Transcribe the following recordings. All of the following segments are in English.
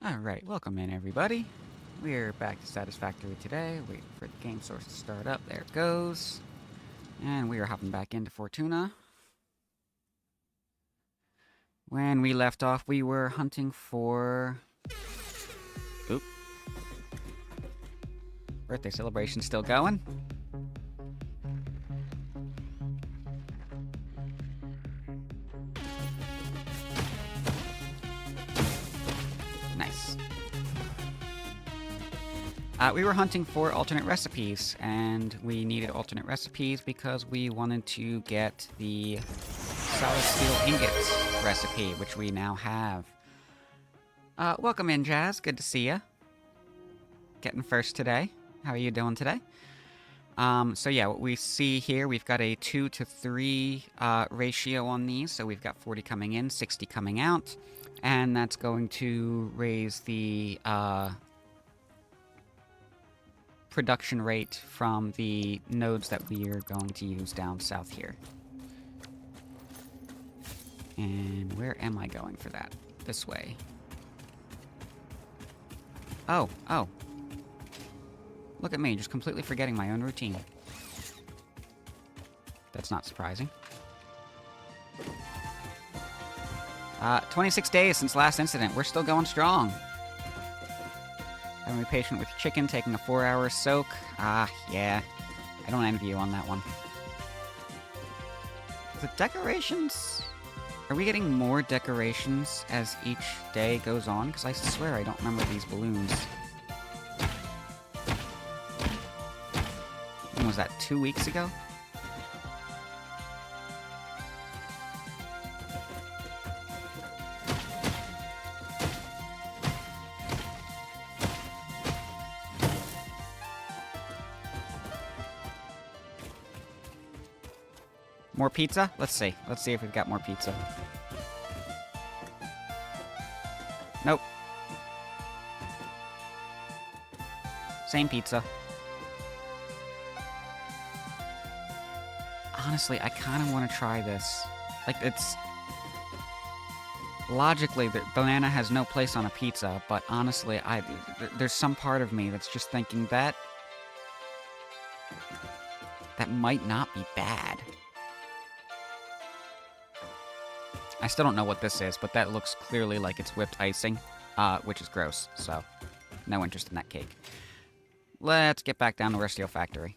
Alright, welcome in everybody. We're back to Satisfactory today, waiting for the game source to start up. There it goes. And we are hopping back into Fortuna. When we left off, we were hunting for... Oop. Birthday celebration still going. Nice. We were hunting for alternate recipes, and we needed alternate recipes because we wanted to get the solid steel ingot recipe, which we now have. Welcome in, Jazz. Good to see ya. Getting first today. How are you doing today? So yeah, what we see here, we've got a 2 to 3 ratio on these. So we've got 40 coming in, 60 coming out. And that's going to raise the production rate from the nodes that we are going to use down south here. And where am I going for that? This way. Oh. Look at me, just completely forgetting my own routine. That's not surprising. 26 days since last incident. We're still going strong. Having to be patient with chicken, taking a 4-hour soak. Yeah. I don't envy you on that one. The decorations... Are we getting more decorations as each day goes on? Because I swear I don't remember these balloons. When was that, 2 weeks ago? More pizza? Let's see. Let's see if we've got more pizza. Nope. Same pizza. Honestly, I kind of want to try this. Like, it's... Logically, the banana has no place on a pizza, but honestly, there's some part of me that's just thinking that... That might not be bad. I still don't know what this is, but that looks clearly like it's whipped icing, which is gross, so no interest in that cake. Let's get back down to our steel factory.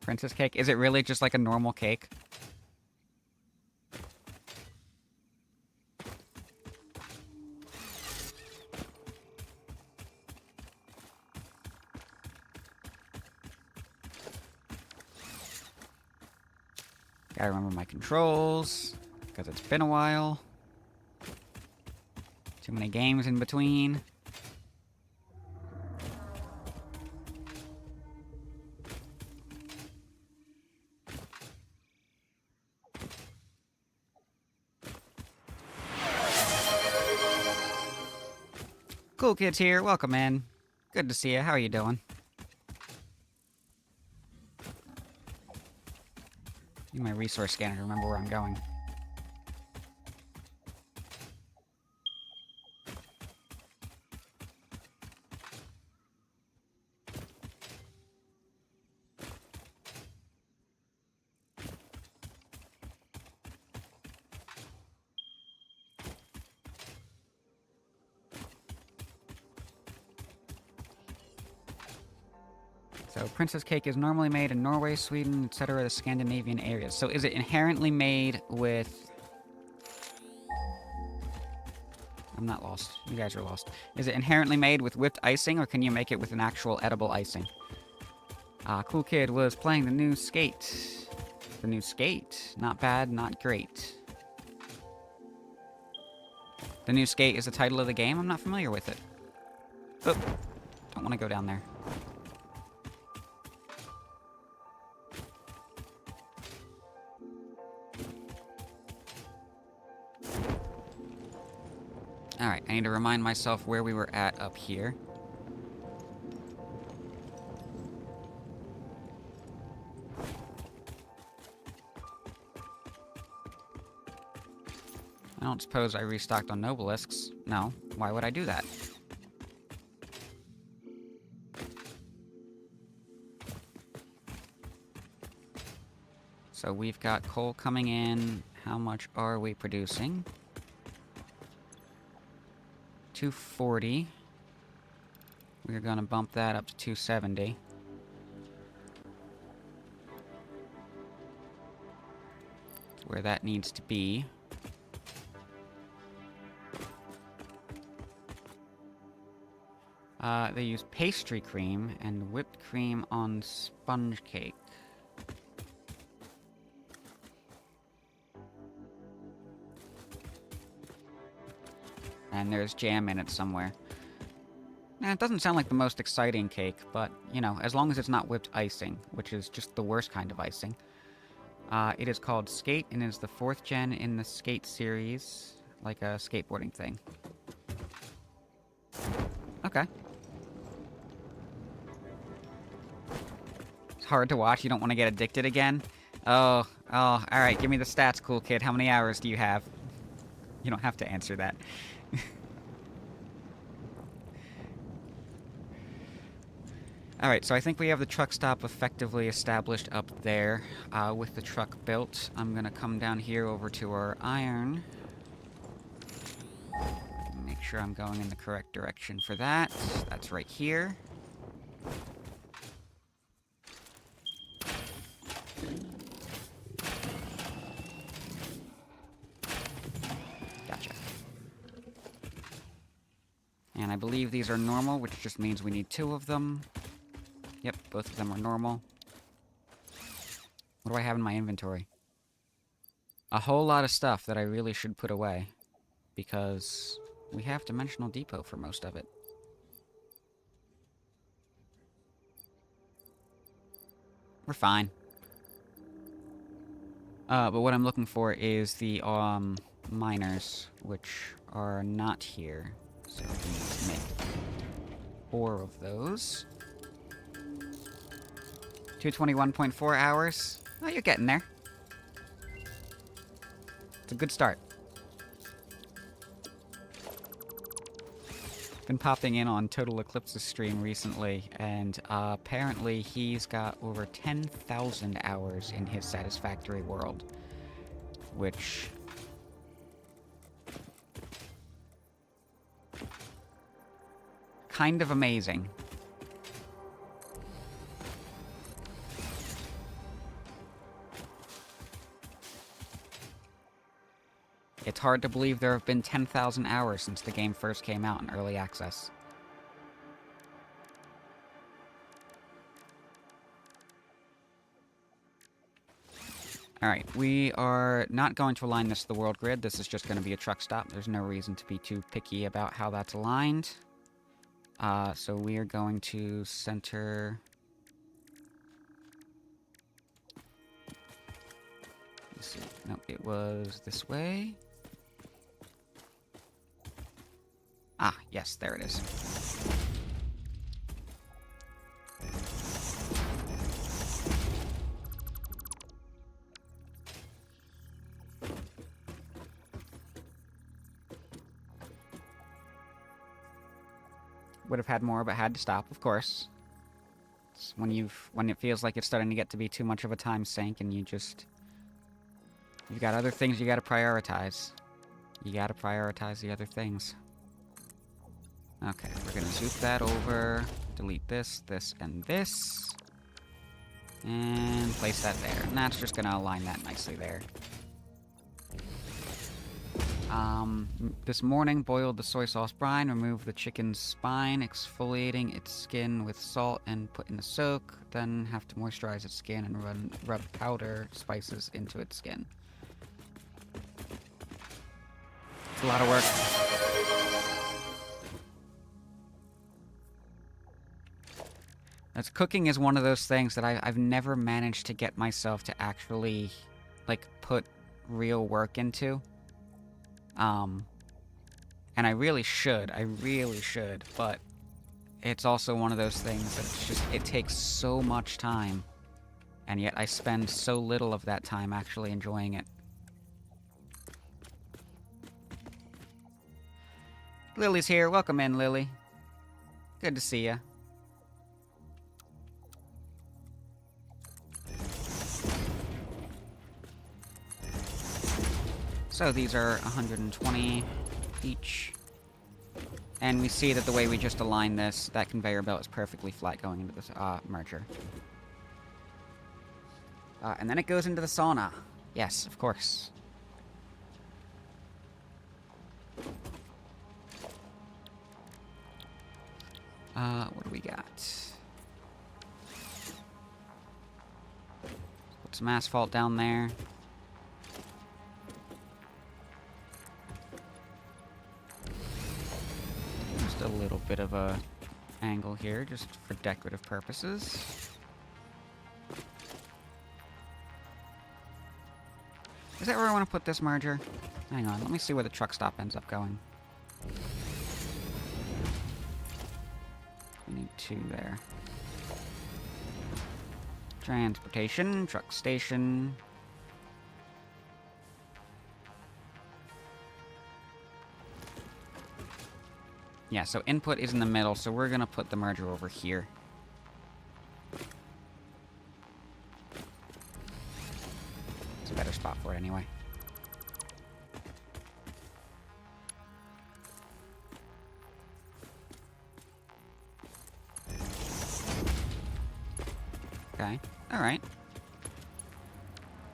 Princess cake? Is it really just like a normal cake? Gotta remember my controls, because it's been a while. Too many games in between. Cool kids here, welcome in. Good to see you, how are you doing? Use my resource scanner to remember where I'm going. So, princess cake is normally made in Norway, Sweden, etc., the Scandinavian areas. So, is it inherently made with... I'm not lost. You guys are lost. Is it inherently made with whipped icing, or can you make it with an actual edible icing? Cool Kid was playing the new Skate. The new Skate. Not bad, not great. The new Skate is the title of the game? I'm not familiar with it. Oh, don't want to go down there. Alright, I need to remind myself where we were at up here. I don't suppose I restocked on Nobelisks. No. Why would I do that? So we've got coal coming in. How much are we producing? 240. We're gonna bump that up to 270. Where that needs to be. They use pastry cream and whipped cream on sponge cake. And there's jam in it somewhere. It doesn't sound like the most exciting cake, but, you know, as long as it's not whipped icing, which is just the worst kind of icing. It is called Skate, and is the 4th gen in the Skate series, like a skateboarding thing. Okay. It's hard to watch, you don't want to get addicted again? Oh, alright, give me the stats, cool kid. How many hours do you have? You don't have to answer that. Alright, so I think we have the truck stop effectively established up there. With the truck built, I'm gonna come down here over to our iron. Make sure I'm going in the correct direction for that. That's right here. Gotcha. And I believe these are normal, which just means we need 2 of them. Yep, both of them are normal. What do I have in my inventory? A whole lot of stuff that I really should put away. Because we have Dimensional Depot for most of it. We're fine. But what I'm looking for is the, miners, which are not here. So we can make 4 of those. 221.4 hours. Oh, you're getting there. It's a good start. Been popping in on Total Eclipse's stream recently, and apparently he's got over 10,000 hours in his Satisfactory world. Which... kind of amazing. It's hard to believe there have been 10,000 hours since the game first came out in early access. Alright, we are not going to align this to the world grid. This is just going to be a truck stop. There's no reason to be too picky about how that's aligned. So we are going to center... Let's see. Nope, it was this way. Ah, yes, there it is. Would have had more, but had to stop, of course. It's when it feels like it's starting to get to be too much of a time sink, and you've got other things you gotta prioritize. You gotta prioritize the other things. Okay, we're gonna zoop that over, delete this, this, and this. And place that there. And that's just gonna align that nicely there. This morning, boiled the soy sauce brine, removed the chicken's spine, exfoliating its skin with salt and put in the soak, then have to moisturize its skin and rub powder spices into its skin. It's a lot of work. As cooking is one of those things that I've never managed to get myself to actually, like, put real work into. And I really should, but it's also one of those things that it's just, it takes so much time, and yet I spend so little of that time actually enjoying it. Lily's here. Welcome in, Lily. Good to see ya. So these are 120 each. And we see that the way we just align this, that conveyor belt is perfectly flat going into this merger. And then it goes into the sauna. Yes, of course. What do we got? Put some asphalt down there. Just a little bit of a angle here, just for decorative purposes. Is that where I want to put this merger? Hang on, let me see where the truck stop ends up going. We need 2 there. Transportation, truck station. Yeah, so input is in the middle, so we're gonna put the merger over here. It's a better spot for it anyway. Okay, alright.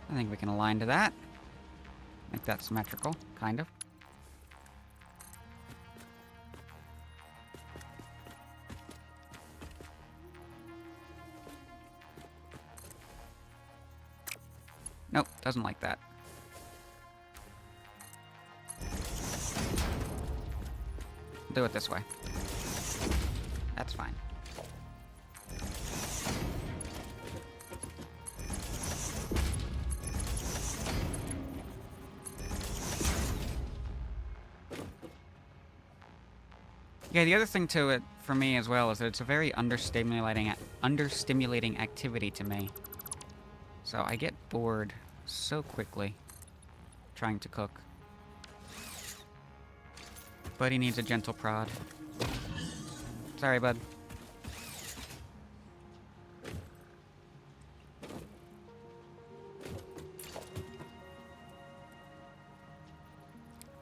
I think we can align to that. Make that symmetrical, kind of. Nope, doesn't like that. Do it this way. That's fine. Yeah, the other thing to it, for me as well, is that it's a very understimulating activity to me. So I get bored so quickly trying to cook. Buddy needs a gentle prod. Sorry, bud.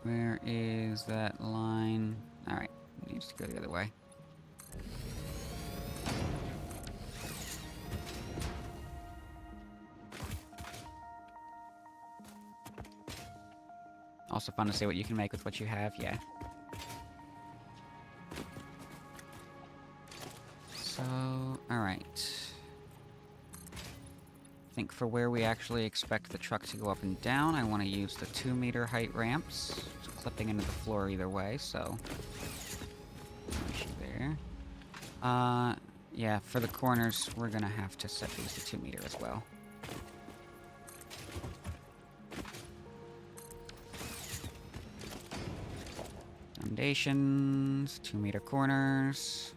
Where is that line? Alright, needs to go the other way. Also fun to see what you can make with what you have, yeah. So, alright. I think for where we actually expect the truck to go up and down, I want to use the 2-meter height ramps. It's clipping into the floor either way, so... no issue there. Yeah, for the corners, we're gonna have to set these to 2-meter as well. Foundations, 2-meter corners.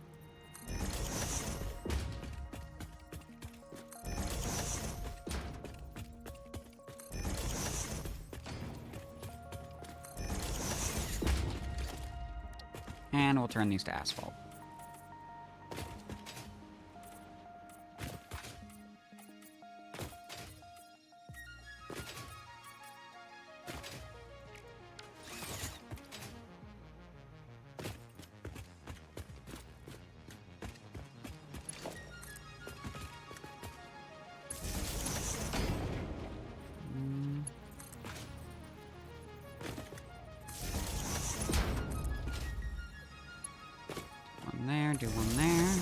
And we'll turn these to asphalt. Do one there.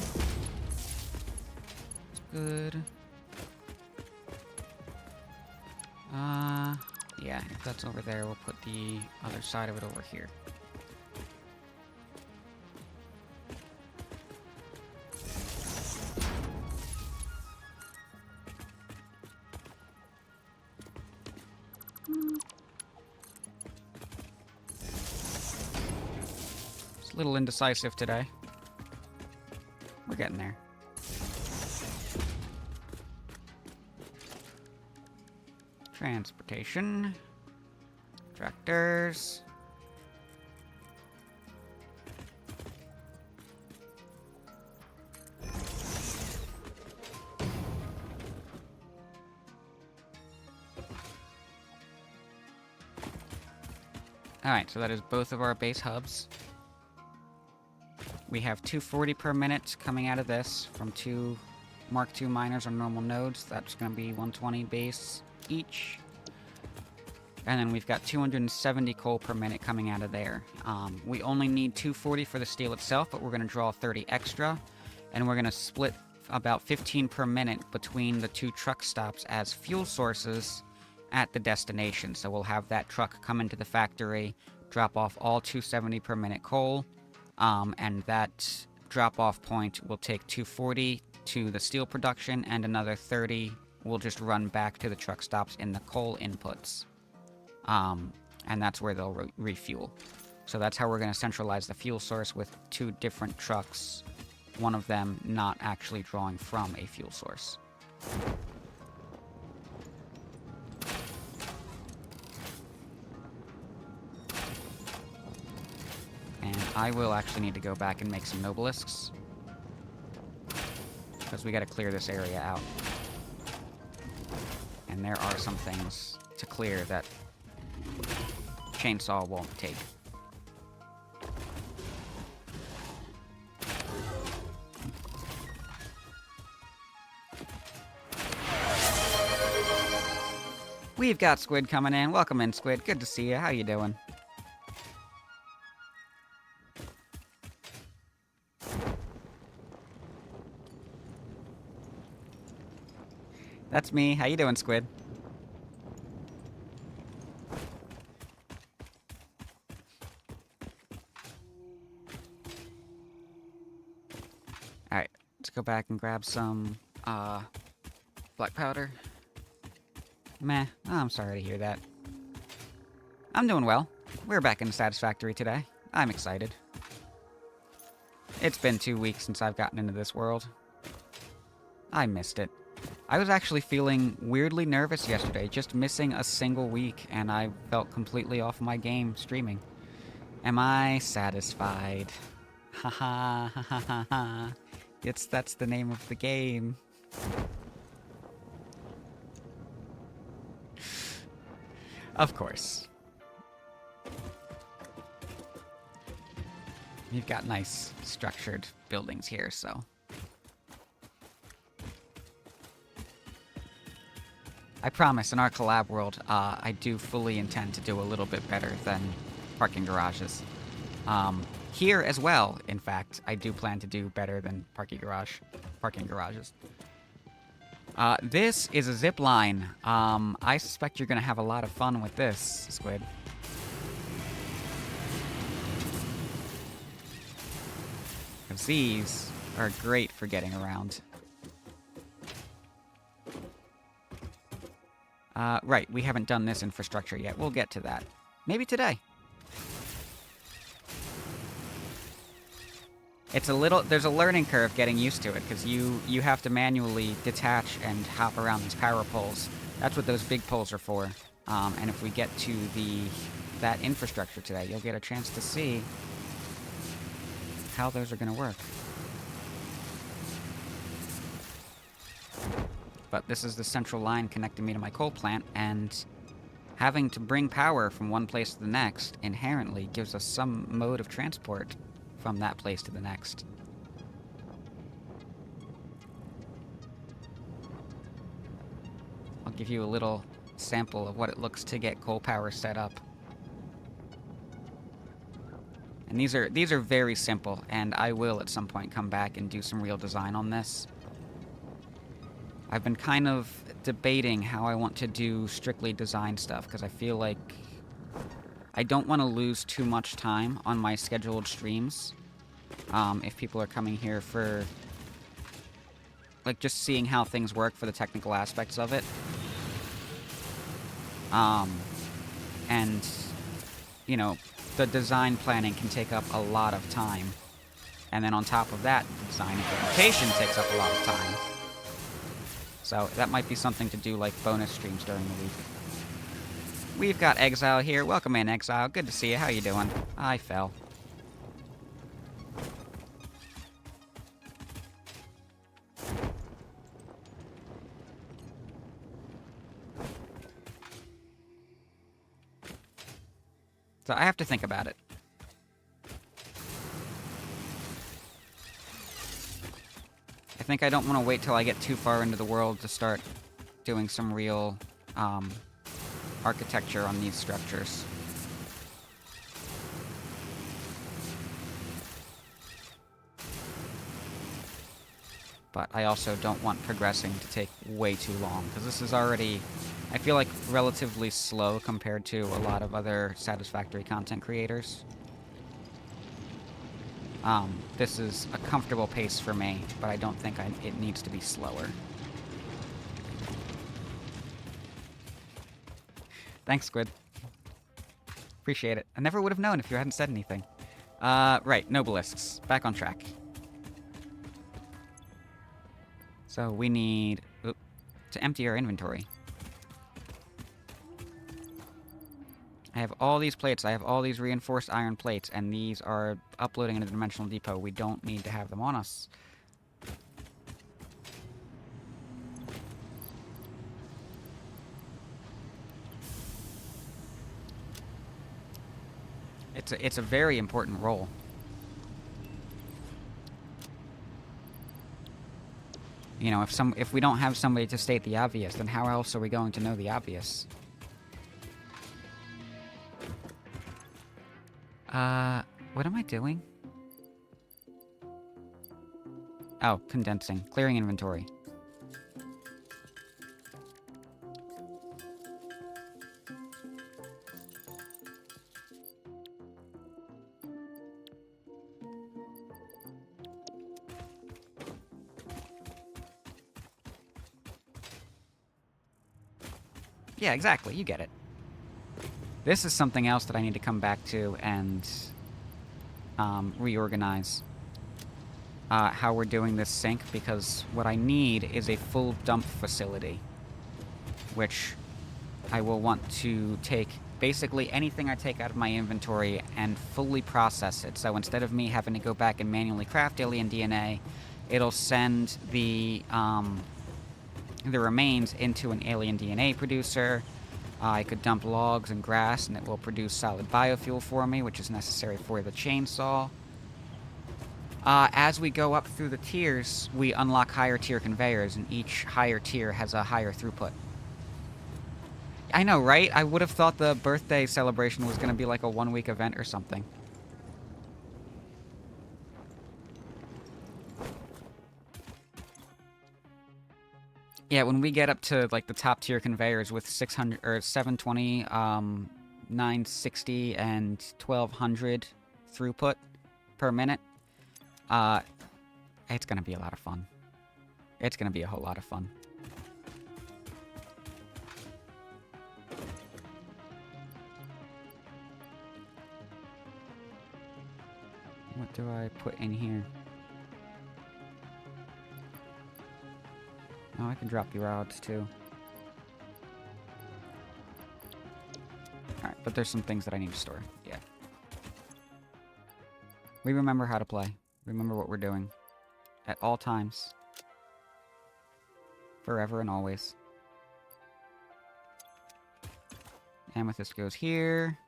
That's good. Yeah, if that's over there, we'll put the other side of it over here. It's a little indecisive today. We're getting there. Transportation. Tractors. Alright, so that is both of our base hubs. We have 240 per minute coming out of this from 2 Mark II miners on normal nodes. That's going to be 120 base each. And then we've got 270 coal per minute coming out of there. We only need 240 for the steel itself, but we're going to draw 30 extra. And we're going to split about 15 per minute between the 2 truck stops as fuel sources at the destination. So we'll have that truck come into the factory, drop off all 270 per minute coal, and that drop-off point will take 240 to the steel production, and another 30 will just run back to the truck stops in the coal inputs. And that's where they'll refuel. So that's how we're going to centralize the fuel source with 2 different trucks, one of them not actually drawing from a fuel source. And I will actually need to go back and make some nobelisks, because we got to clear this area out. And there are some things to clear that chainsaw won't take. We've got Squid coming in. Welcome in, Squid. Good to see you. How you doing? That's me. How you doing, Squid? Alright, let's go back and grab some, black powder. Meh. Oh, I'm sorry to hear that. I'm doing well. We're back in Satisfactory today. I'm excited. It's been 2 weeks since I've gotten into this world. I missed it. I was actually feeling weirdly nervous yesterday, just missing a single week, and I felt completely off my game streaming. Am I satisfied? Haha, ha ha ha ha. That's the name of the game. Of course. You've got nice structured buildings here, so. I promise, in our collab world, I do fully intend to do a little bit better than parking garages. Here as well, in fact, I do plan to do better than parking garages. This is a zip line. I suspect you're gonna have a lot of fun with this, Squid. Because these are great for getting around. Right, we haven't done this infrastructure yet. We'll get to that. Maybe today. It's a little... There's a learning curve getting used to it, because you have to manually detach and hop around these power poles. That's what those big poles are for. And if we get to that infrastructure today, you'll get a chance to see how those are going to work. But this is the central line connecting me to my coal plant, and having to bring power from one place to the next inherently gives us some mode of transport from that place to the next. I'll give you a little sample of what it looks to get coal power set up. And these are very simple, and I will at some point come back and do some real design on this. I've been kind of debating how I want to do strictly design stuff, because I feel like I don't want to lose too much time on my scheduled streams. If people are coming here for, like, just seeing how things work for the technical aspects of it. And, you know, the design planning can take up a lot of time. And then on top of that, the design implementation takes up a lot of time. So that might be something to do, like bonus streams during the week. We've got Exile here. Welcome in, Exile. Good to see you. How you doing? I fell. So I have to think about it. I think I don't want to wait till I get too far into the world to start doing some real architecture on these structures. But I also don't want progressing to take way too long, because this is already, I feel like, relatively slow compared to a lot of other Satisfactory content creators. This is a comfortable pace for me, but I don't think it needs to be slower. Thanks, Squid. Appreciate it. I never would have known if you hadn't said anything. Right, Nobelisks. Back on track. So we need to empty our inventory. I have all these plates, I have all these reinforced iron plates, and these are uploading into the Dimensional Depot. We don't need to have them on us. It's a very important role. You know, if we don't have somebody to state the obvious, then how else are we going to know the obvious? What am I doing? Oh, condensing. Clearing inventory. Yeah, exactly. You get it. This is something else that I need to come back to and reorganize how we're doing this sink, because what I need is a full dump facility, which I will want to take basically anything I take out of my inventory and fully process it. So instead of me having to go back and manually craft alien DNA, it'll send the remains into an alien DNA producer. I could dump logs and grass, and it will produce solid biofuel for me, which is necessary for the chainsaw. As we go up through the tiers, we unlock higher tier conveyors, and each higher tier has a higher throughput. I know, right? I would have thought the birthday celebration was going to be like a one-week event or something. Yeah, when we get up to, like, the top tier conveyors with 600 or 720, 960, and 1200 throughput per minute, it's gonna be a lot of fun. It's gonna be a whole lot of fun. What do I put in here? Oh, I can drop the rods, too. Alright, but there's some things that I need to store. Yeah. We remember how to play. Remember what we're doing. At all times. Forever and always. Amethyst goes here.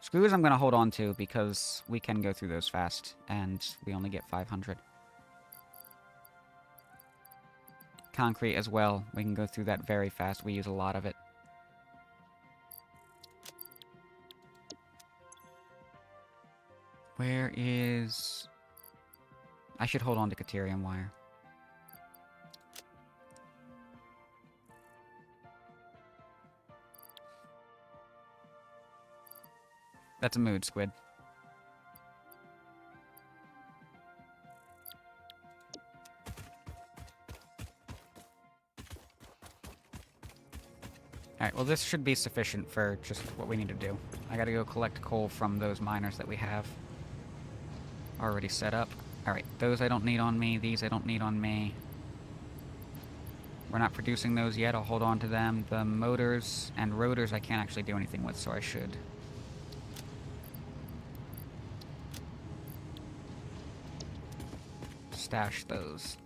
Screws I'm going to hold on to because we can go through those fast, and we only get 500. Concrete as well. We can go through that very fast. We use a lot of it. Where is... I should hold on to Caterium wire. That's a mood, Squid. Alright, well this should be sufficient for just what we need to do. I gotta go collect coal from those miners that we have already set up. Alright, those I don't need on me, these I don't need on me. We're not producing those yet, I'll hold on to them. The motors and rotors I can't actually do anything with, so I should. Stash those.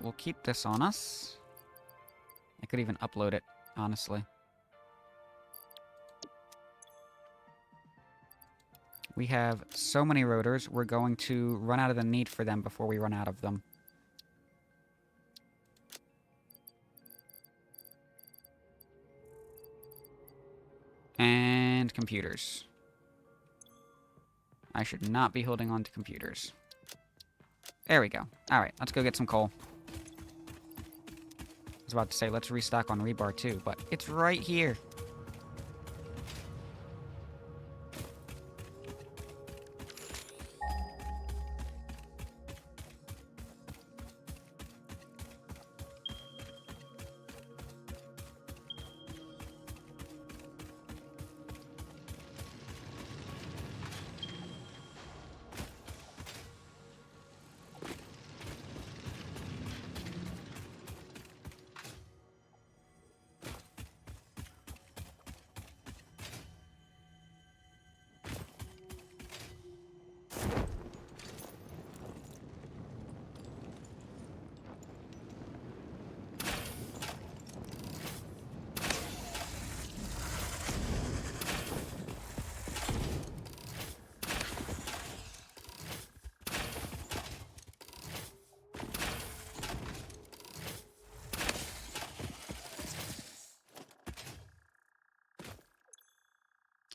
We'll keep this on us. I could even upload it, honestly. We have so many rotors, we're going to run out of the need for them before we run out of them. And computers. I should not be holding on to computers. There we go. Alright, let's go get some coal. I was about to say, let's restock on rebar too, but it's right here.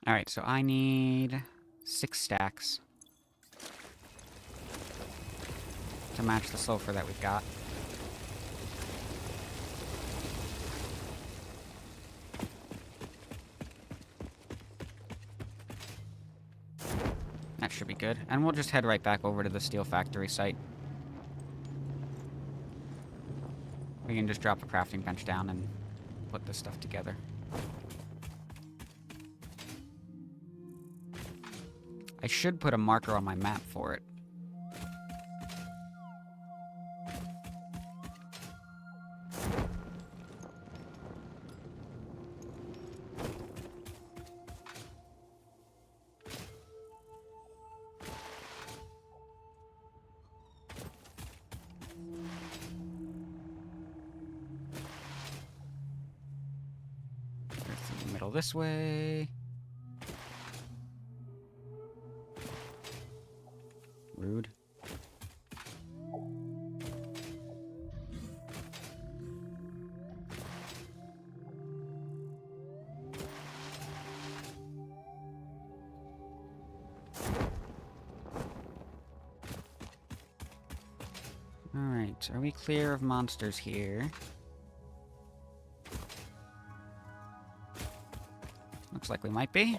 Alright, so I need 6 stacks to match the sulfur that we've got. That should be good. And we'll just head right back over to the steel factory site. We can just drop a crafting bench down and put this stuff together. I should put a marker on my map for it. Through the middle this way. Rude. Alright, are we clear of monsters here? Looks like we might be.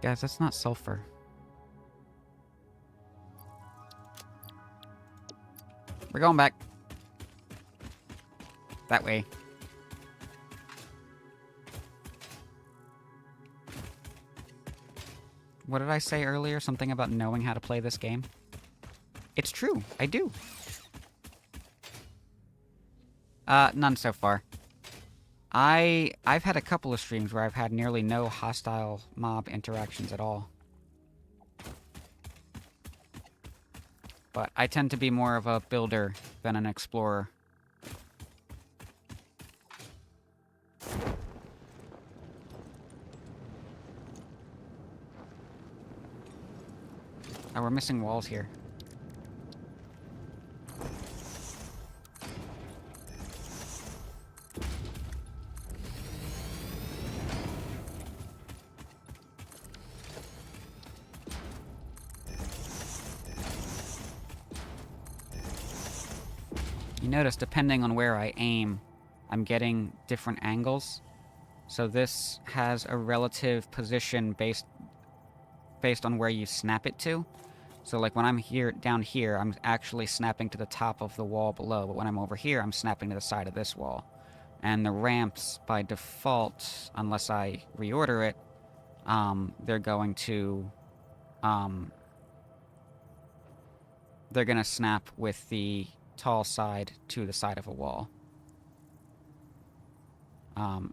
Guys, that's not sulfur. We're going back. That way. What did I say earlier? Something about knowing how to play this game? It's true. I do. None so far. I've had a couple of streams where I've had nearly no hostile mob interactions at all. But I tend to be more of a builder than an explorer. Oh, we're missing walls here. You notice, depending on where I aim, I'm getting different angles. So this has a relative position based on where you snap it to. So like when I'm down here, I'm actually snapping to the top of the wall below, but when I'm over here, I'm snapping to the side of this wall. And the ramps, by default, unless I reorder it, they're going to snap with the tall side to the side of a wall.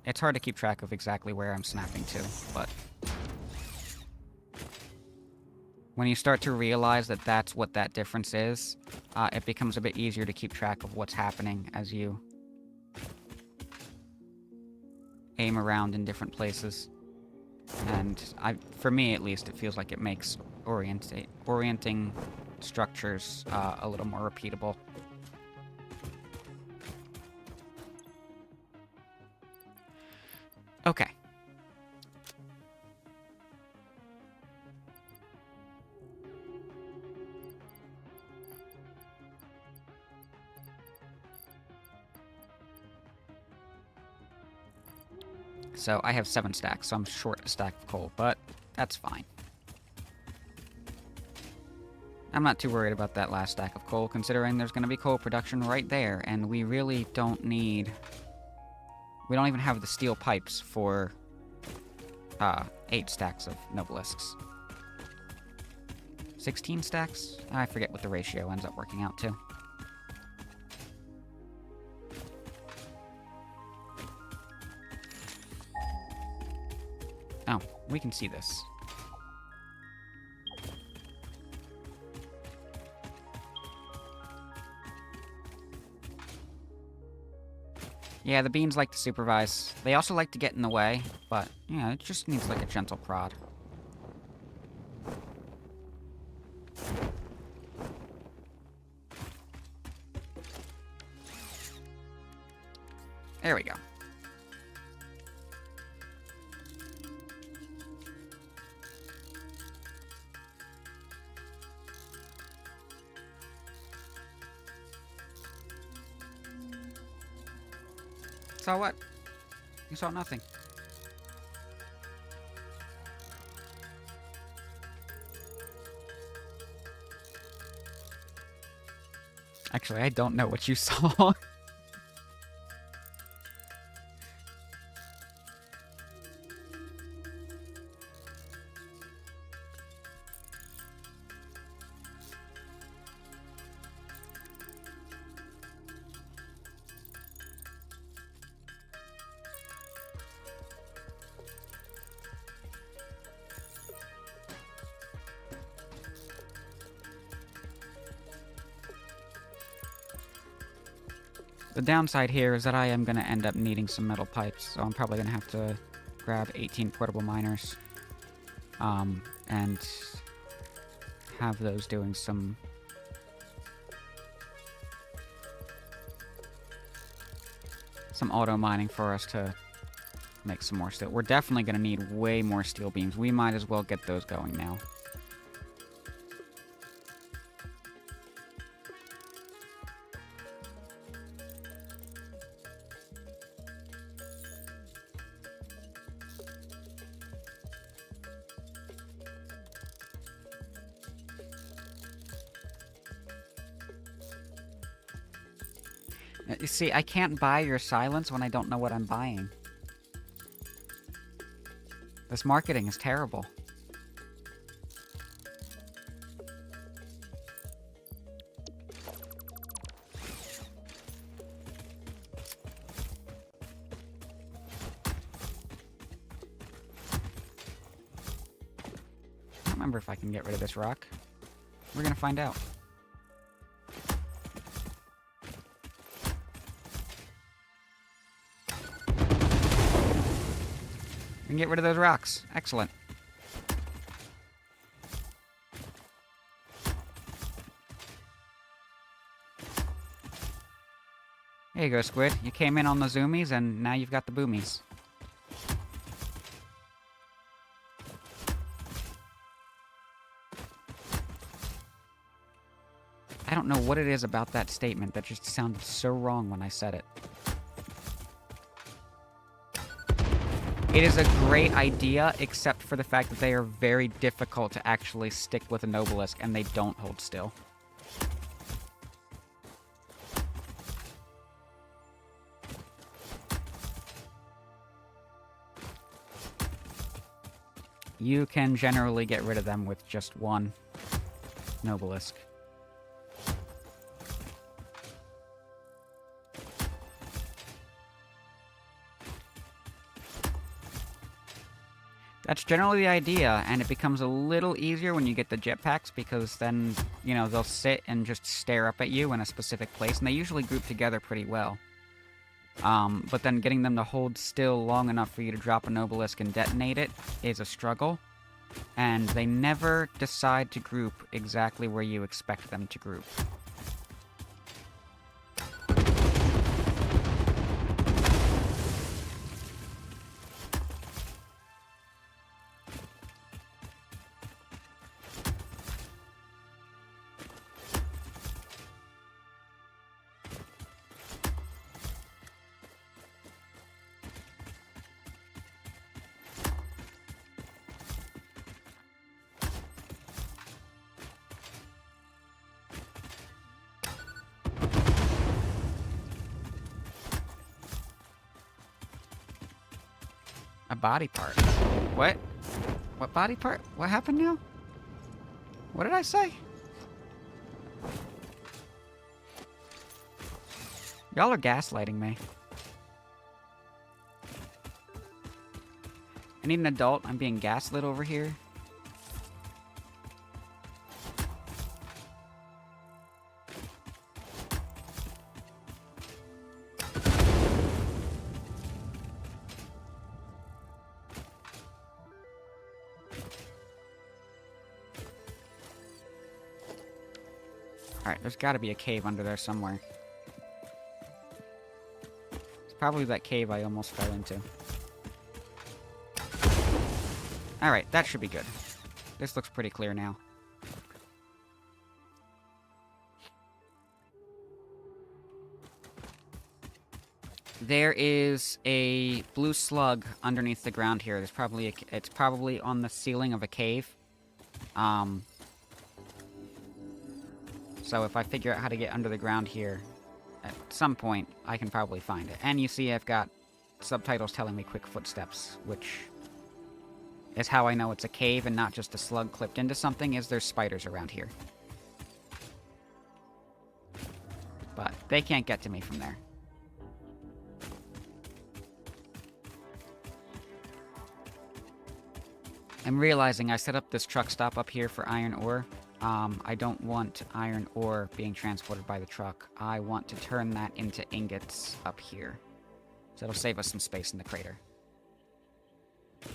It's hard to keep track of exactly where I'm snapping to, but when you start to realize that that's what that difference is, it becomes a bit easier to keep track of what's happening as you aim around in different places. And for me at least, it feels like it makes orienting structures a little more repeatable. Okay. So I have 7 stacks, so I'm short a stack of coal, but that's fine. I'm not too worried about that last stack of coal, considering there's going to be coal production right there, and we really don't need... We don't even have the steel pipes for 8 stacks of Nobelisks. 16 stacks? I forget what the ratio ends up working out to. Oh, we can see this. Yeah, the beans like to supervise. They also like to get in the way, but, yeah, it just needs like a gentle prod. There we go. Saw what? You saw nothing. Actually, I don't know what you saw. The downside here is that I am going to end up needing some metal pipes, so I'm probably going to have to grab 18 portable miners, and have those doing some auto mining for us to make some more steel. We're definitely going to need way more steel beams. We might as well get those going now. You see, I can't buy your silence when I don't know what I'm buying. This marketing is terrible. I don't remember if I can get rid of this rock. We're gonna find out. We can get rid of those rocks. Excellent. There you go, Squid. You came in on the zoomies, and now you've got the boomies. I don't know what it is about that statement that just sounded so wrong when I said it. It is a great idea, except for the fact that they are very difficult to actually stick with a Nobelisk, and they don't hold still. You can generally get rid of them with just one Nobelisk. That's generally the idea, and it becomes a little easier when you get the jetpacks, because then, you know, they'll sit and just stare up at you in a specific place, and they usually group together pretty well. But then getting them to hold still long enough for you to drop an obelisk and detonate it is a struggle, and they never decide to group exactly where you expect them to group. A body part. What? What body part? What happened now? What did I say? Y'all are gaslighting me. I need an adult. I'm being gaslit over here. Alright, there's gotta be a cave under there somewhere. It's probably that cave I almost fell into. Alright, that should be good. This looks pretty clear now. There is a blue slug underneath the ground here. There's probably it's probably on the ceiling of a cave. So if I figure out how to get under the ground here, at some point, I can probably find it. And you see I've got subtitles telling me quick footsteps, which is how I know it's a cave and not just a slug clipped into something, is there's spiders around here. But they can't get to me from there. I'm realizing I set up this truck stop up here for iron ore. I don't want iron ore being transported by the truck. I want to turn that into ingots up here. So it'll save us some space in the crater. So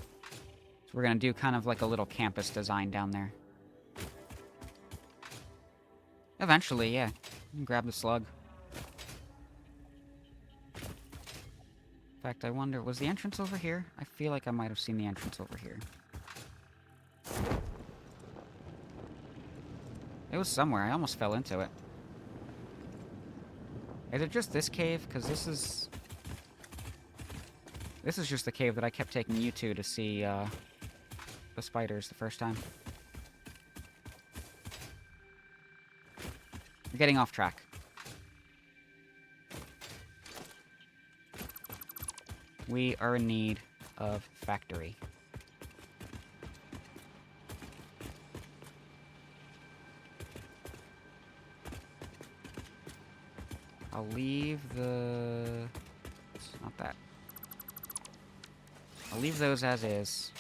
we're gonna do kind of like a little campus design down there. Eventually, yeah. Grab the slug. In fact, I wonder, was the entrance over here? I feel like I might have seen the entrance over here. It was somewhere. I almost fell into it. Is it just this cave? Because this is... This is just the cave that I kept taking you to see, the spiders the first time. We're getting off track. We are in need of factory. I'll leave the... It's not that. I'll leave those as is.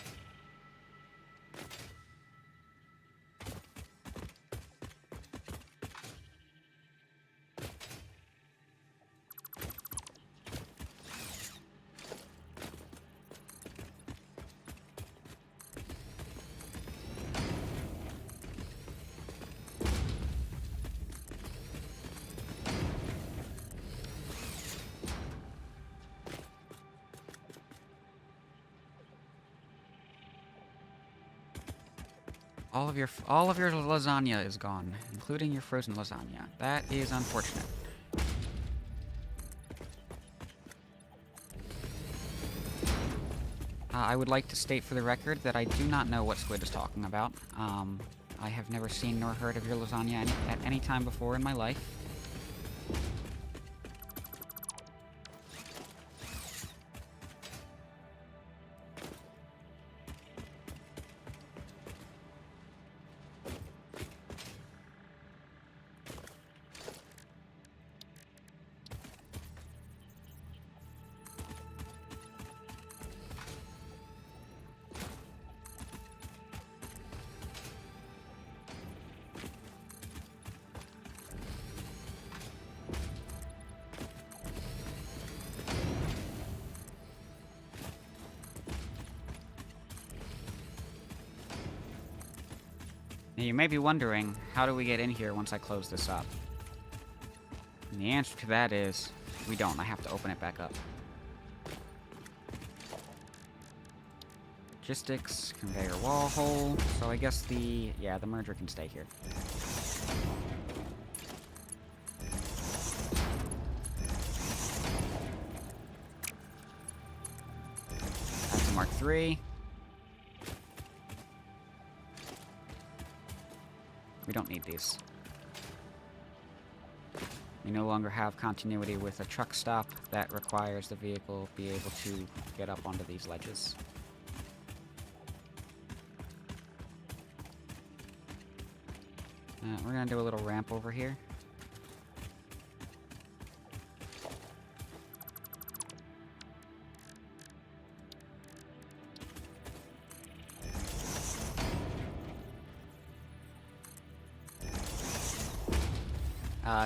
All of your lasagna is gone, including your frozen lasagna. That is unfortunate. I would like to state for the record that I do not know what Squid is talking about. I have never seen nor heard of your lasagna at any time before in my life. Now, you may be wondering, how do we get in here once I close this up? And the answer to that is, we don't. I have to open it back up. Logistics, conveyor wall hole. So I guess the merger can stay here. That's a Mark III. We don't need these. We no longer have continuity with a truck stop that requires the vehicle be able to get up onto these ledges. We're gonna do a little ramp over here.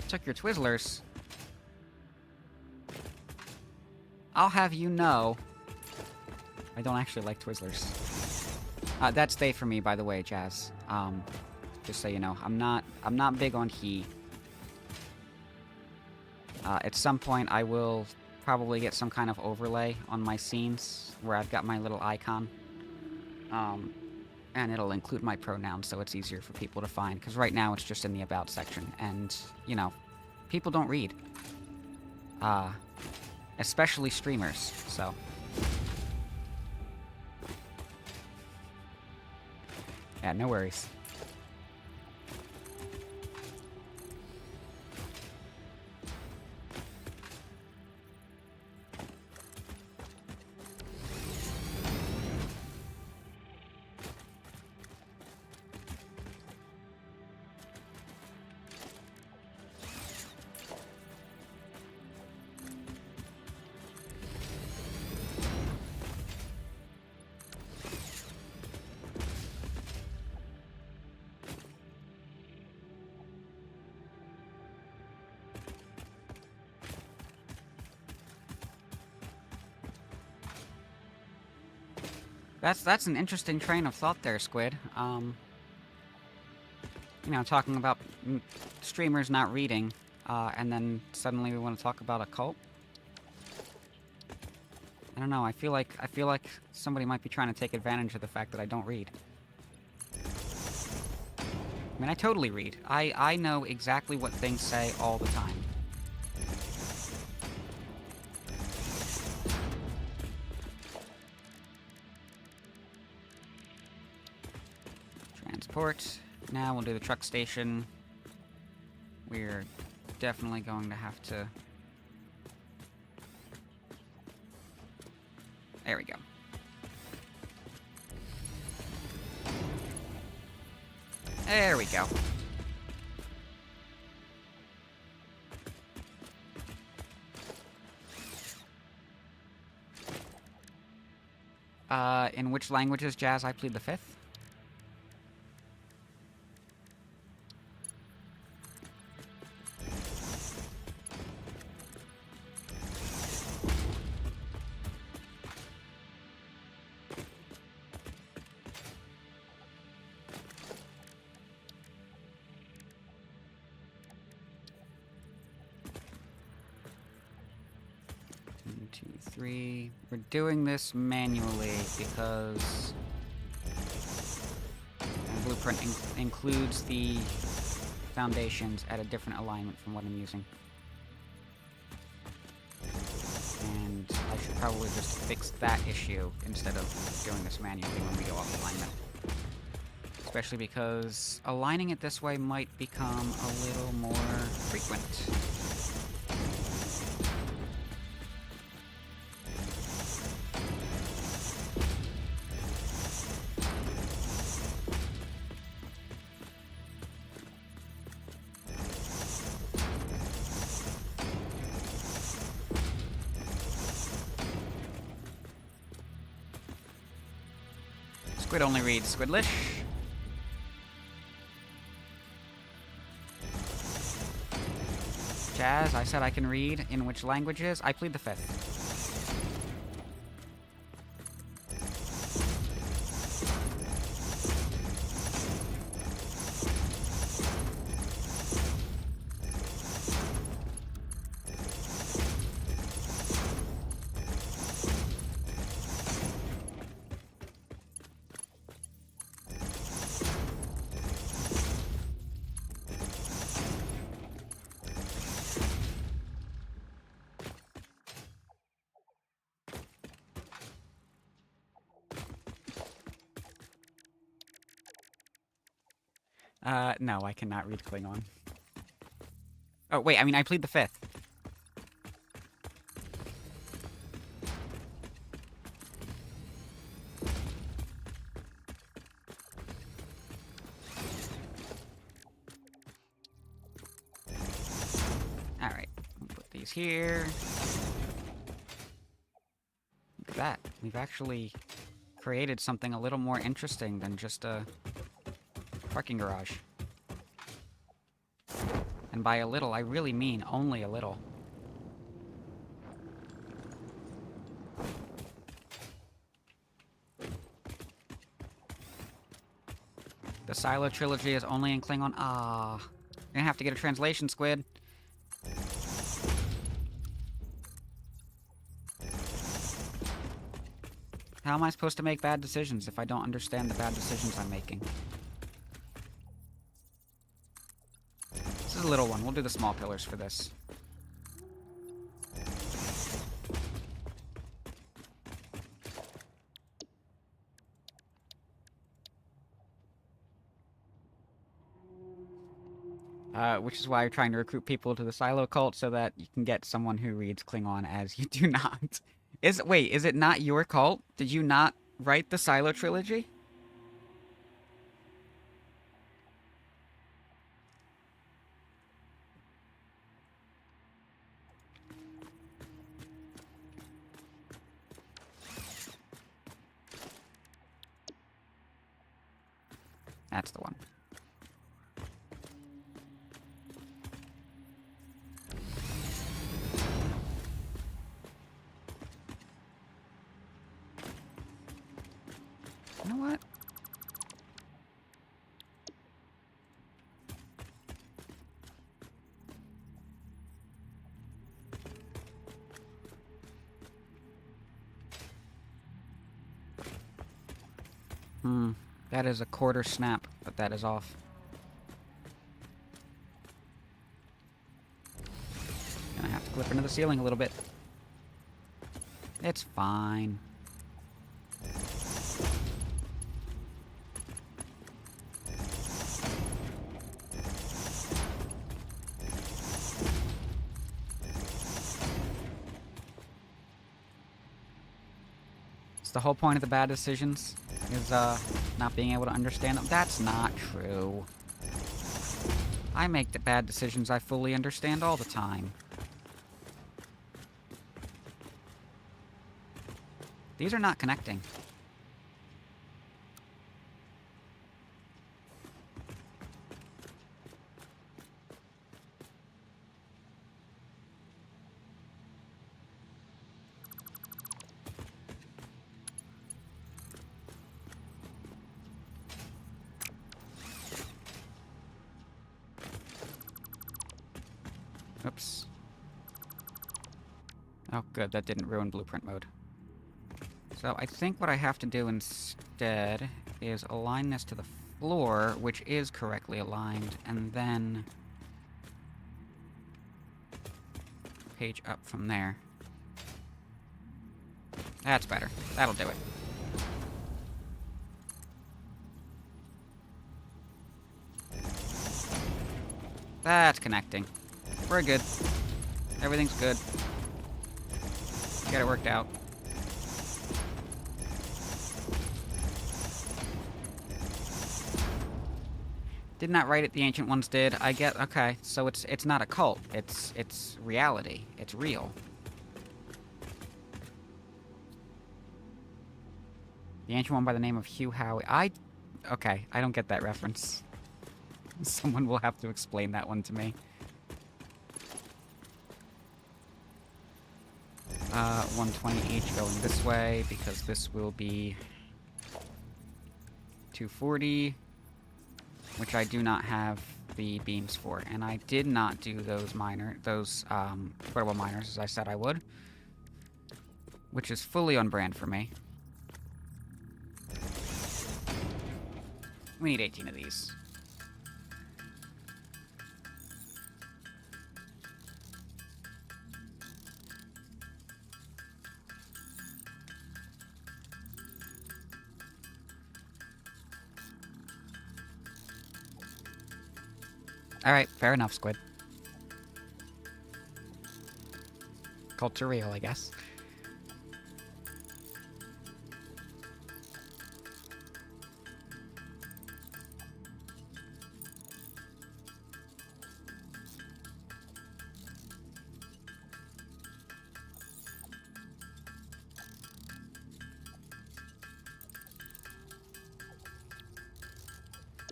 Took your Twizzlers. I'll have you know, I don't actually like Twizzlers. That's they for me, by the way, Jazz. Just so you know, I'm not big on he. At some point, I will probably get some kind of overlay on my scenes where I've got my little icon. And it'll include my pronouns, so it's easier for people to find. Because right now, it's just in the About section. And, you know, people don't read. Especially streamers, so. Yeah, no worries. That's an interesting train of thought there, Squid. You know, talking about streamers not reading, and then suddenly we want to talk about a cult. I don't know. I feel like somebody might be trying to take advantage of the fact that I don't read. I mean, I totally read. I know exactly what things say all the time. Transport. Now we'll do the truck station. We're definitely going to have to... There we go. There we go. In which languages, Jazz, I plead the fifth? We're doing this manually because the blueprint includes the foundations at a different alignment from what I'm using. And I should probably just fix that issue instead of doing this manually when we go off alignment. Especially because aligning it this way might become a little more frequent. Squid only reads Squidlish. Jazz, I said I can read in which languages? I plead the fifth. No, I cannot read Klingon. Oh, wait, I mean, I plead the fifth. Alright, put these here. Look at that. We've actually created something a little more interesting than just a parking garage. And by a little, I really mean only a little. The Silo trilogy is only in Klingon. Ah, you're gonna have to get a translation, Squid. How am I supposed to make bad decisions if I don't understand the bad decisions I'm making? This is a little one. We'll do the small pillars for this. Which is why you're trying to recruit people to the Silo cult so that you can get someone who reads Klingon as you do not. Wait, is it not your cult? Did you not write the Silo trilogy? That's the one. You know what? That is a quarter snap, but that is off. Gonna have to clip into the ceiling a little bit. It's fine. It's the whole point of the bad decisions, is, not being able to understand them. That's not true. I make the bad decisions I fully understand all the time. These are not connecting. Oops. Oh, good. That didn't ruin blueprint mode. So I think what I have to do instead is align this to the floor, which is correctly aligned, and then page up from there. That's better. That'll do it. That's connecting. We're good. Everything's good. Get it worked out. Did not write it, the ancient ones did. I get, okay, so it's not a cult. It's reality. It's real. The ancient one by the name of Hugh Howey. Okay, I don't get that reference. Someone will have to explain that one to me. 120 each going this way, because this will be 240, which I do not have the beams for, and I did not do those portable miners as I said I would, which is fully on brand for me. We need 18 of these. Alright, fair enough, Squid. Culture real, I guess.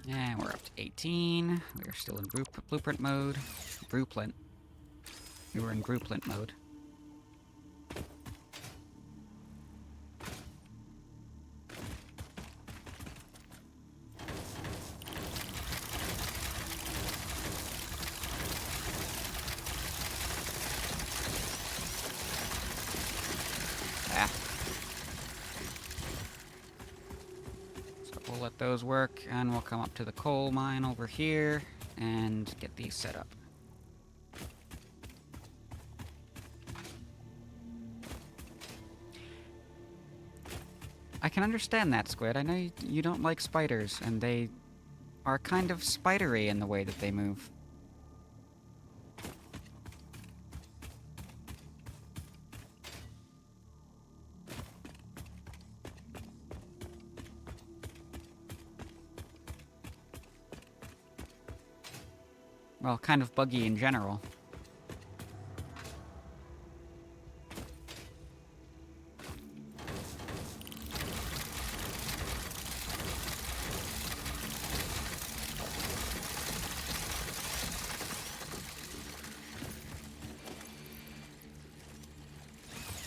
And we're up to 18. We're still in blueprint mode. Blueprint. We were in blueprint mode. We'll let those work, and we'll come up to the coal mine over here and get these set up. I can understand that, Squid. I know you don't like spiders, and they are kind of spidery in the way that they move. Well, kind of buggy in general.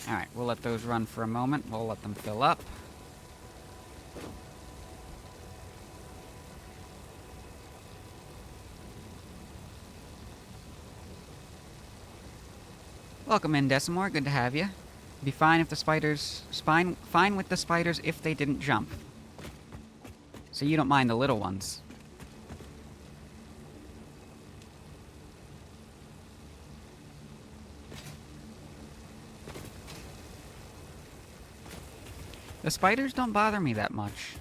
Alright, we'll let those run for a moment. We'll let them fill up. Welcome in, Decimor. Good to have you. Be fine if the spiders... Fine with the spiders if they didn't jump. So you don't mind the little ones. The spiders don't bother me that much.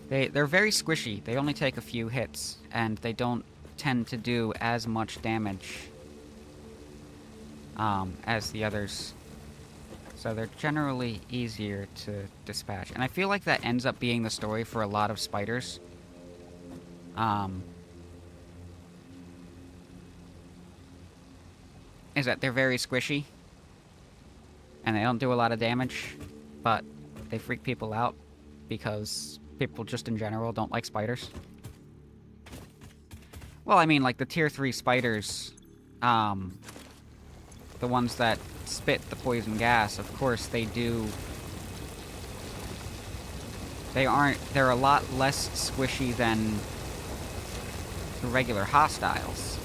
They're very squishy. They only take a few hits, and they don't tend to do as much damage as the others. So they're generally easier to dispatch. And I feel like that ends up being the story for a lot of spiders. Is that they're very squishy. And they don't do a lot of damage, but they freak people out because people just in general don't like spiders. Well, I mean, like the tier 3 spiders, the ones that spit the poison gas, of course they do. They're a lot less squishy than the regular hostiles.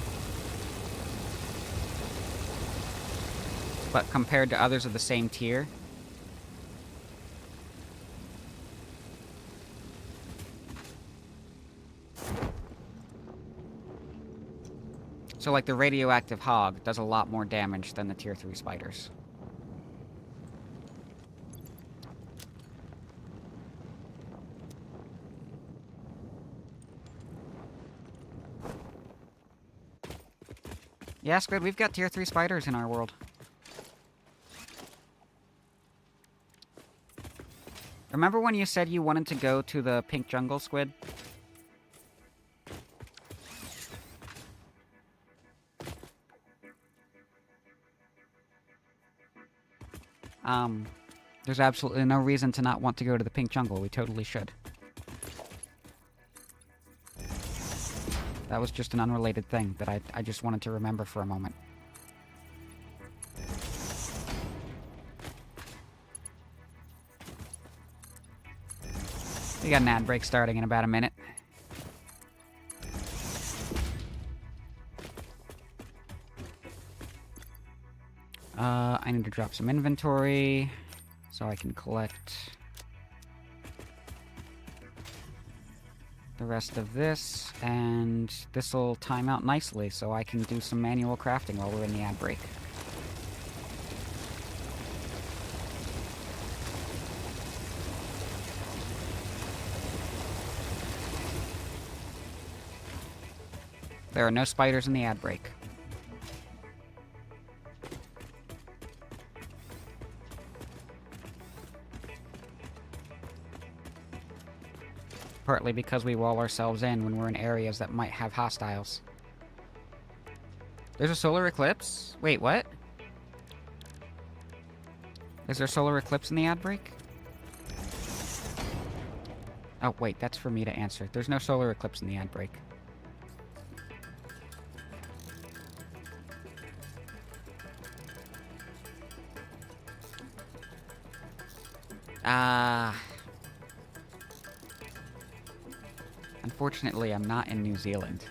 But compared to others of the same tier, so like the radioactive hog does a lot more damage than the tier 3 spiders. Yeah, Squid, we've got tier 3 spiders in our world. Remember when you said you wanted to go to the pink jungle, Squid? There's absolutely no reason to not want to go to the pink jungle. We totally should. That was just an unrelated thing that I just wanted to remember for a moment. We got an ad break starting in about a minute. I need to drop some inventory so I can collect the rest of this, and this'll time out nicely so I can do some manual crafting while we're in the ad break. There are no spiders in the ad break. Partly because we wall ourselves in when we're in areas that might have hostiles. There's a solar eclipse? Wait, what? Is there a solar eclipse in the ad break? Oh, wait, that's for me to answer. There's no solar eclipse in the ad break. Unfortunately, I'm not in New Zealand.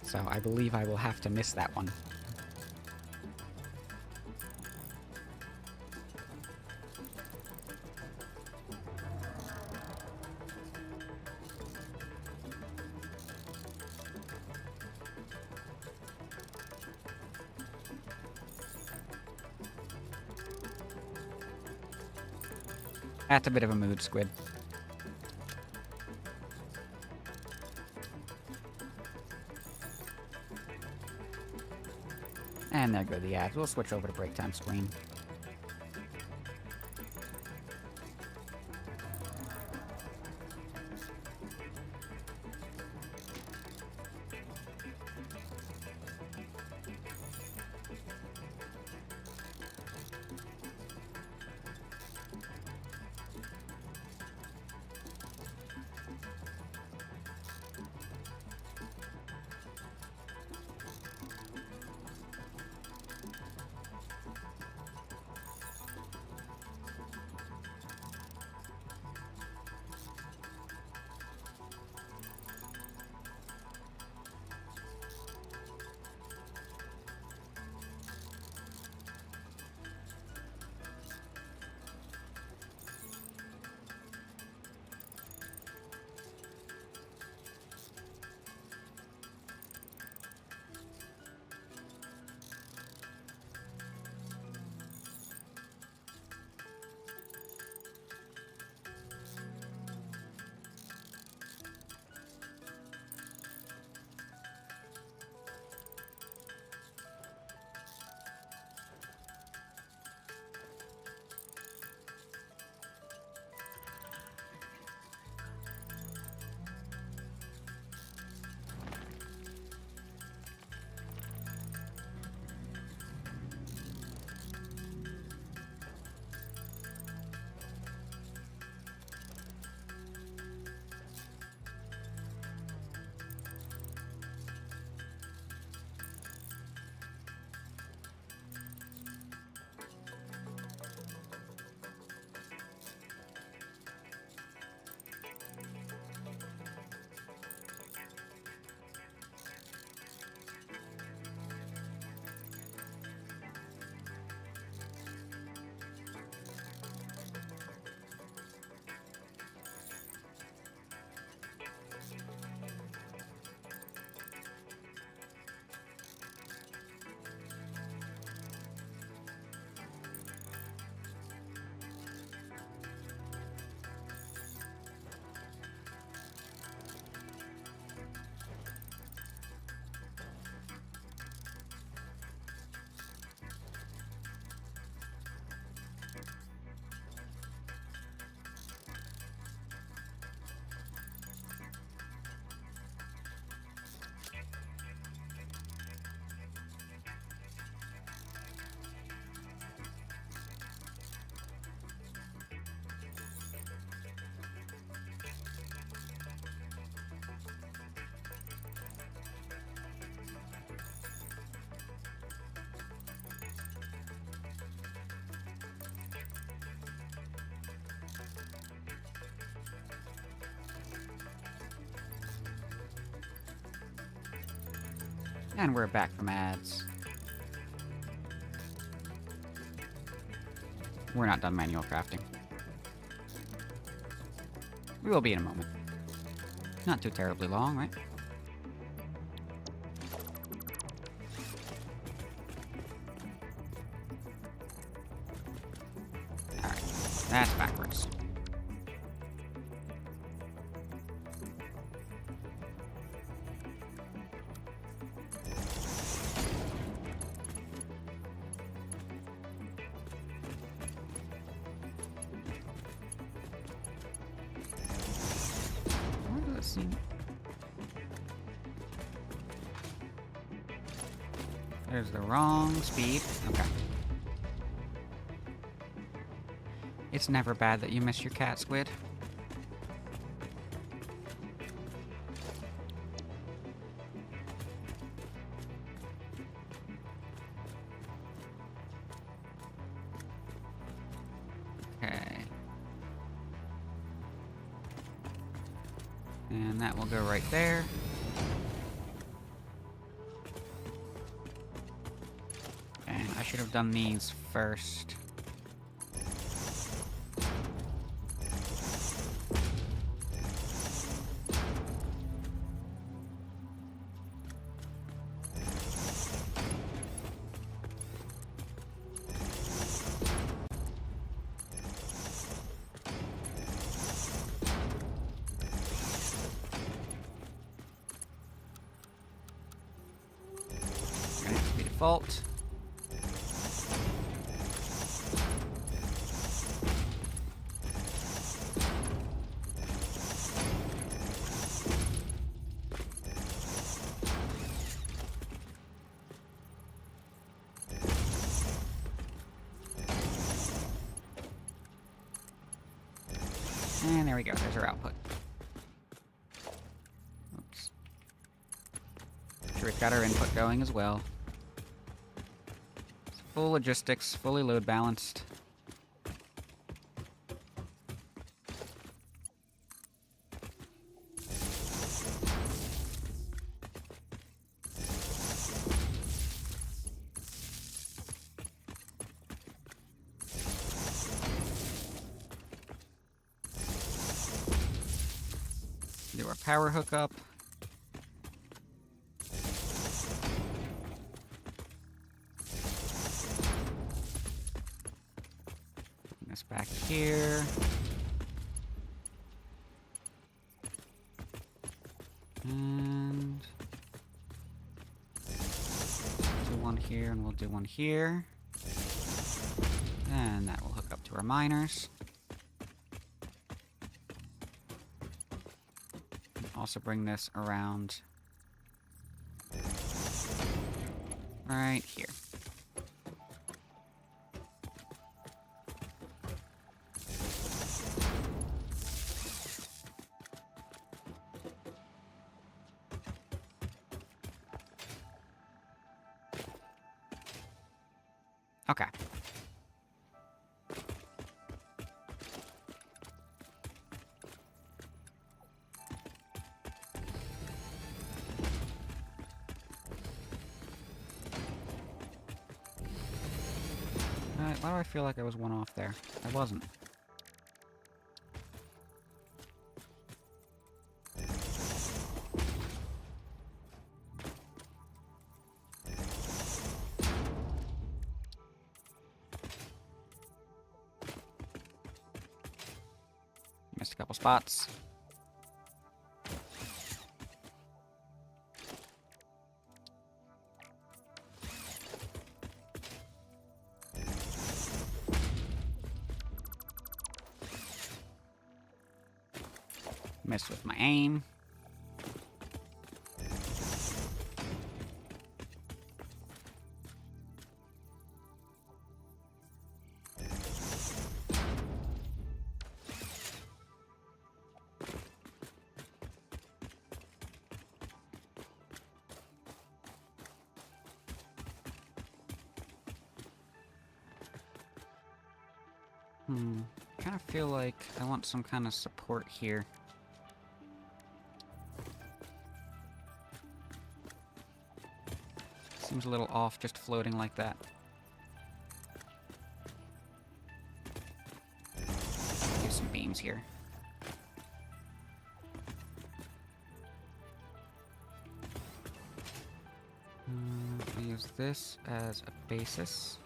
So I believe I will have to miss that one. That's a bit of a mood, Squid. And there go the ads. We'll switch over to break time screen. And we're back from ads. We're not done manual crafting. We will be in a moment. Not too terribly long, right? Alright, that's backwards. missing? There's the wrong speed. Okay. It's never bad that you miss your cat squid. Okay. And that will go right there. And I should have done these first. Default. And there we go, there's our output. Oops. Sure, we've got our input going as well. Full logistics, fully load balanced. Do our power hookup. Bring this back here. And do one here, and we'll do one here. And that will hook up to our miners. Also bring this around right here. Okay. Why do I feel like I was one off there? I wasn't. Missed a couple spots. Missed with my aim. Kind of feel like I want some kind of support here. Seems a little off just floating like that. Do some beams here. I'll use this as a basis.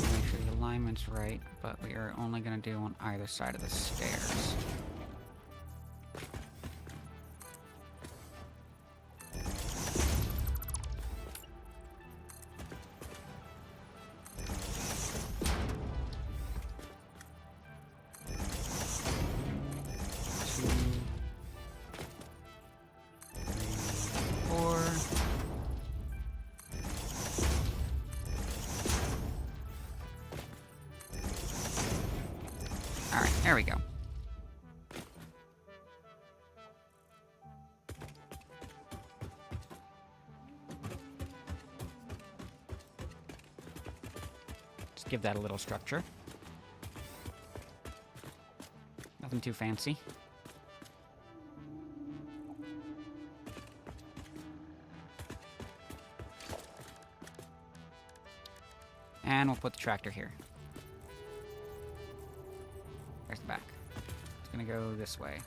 Make sure the alignment's right, but we are only going to do on either side of the stairs. There we go. Just give that a little structure. Nothing too fancy. And we'll put the tractor here. There's the back. It's gonna go this way.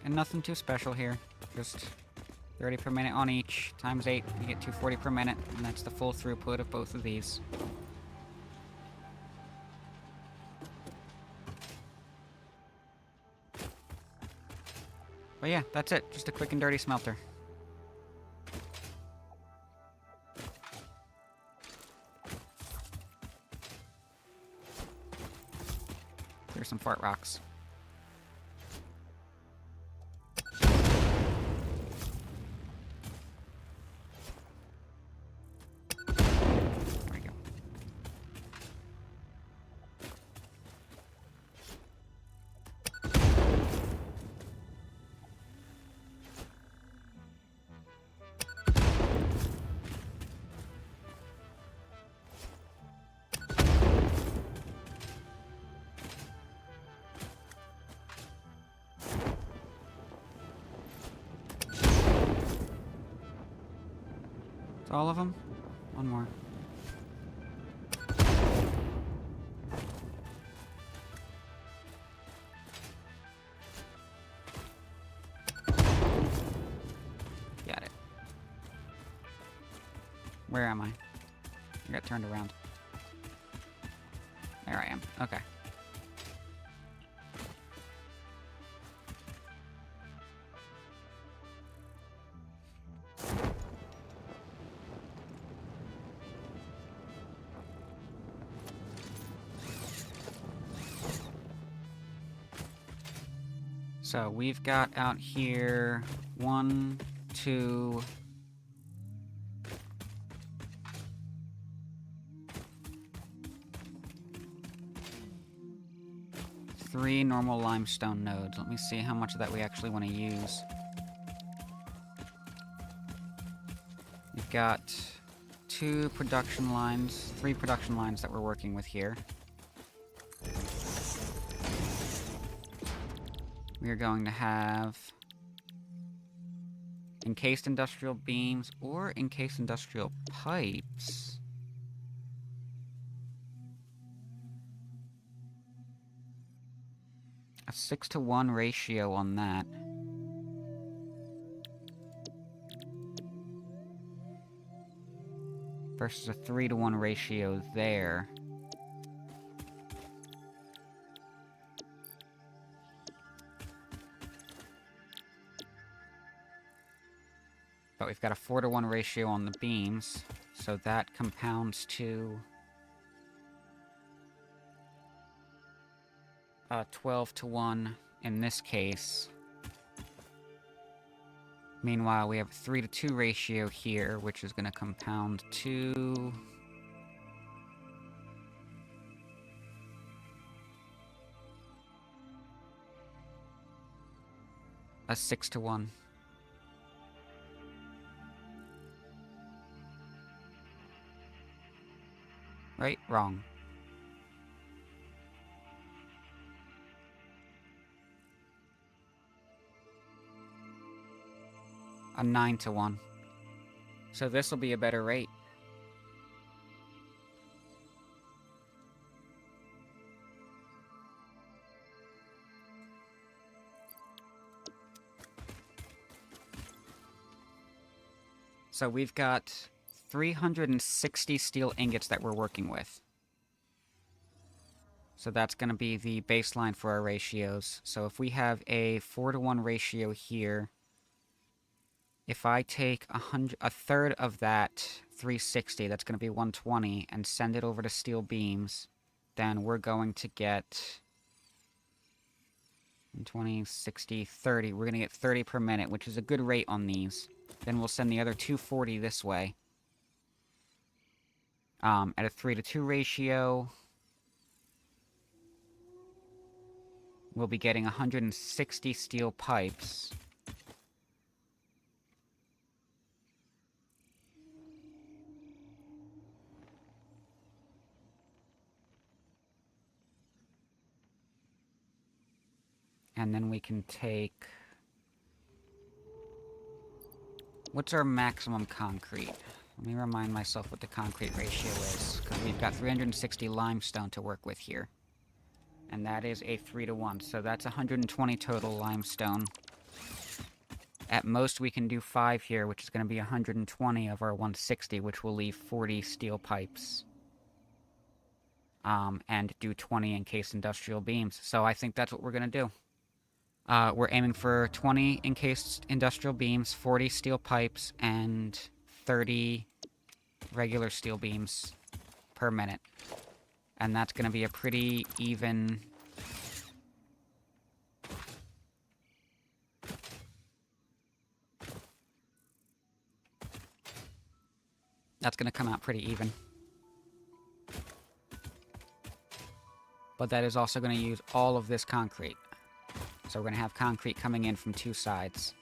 And nothing too special here. Just 30 per minute on each, times 8, you get 240 per minute, and that's the full throughput of both of these. But yeah, that's it. Just a quick and dirty smelter. There's some fart rocks. All of them? One more. Got it. Where am I? I got turned around. There I am. Okay. So we've got out here 1, 2, 3 normal limestone nodes. Let me see how much of that we actually want to use. We've got 2 production lines, 3 production lines that we're working with here. We are going to have encased industrial beams or encased industrial pipes. A 6-to-1 ratio on that. Versus a 3-to-1 ratio there. But we've got a 4-to-1 ratio on the beams, so that compounds to 12-to-1 in this case. Meanwhile, we have a 3-to-2 ratio here, which is going to compound to a 6-to-1. Right? Wrong. A 9-to-1. So this will be a better rate. So we've got 360 steel ingots that we're working with. So that's going to be the baseline for our ratios. So if we have a 4-to-1 ratio here, if I take a third of that 360, that's going to be 120, and send it over to steel beams, then we're going to get 20, 60, 30. We're going to get 30 per minute, which is a good rate on these. Then we'll send the other 240 this way. At a 3-to-2 ratio, we'll be getting 160 steel pipes. And then we can take... What's our maximum concrete? Let me remind myself what the concrete ratio is, because we've got 360 limestone to work with here. And that is a 3-to-1, so that's 120 total limestone. At most, we can do 5 here, which is going to be 120 of our 160, which will leave 40 steel pipes. And do 20 encased industrial beams. So I think that's what we're going to do. We're aiming for 20 encased industrial beams, 40 steel pipes, and 30 regular steel beams per minute. And that's going to be a pretty even... That's going to come out pretty even. But that is also going to use all of this concrete. So we're going to have concrete coming in from 2 sides.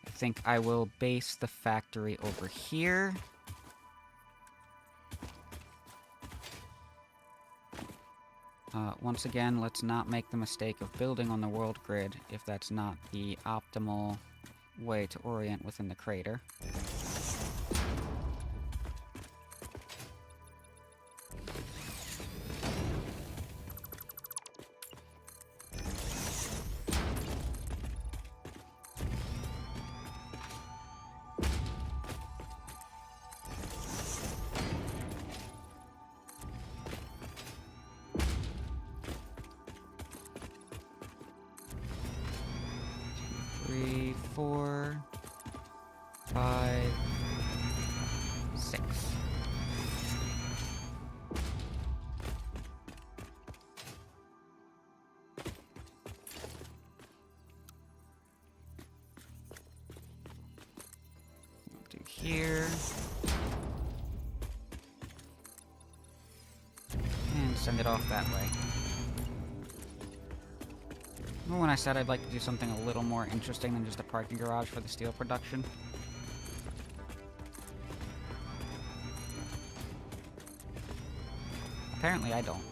I think I will base the factory over here. Once again, let's not make the mistake of building on the world grid if that's not the optimal way to orient within the crater. Three, 4, 5, 6. We'll do here. And send it off that way. Remember when I said I'd like to do something a little more interesting than just a parking garage for the steel production? Apparently I don't.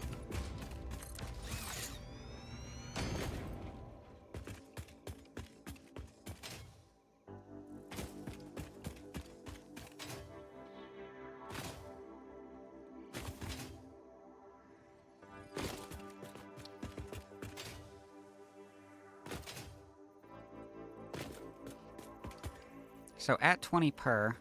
So at 20 per,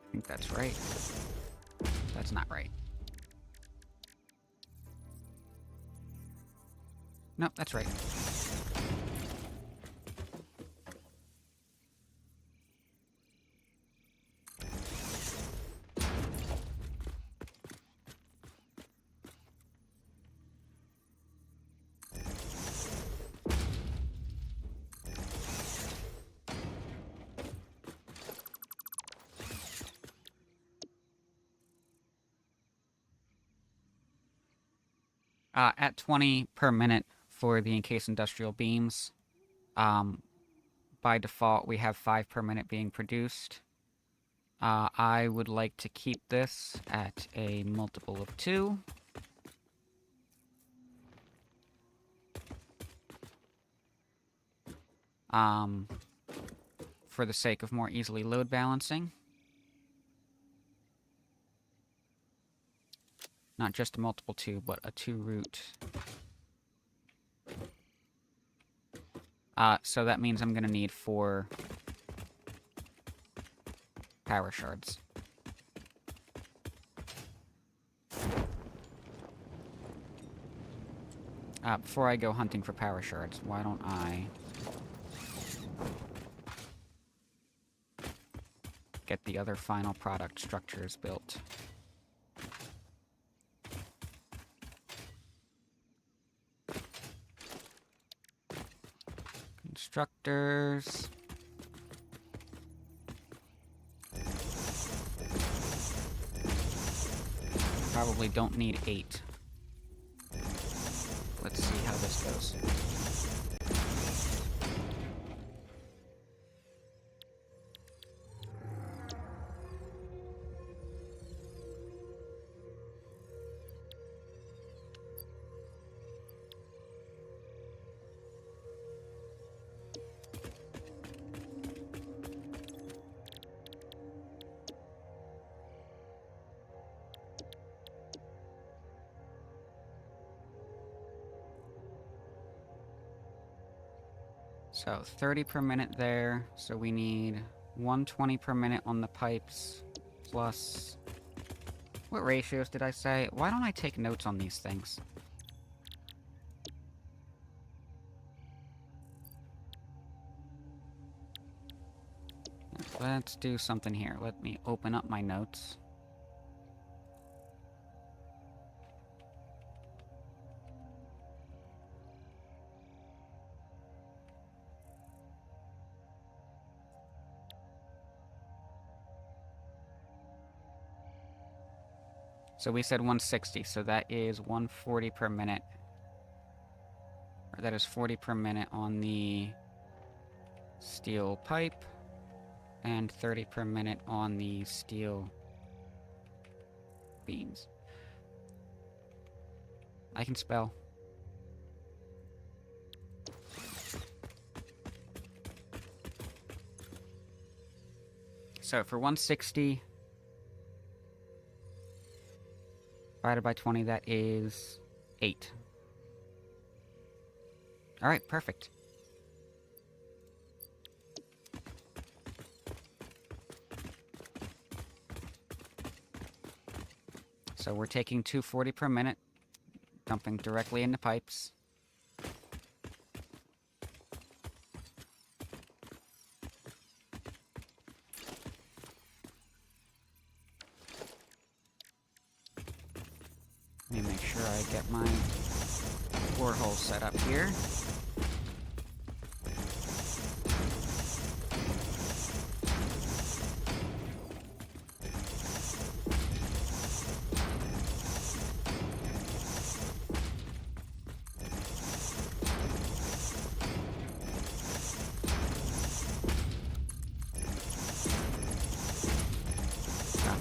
I think that's right. That's not right. Nope, that's right. At 20 per minute for the encased industrial beams. By default, we have 5 per minute being produced. I would like to keep this at a multiple of 2. For the sake of more easily load balancing. Not just a multiple 2, but a 2 root. So that means I'm gonna need 4 power shards. Before I go hunting for power shards, why don't I get the other final product structures built? Constructors. Probably don't need 8. Let's see how this goes. So 30 per minute there, so we need 120 per minute on the pipes, plus... What ratios did I say? Why don't I take notes on these things? Let's do something here. Let me open up my notes. So we said 160, so that is 140 per minute. Or that is 40 per minute on the steel pipe, and 30 per minute on the steel beams. I can spell. So for 160... divided by 20, that is 8. Alright, perfect. So we're taking 240 per minute, dumping directly into pipes. Let me make sure I get my borehole set up here.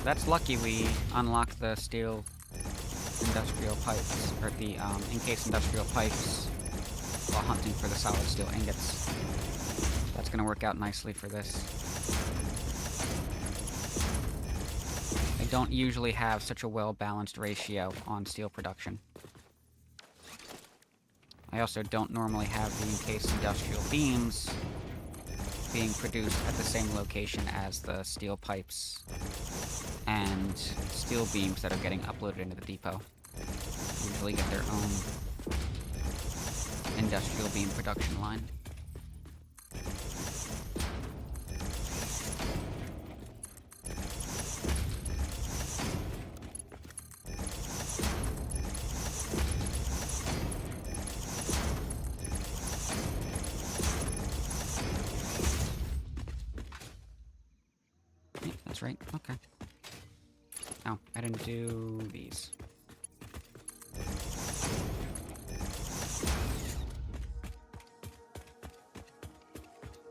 That's lucky we unlocked the steel industrial pipes, or the encased industrial pipes, while hunting for the solid steel ingots. That's gonna work out nicely for this. I don't usually have such a well-balanced ratio on steel production. I also don't normally have the encased industrial beams being produced at the same location as the steel pipes and steel beams that are getting uploaded into the depot. They usually get their own industrial beam production line. Yeah, that's right, okay. Oh, I didn't do these.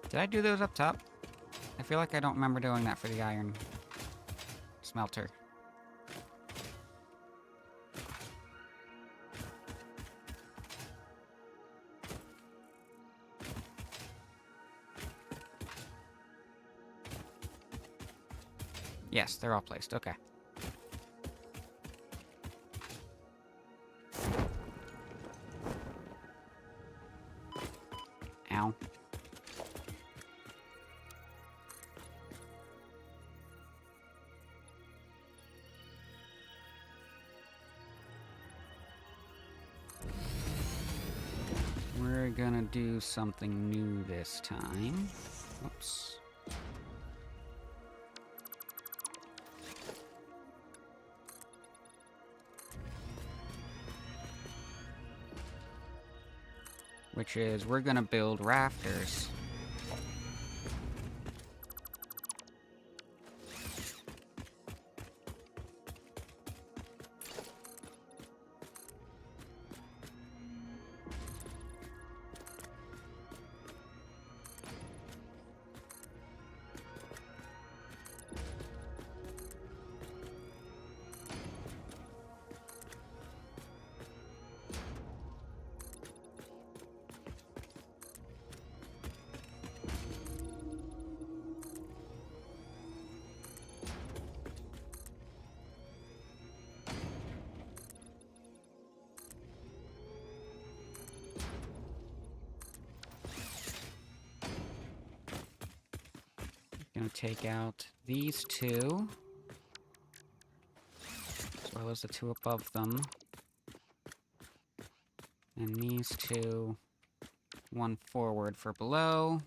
Did I do those up top? I feel like I don't remember doing that for the iron smelter. Yes, they're all placed, okay. Ow. We're gonna do something new this time. Whoops. which is we're gonna build rafters. Gonna take out these two, as well as the two above them. And these two, one forward for below.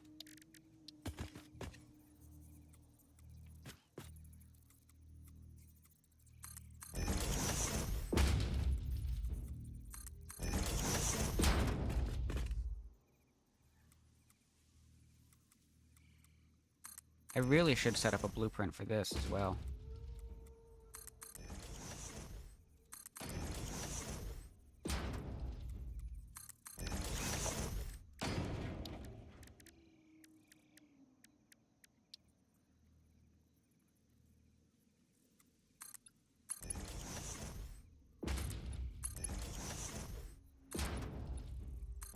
I really should set up a blueprint for this as well.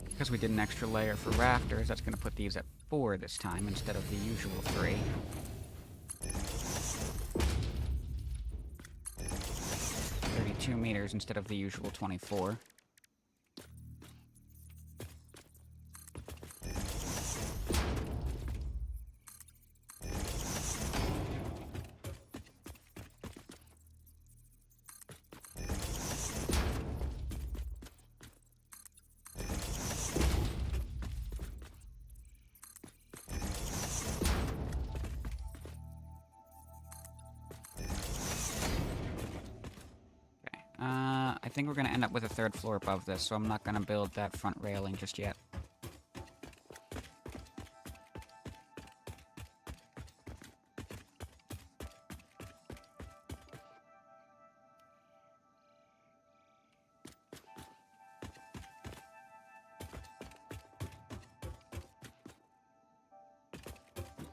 Because we did an extra layer for rafters, that's going to put these at 4 this time instead of the usual 3. 32 meters instead of the usual 24. I think we're going to end up with a 3rd floor above this, so I'm not going to build that front railing just yet.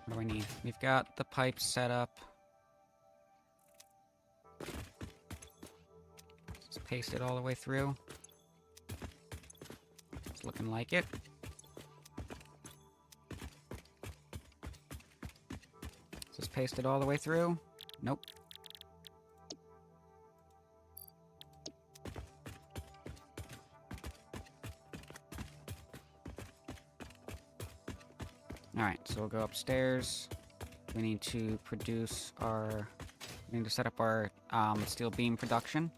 What do we need? We've got the pipes set up. Paste it all the way through. It's looking like it. Is this pasted all the way through? Nope. Alright, so we'll go upstairs. We need to produce our... We need to set up our steel beam production.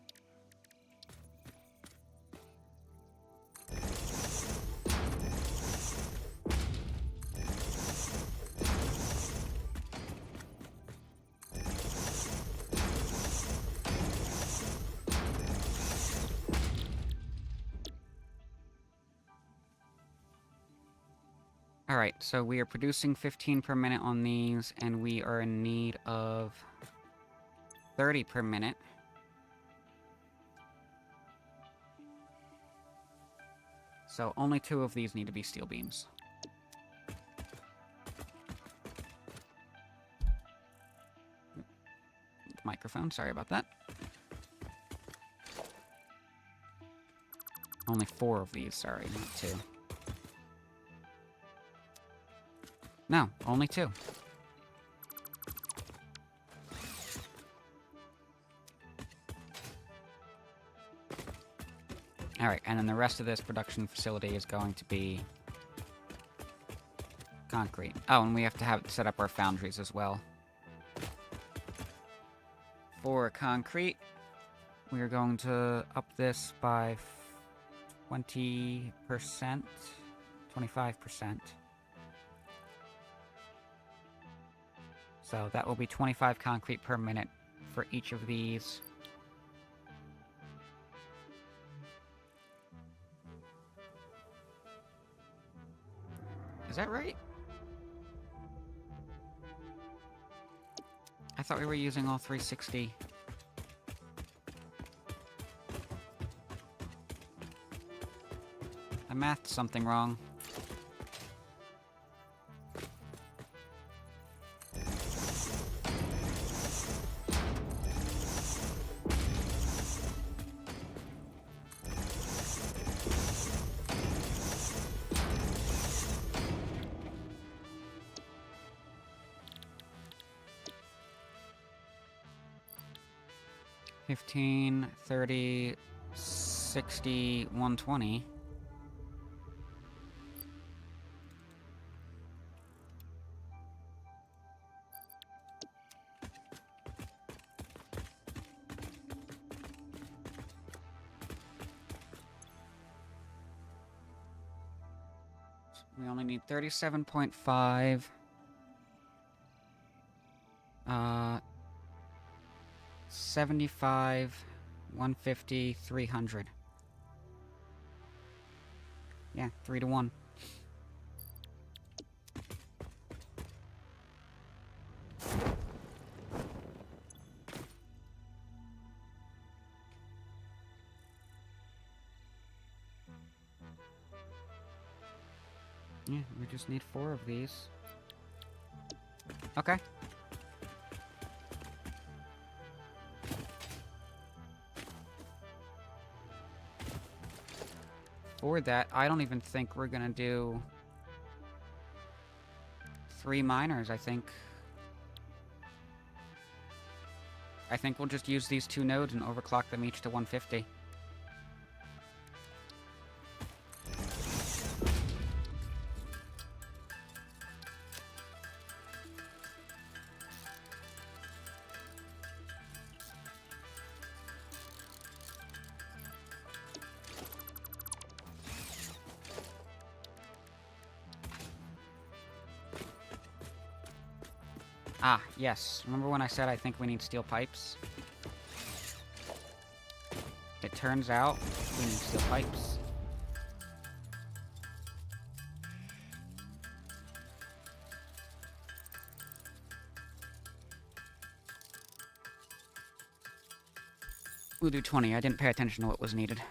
Alright, so we are producing 15 per minute on these, and we are in need of 30 per minute. So only 2 of these need to be steel beams. Microphone, sorry about that. Only 4 of these, sorry, not 2. No, only 2. Alright, and then the rest of this production facility is going to be concrete. Oh, and we have to set up our foundries as well. For concrete, we are going to up this by 20%, 25%. So that will be 25 concrete per minute for each of these. that right? I thought we were using all 360. I mathed something wrong. $15, $30, $60, $120. We only need 37.5. 75, 150, 300. Yeah, 3 to 1. Yeah, we just need 4 of these. Okay. For that, I don't even think we're gonna do 3 miners, I think. I think we'll just use these 2 nodes and overclock them each to 150. Ah, yes. Remember when I said I think we need steel pipes? It turns out we need steel pipes. We'll do 20. I didn't pay attention to what was needed.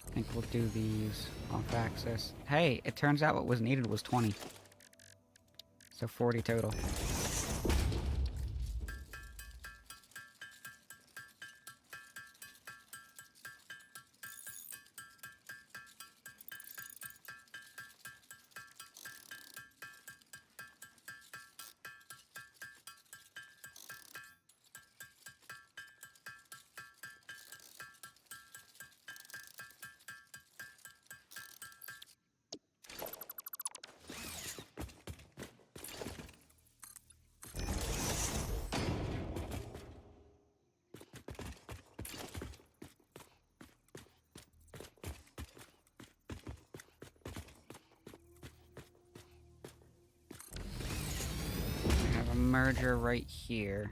I think we'll do these off-axis. Hey, it turns out what was needed was 20. So 40 total. Merger right here.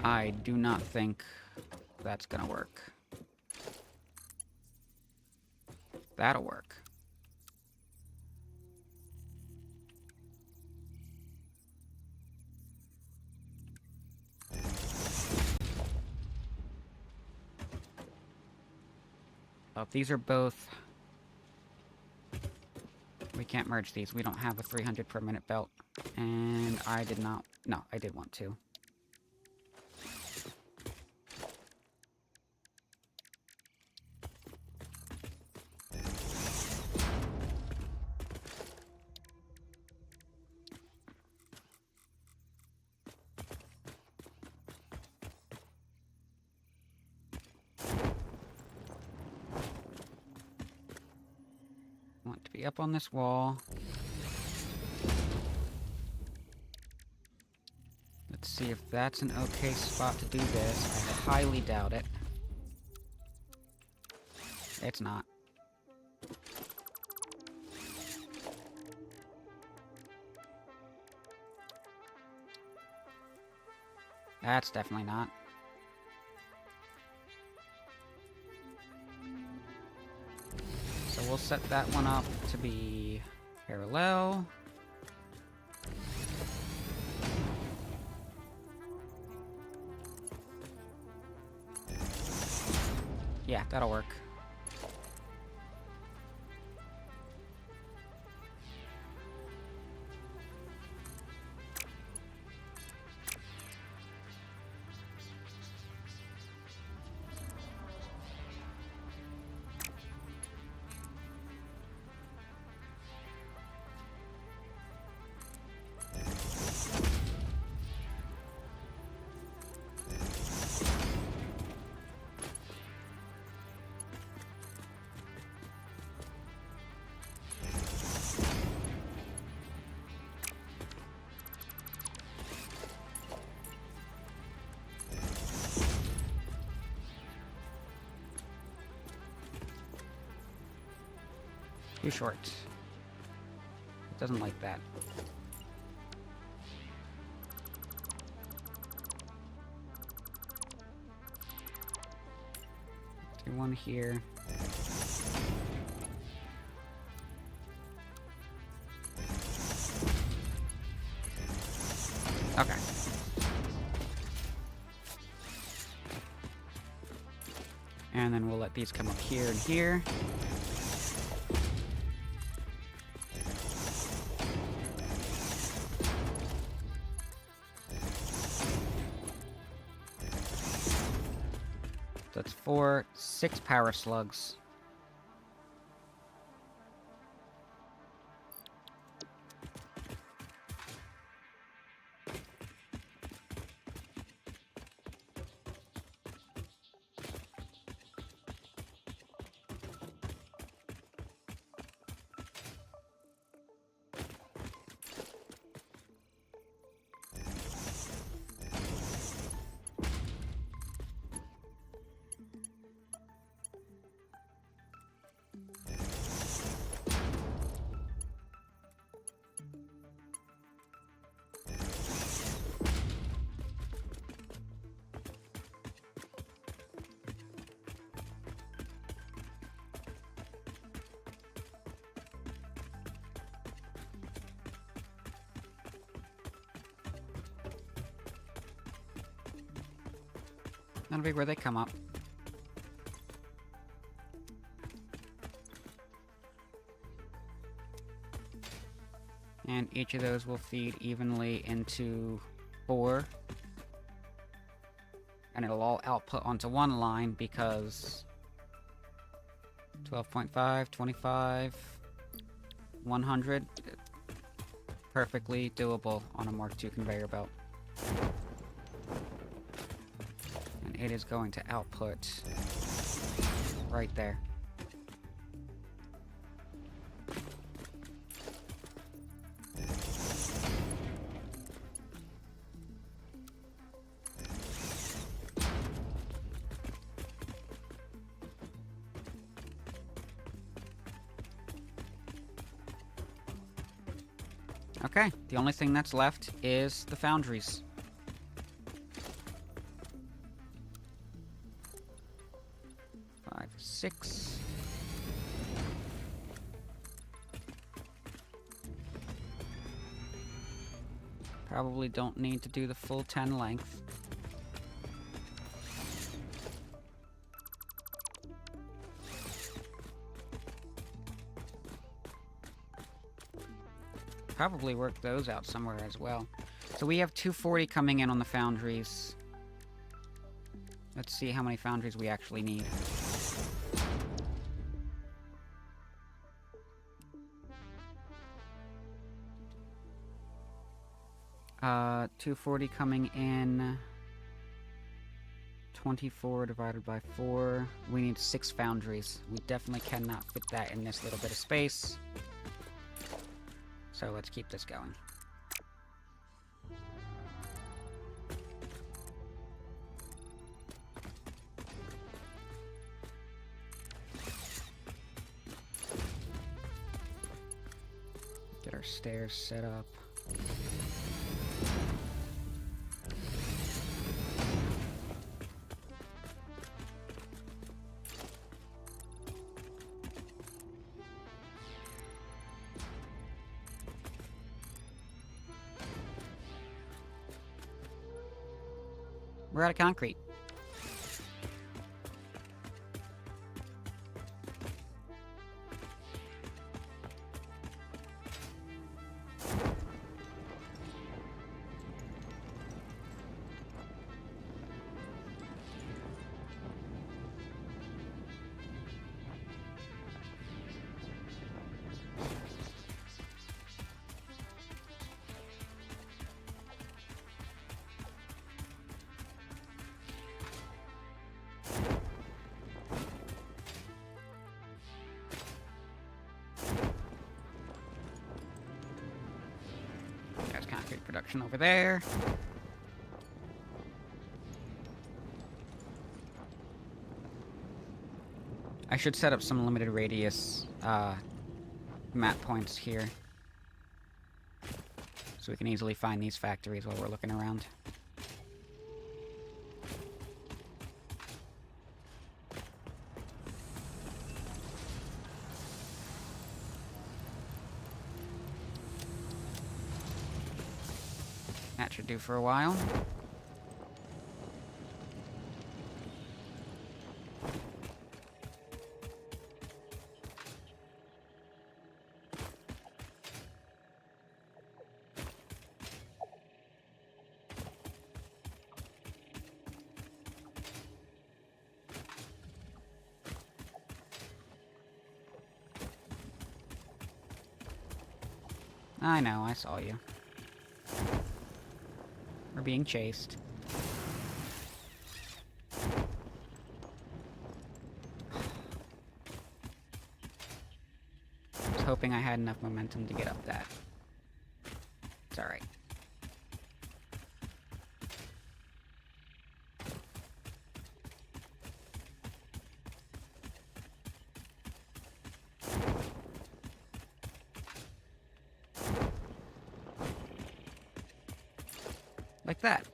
I do not think that's gonna work. That'll work. Oh, these are both... We can't merge these. We don't have a 300 per minute belt. And I did not... No, I did want to. Want to be up on this wall. see if that's an okay spot to do this. I highly doubt it. It's not. That's definitely not. So we'll set that one up to be parallel. Yeah, that'll work. Too short. It doesn't like that. Do one here. Okay. And then we'll let these come up here and here. That's 6 power slugs. That'll be where they come up. And each of those will feed evenly into 4. And it'll all output onto one line because 12.5, 25, 100. Perfectly doable on a Mark II conveyor belt. And it is going to output right there. Okay, the only thing that's left is the foundries. Five, 6. Probably don't need to do the full 10 length. Probably work those out somewhere as well. So we have 240 coming in on the foundries. Let's see how many foundries we actually need. Uh, 240 coming in. 24 divided by 4. We need 6 foundries. We definitely cannot fit that in this little bit of space. So let's keep this going. our stairs set up. We're out of concrete. There's concrete production over there. I should set up some limited radius map points here, so we can easily find these factories while we're looking around. That should do for a while. I know, I saw you. We're being chased. I was hoping I had enough momentum to get up that. It's alright. Like that.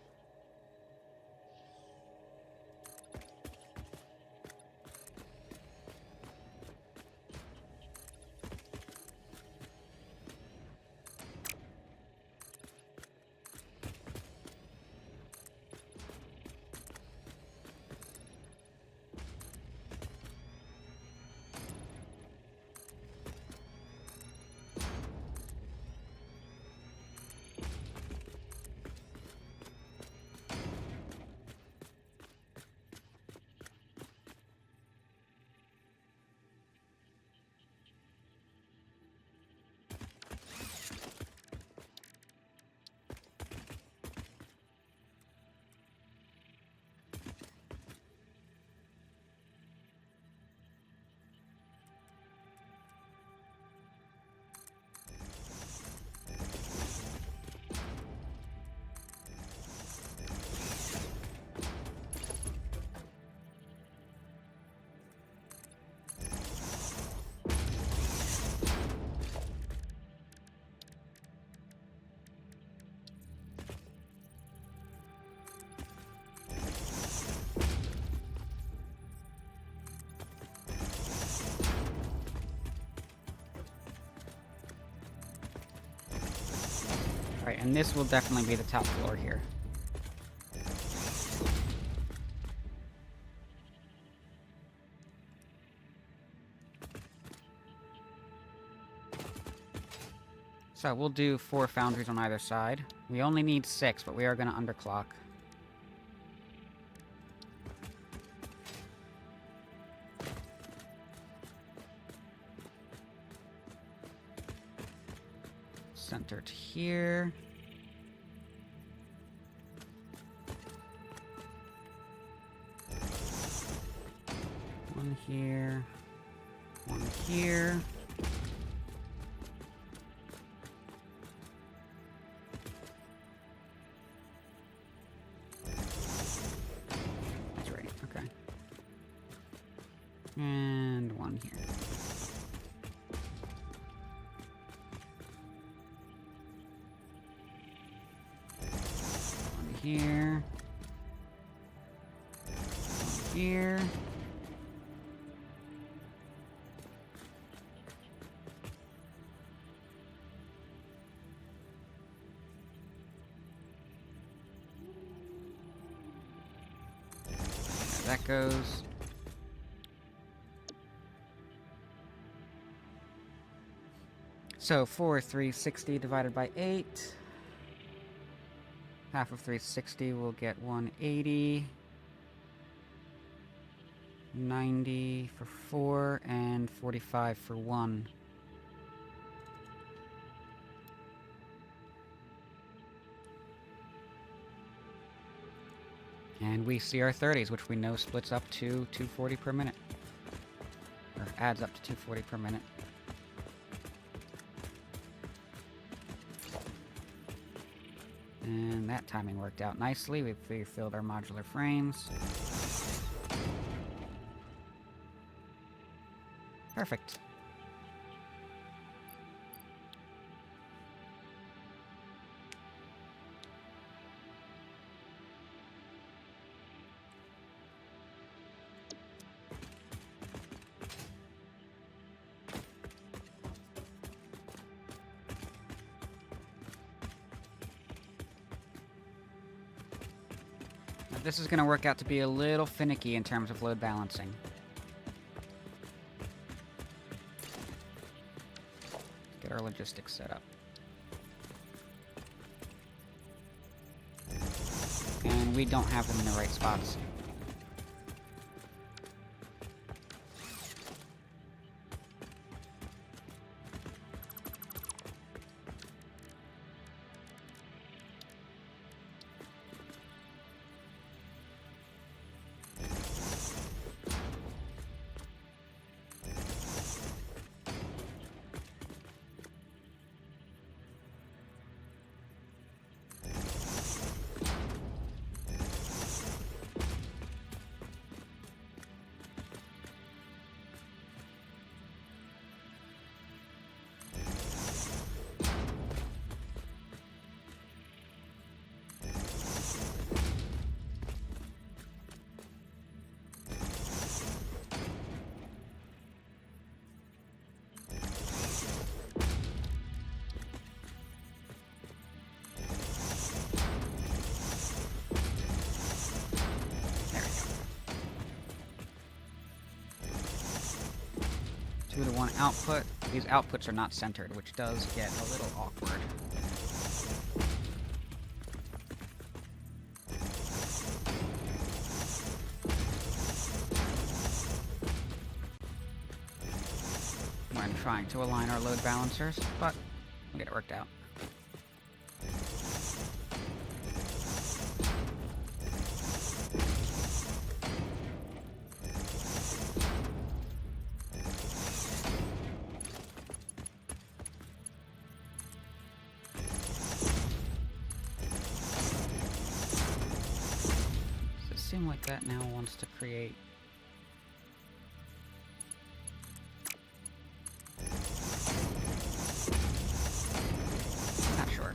Alright, and this will definitely be the top floor here. So we'll do 4 foundries on either side. We only need 6, but we are going to underclock. Centered here. One here. One here. That's right, okay. And one here. here. One here. There that goes. So, 360 divided by 8. Half of 360 will get 180. 90 for 4, and 45 for 1. And we see our 30s, which we know splits up to 240 per minute. Or adds up to 240 per minute. And that timing worked out nicely. We've refilled our modular frames. Perfect. This is going to work out to be a little finicky in terms of load balancing. Let's get our logistics set up. And we don't have them in the right spots. Two to one output. These outputs are not centered, which does get a little awkward. When trying to align our load balancers, but we'll get it worked out. Seem like that now wants to create not sure.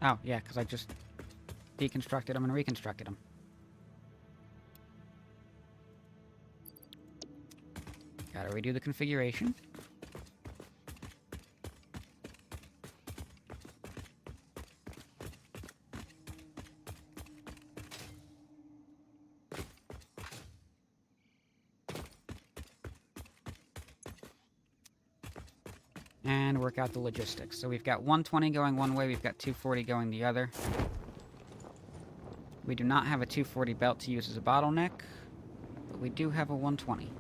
Oh, yeah, because I just deconstructed them and reconstructed them. Gotta redo the configuration. and work out the logistics. So we've got 120 going one way, we've got 240 going the other. We do not have a 240 belt to use as a bottleneck, but we do have a 120.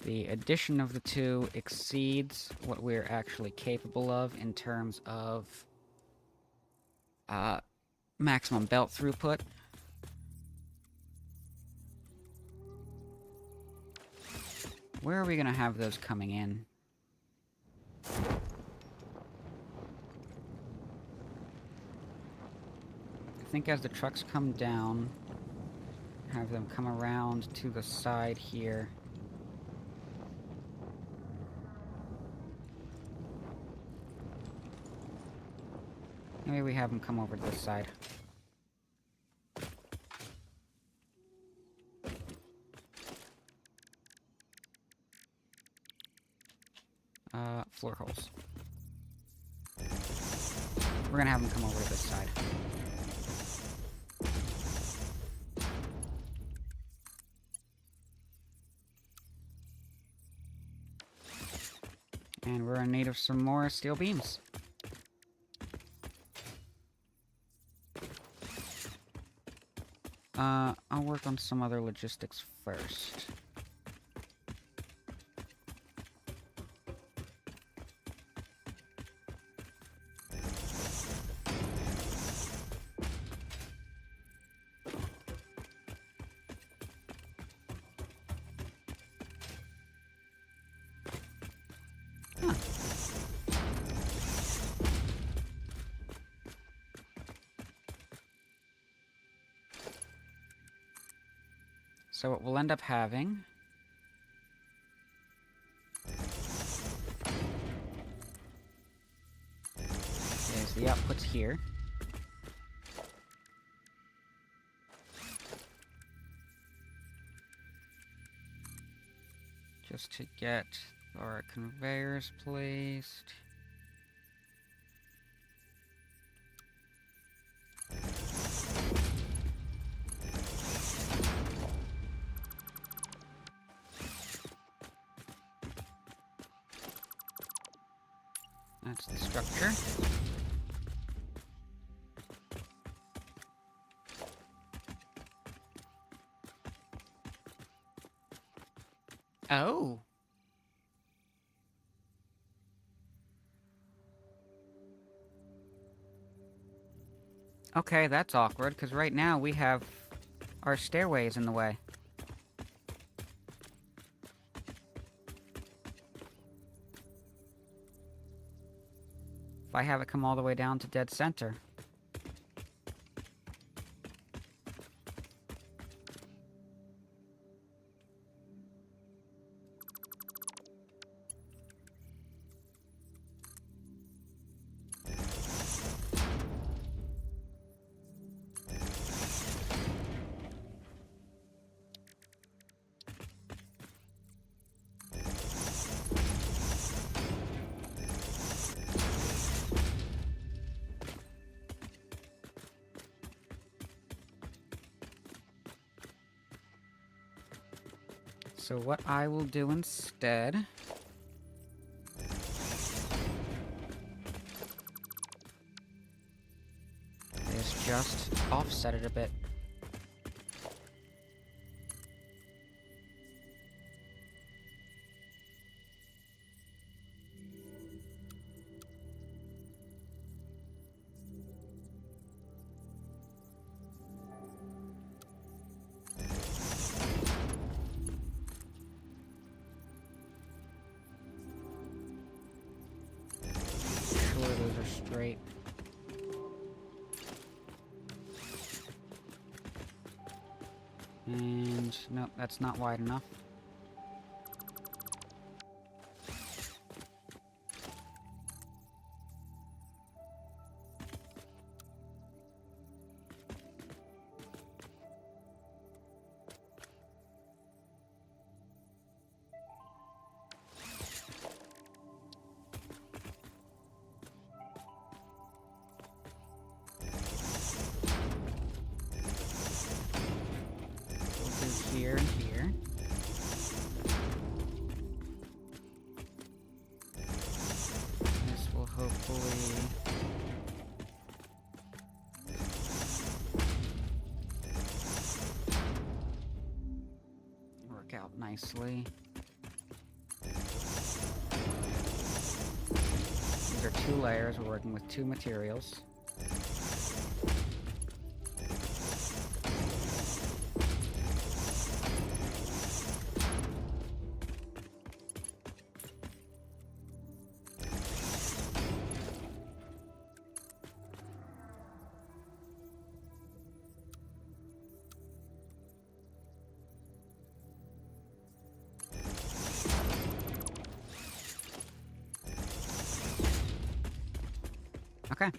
The addition of the two exceeds what we're actually capable of in terms of maximum belt throughput. Where are we going to have those coming in? I think as the trucks come down, have them come around to the side here. Maybe we have them come over to this side. Floor holes. We're gonna have them come over to this side. And we're in need of some more steel beams. I'll work on some other logistics first. Huh. So what we'll end up having is the outputs here. Just to get our conveyors placed. That's the structure. Oh. Okay, that's awkward, because right now we have our stairways in the way. If I have it come all the way down to dead center. So what I will do instead is just offset it a bit. Straight. And nope, that's not wide enough. Here and here. hopefully work out nicely. These are 2 layers. We're working with 2 materials. Okay.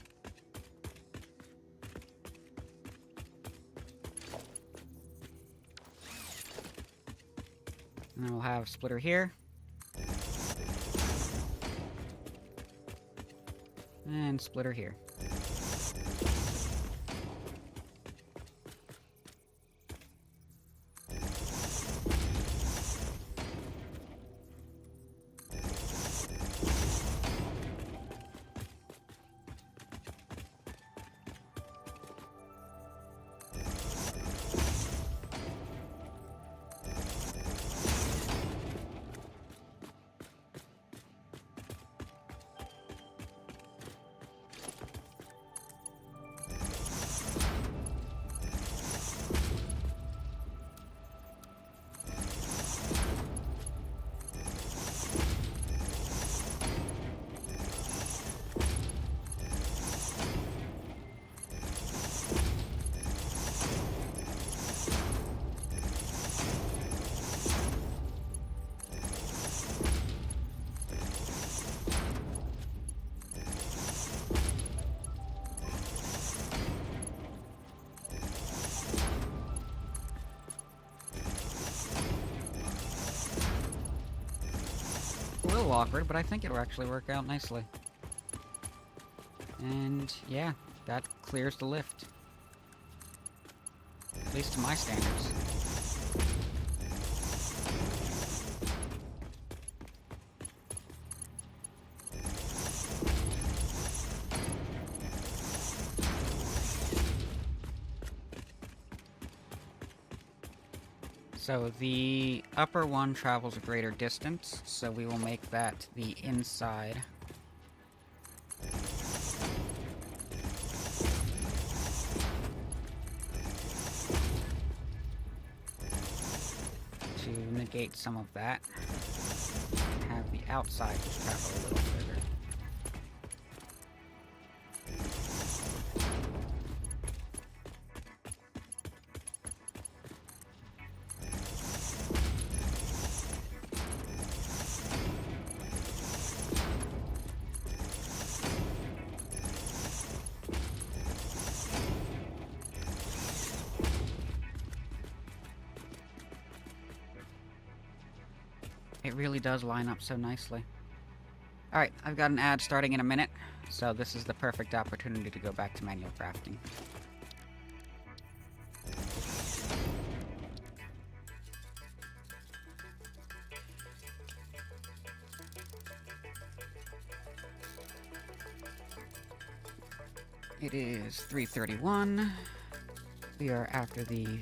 And then we'll have splitter here. And splitter here. A little awkward, but I think it'll actually work out nicely. And yeah, that clears the lift. At least to my standards. So the upper one travels a greater distance, so we will make that the inside. To negate some of that, have the outside just travel a little further. It really does line up so nicely. Alright, I've got an ad starting in a minute, so this is the perfect opportunity to go back to manual crafting. It is 3:31. We are after the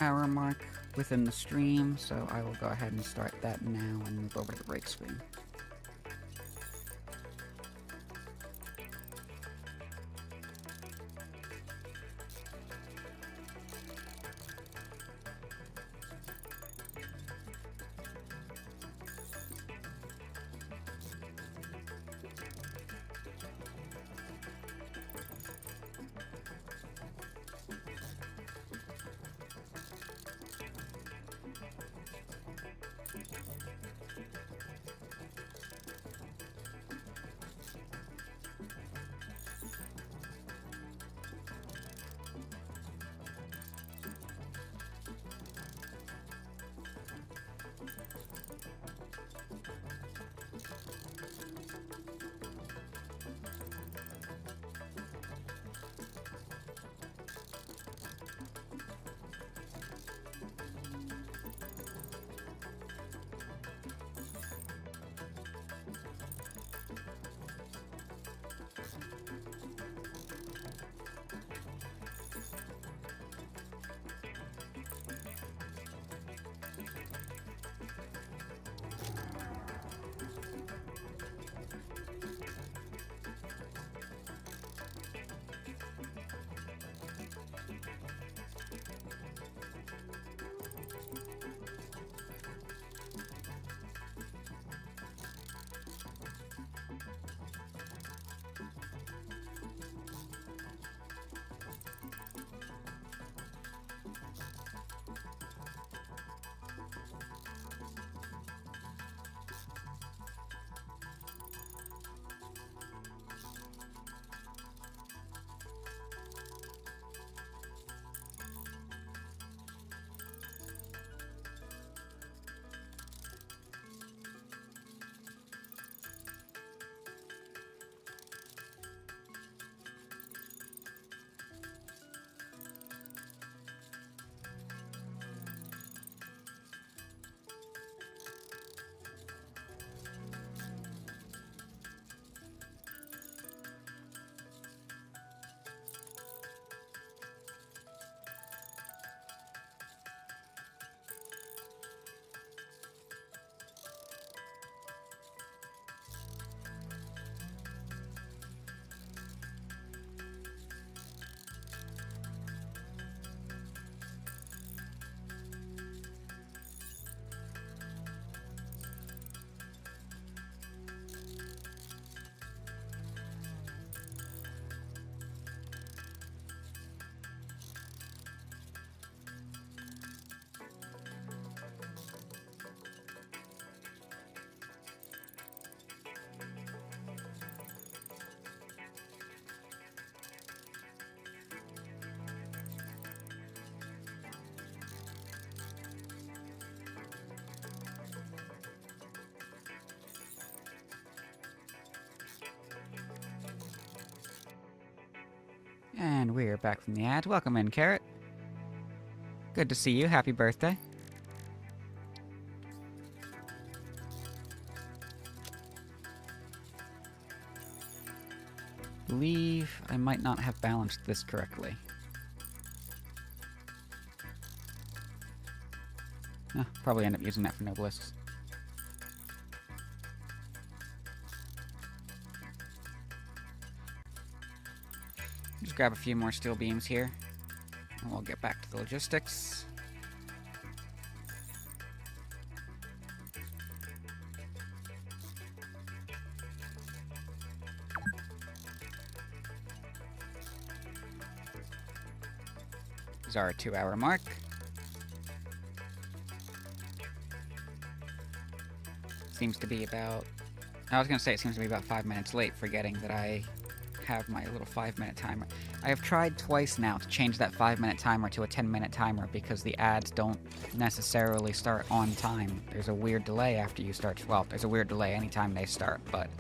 hour mark within the stream, so I will go ahead and start that now and move over to the break screen. And we're back from the ad. Welcome in, Carrot. Good to see you. Happy birthday. Believe I might not have balanced this correctly. Probably end up using that for Nobelisks. Just grab a few more steel beams here, and we'll get back to the logistics. This is our 2-hour mark. Seems to be about... I was going to say it seems to be about 5 minutes late, forgetting that I have my little 5-minute timer. I have tried twice now to change that 5-minute timer to a 10-minute timer because the ads don't necessarily start on time. There's a weird delay after you start... Well, there's a weird delay anytime they start, but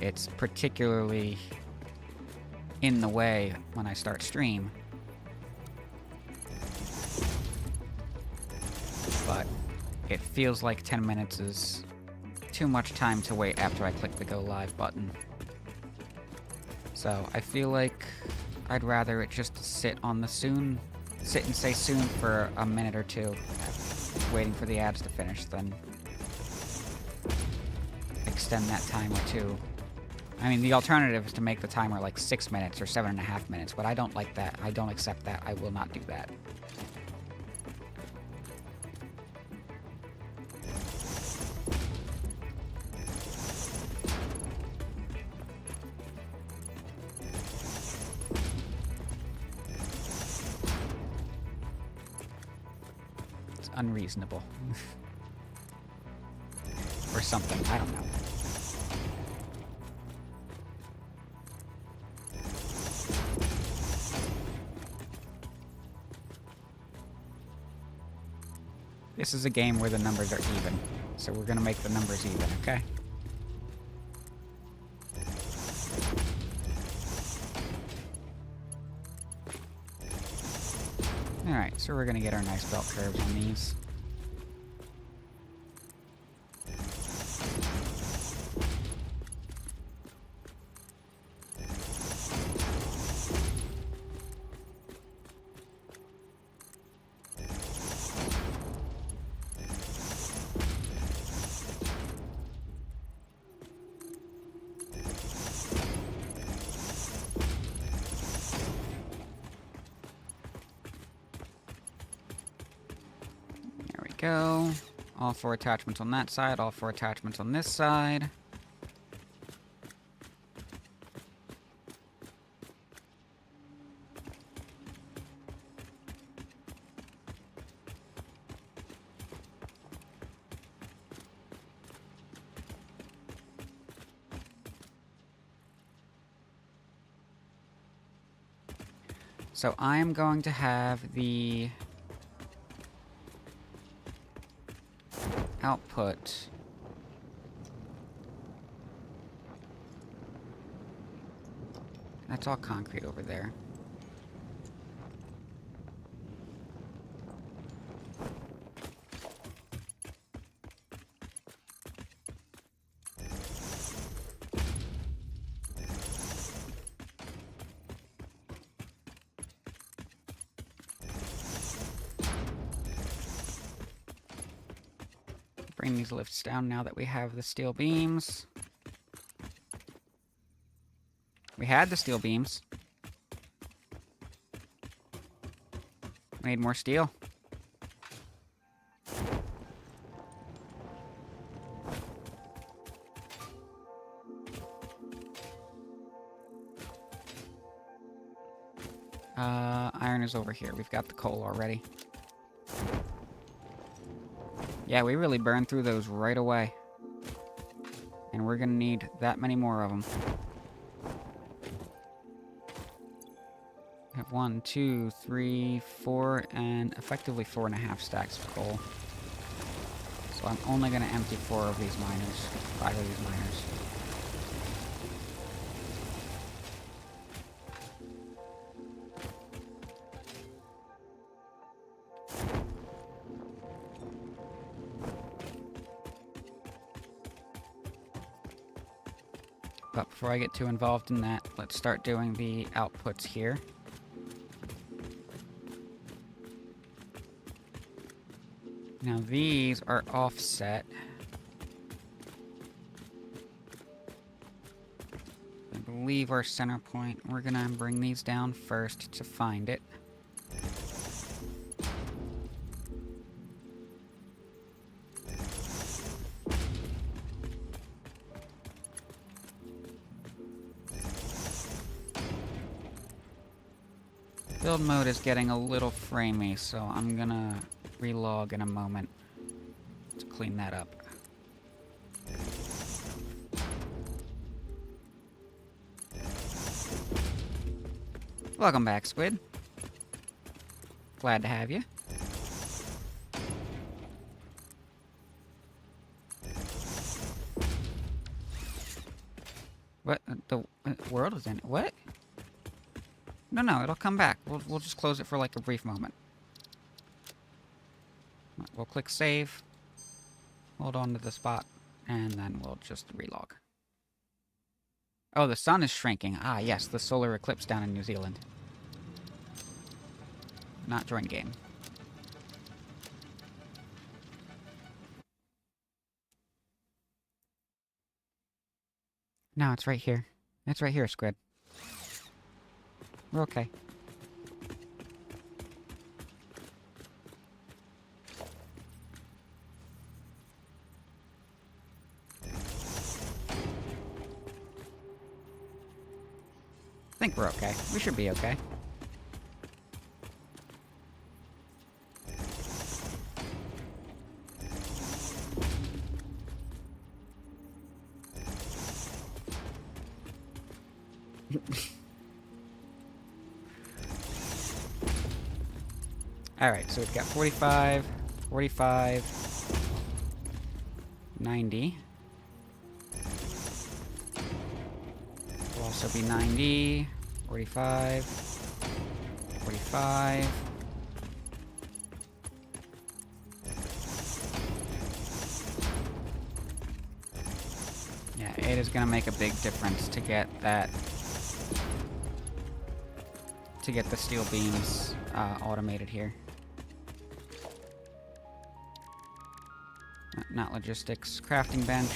it's particularly in the way when I start stream. But it feels like 10 minutes is too much time to wait after I click the go live button. So I feel like I'd rather it just sit and say soon for a minute or two, waiting for the ads to finish, than extend that time or two. I mean, the alternative is to make the timer like 6 minutes or 7.5 minutes, but I don't like that. I don't accept that. I will not do that. Unreasonable. Or something, I don't know. This is a game where the numbers are even, so we're gonna make the numbers even, okay? Alright, so we're gonna get our nice belt curves on these. Go. All 4 attachments on that side, all 4 attachments on this side. So I am going to have the output that's all concrete over there. Bring these lifts down now that we have the steel beams. We had the steel beams. We need more steel. Iron is over here. We've got the coal already. Yeah, we really burned through those right away. And we're gonna need that many more of them. We have 1, 2, 3, 4, and effectively 4.5 stacks of coal. So I'm only gonna empty 4 of these miners. 5 of these miners. But before I get too involved in that, let's start doing the outputs here. Now these are offset. I believe our center point. We're gonna bring these down first to find it. Build mode is getting a little framey, so I'm gonna relog in a moment to clean that up. Welcome back, Squid. Glad to have you. What? The world is in it? What? No, it'll come back. We'll just close it for like a brief moment. We'll click save. Hold on to the spot. And then we'll just relog. Oh, the sun is shrinking. Ah, yes, the solar eclipse down in New Zealand. Not join game. No, it's right here. It's right here, Squid. We're okay. I think we're okay. We should be okay. Alright, so we've got 45, 45, 90. Will also be 90, 45, 45. Yeah, it is gonna make a big difference to get that, to get the steel beams automated here. Not logistics, crafting bench.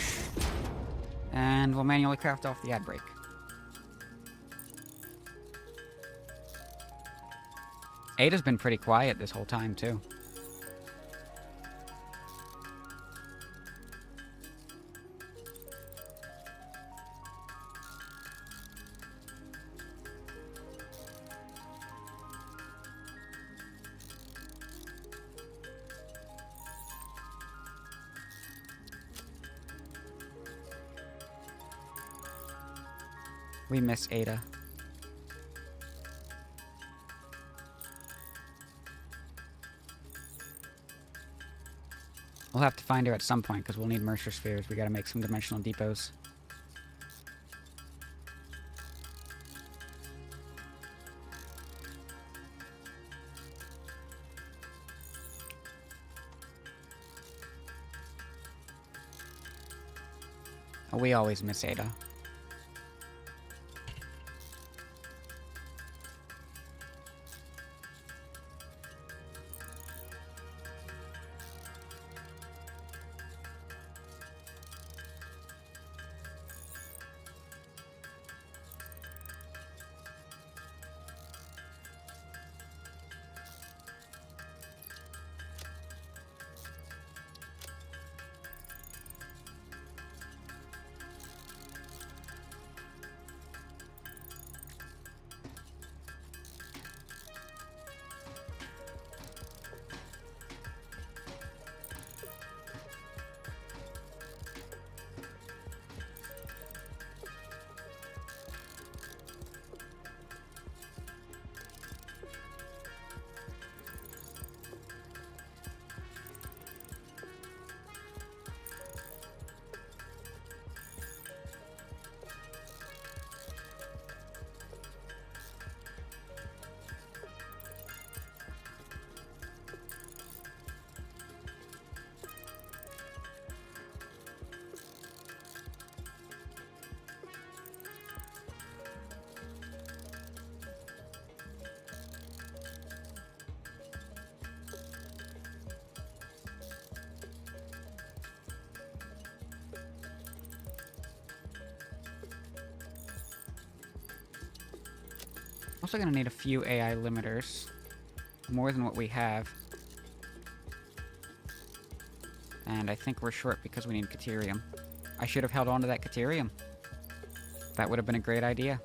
And we'll manually craft off the ad break. Ada's been pretty quiet this whole time, too. We miss Ada. We'll have to find her at some point, because we'll need Mercer spheres. We gotta make some dimensional depots. Oh, we always miss Ada. Also gonna need a few AI limiters. More than what we have. And I think we're short because we need Caterium. I should have held on to that Caterium. That would have been a great idea.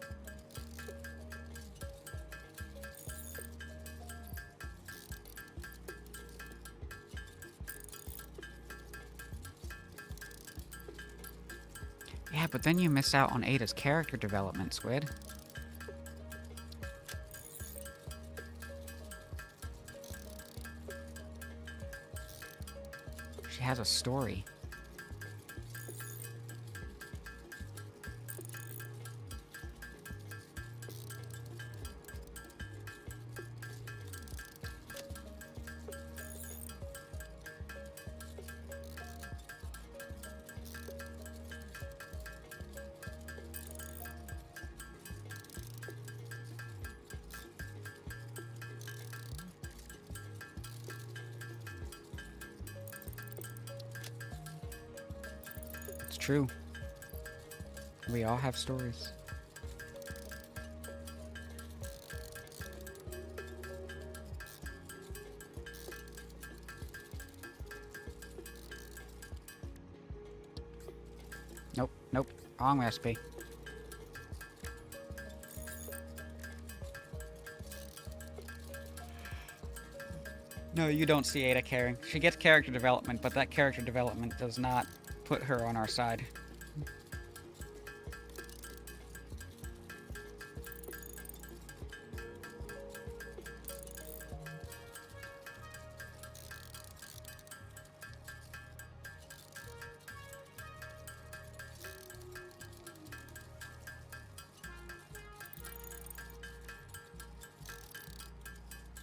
Yeah, but then you miss out on Ada's character development, Squid. She has a story. It's true. We all have stories. Nope, nope. Wrong recipe. No, you don't see Ada caring. She gets character development, but that character development does not put her on our side.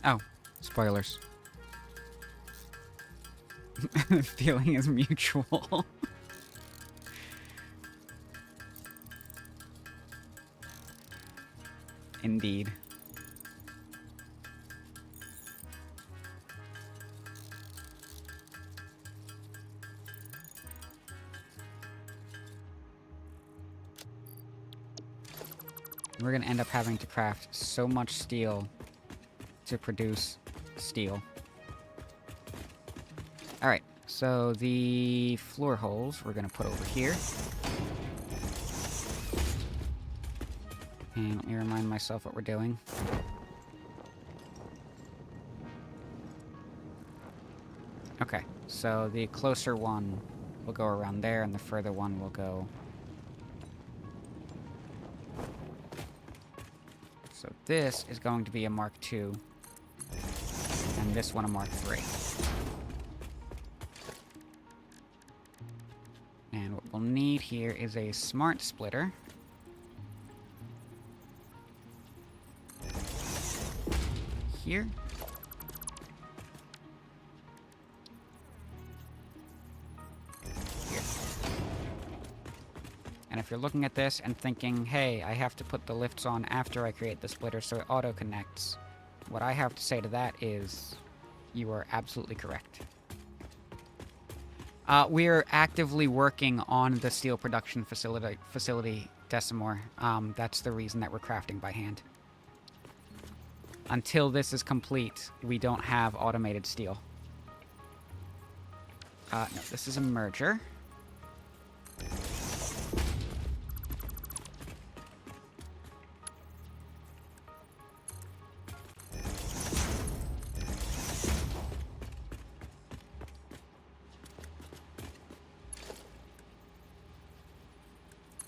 Oh, spoilers. Feeling is mutual. Indeed. We're gonna end up having to craft so much steel to produce steel. Alright, so the floor holes we're gonna put over here. And let me remind myself what we're doing. Okay, so the closer one will go around there, and the further one will go... So this is going to be a Mark II, and this one a Mark III. And what we'll need here is a smart splitter. Here. Here. And if you're looking at this and thinking, hey, I have to put the lifts on after I create the splitter so it auto-connects, what I have to say to that is, you are absolutely correct. We're actively working on the steel production facility Decimor. That's the reason that we're crafting by hand. Until this is complete, we don't have automated steel. No, this is a merger.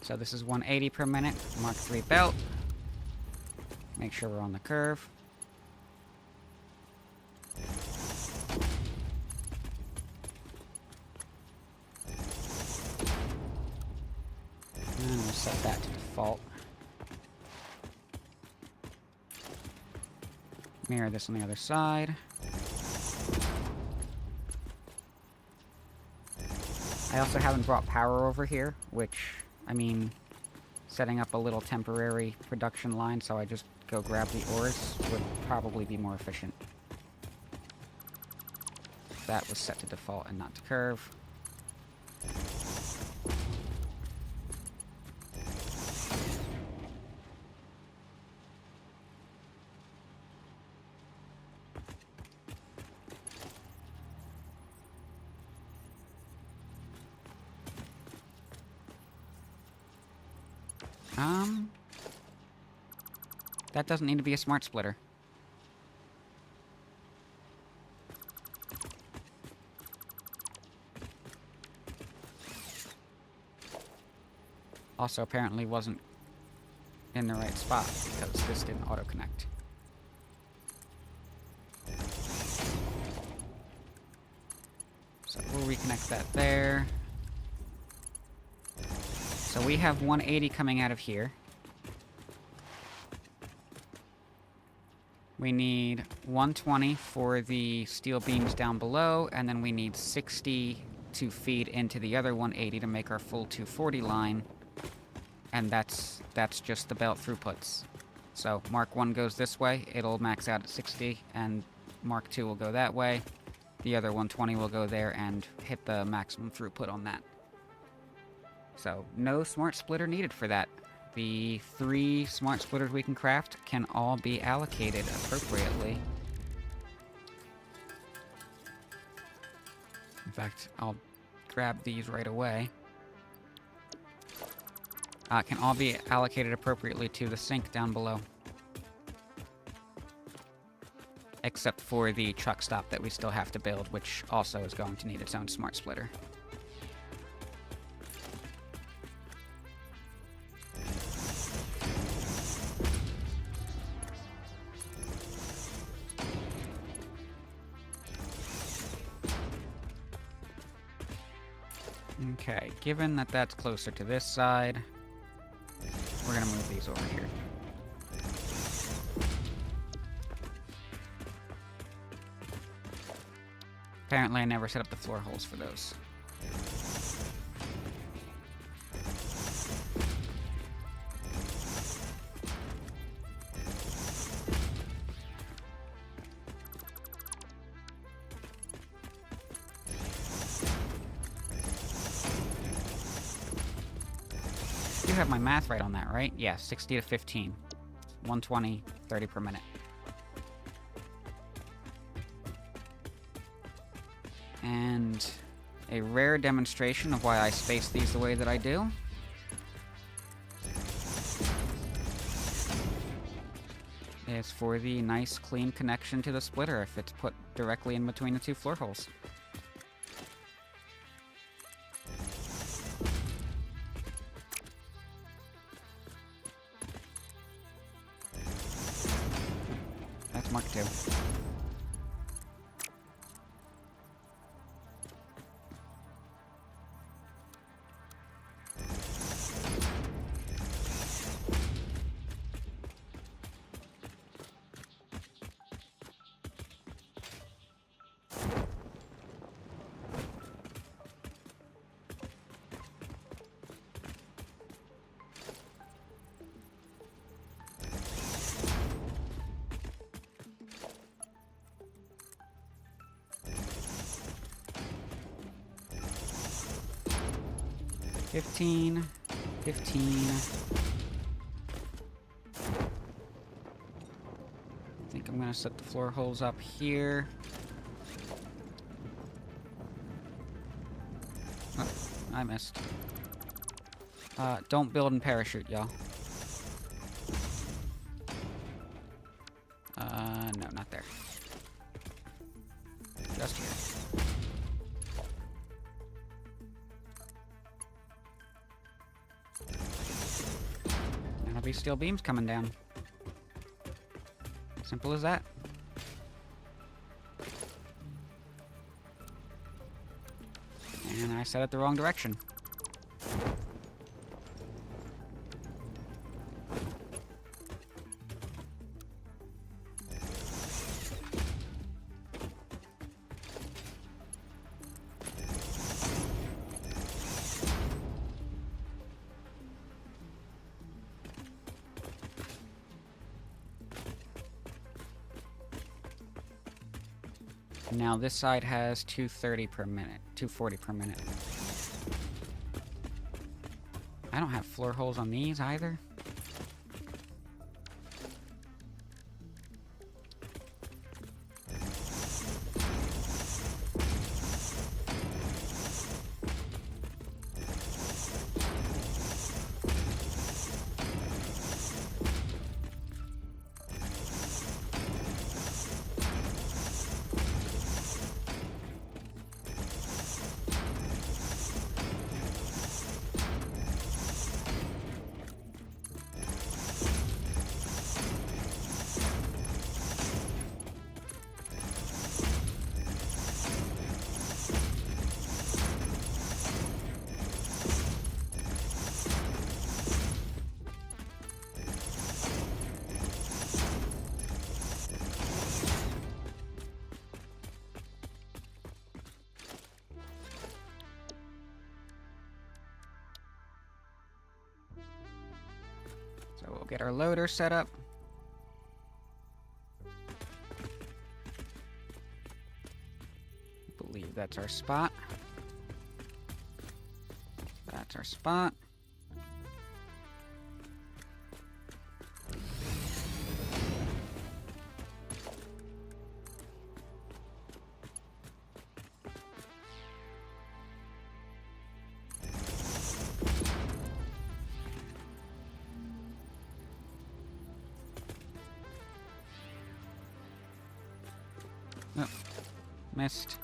So this is 180 per minute, Mark III belt. Make sure we're on the curve. And we'll set that to default. Mirror this on the other side. I also haven't brought power over here, which, I mean, setting up a little temporary production line so I just go grab the ores would probably be more efficient. That was set to default and not to curve. That doesn't need to be a smart splitter. Also, apparently wasn't in the right spot because this didn't auto-connect. So we'll reconnect that there. So we have 180 coming out of here. We need 120 for the steel beams down below, and then we need 60 to feed into the other 180 to make our full 240 line. And that's just the belt throughputs. So Mark 1 goes this way, it'll max out at 60, and Mark 2 will go that way. The other 120 will go there and hit the maximum throughput on that. So no smart splitter needed for that. The 3 smart splitters we can craft can all be allocated appropriately. In fact, I'll grab these right away. Can all be allocated appropriately to the sink down below. Except for the truck stop that we still have to build, which also is going to need its own smart splitter. Okay, given that that's closer to this side, we're gonna move these over here. Apparently I never set up the floor holes for those. You have my math right on that, right? Yeah, 60 to 15. 120, 30 per minute. And a rare demonstration of why I space these the way that I do. Is for the nice, clean connection to the splitter if it's put directly in between the 2 floor holes. That's Mark 2. $15. I think I'm gonna set the floor holes up here. Oh, I missed. Don't build and parachute, y'all. No, not there. Just here. There'll be steel beams coming down. Simple as that. And I set it the wrong direction. Now this side has 230 per minute, 240 per minute. I don't have floor holes on these either. So we'll get our loader set up. I believe that's our spot. That's our spot. Oh, missed.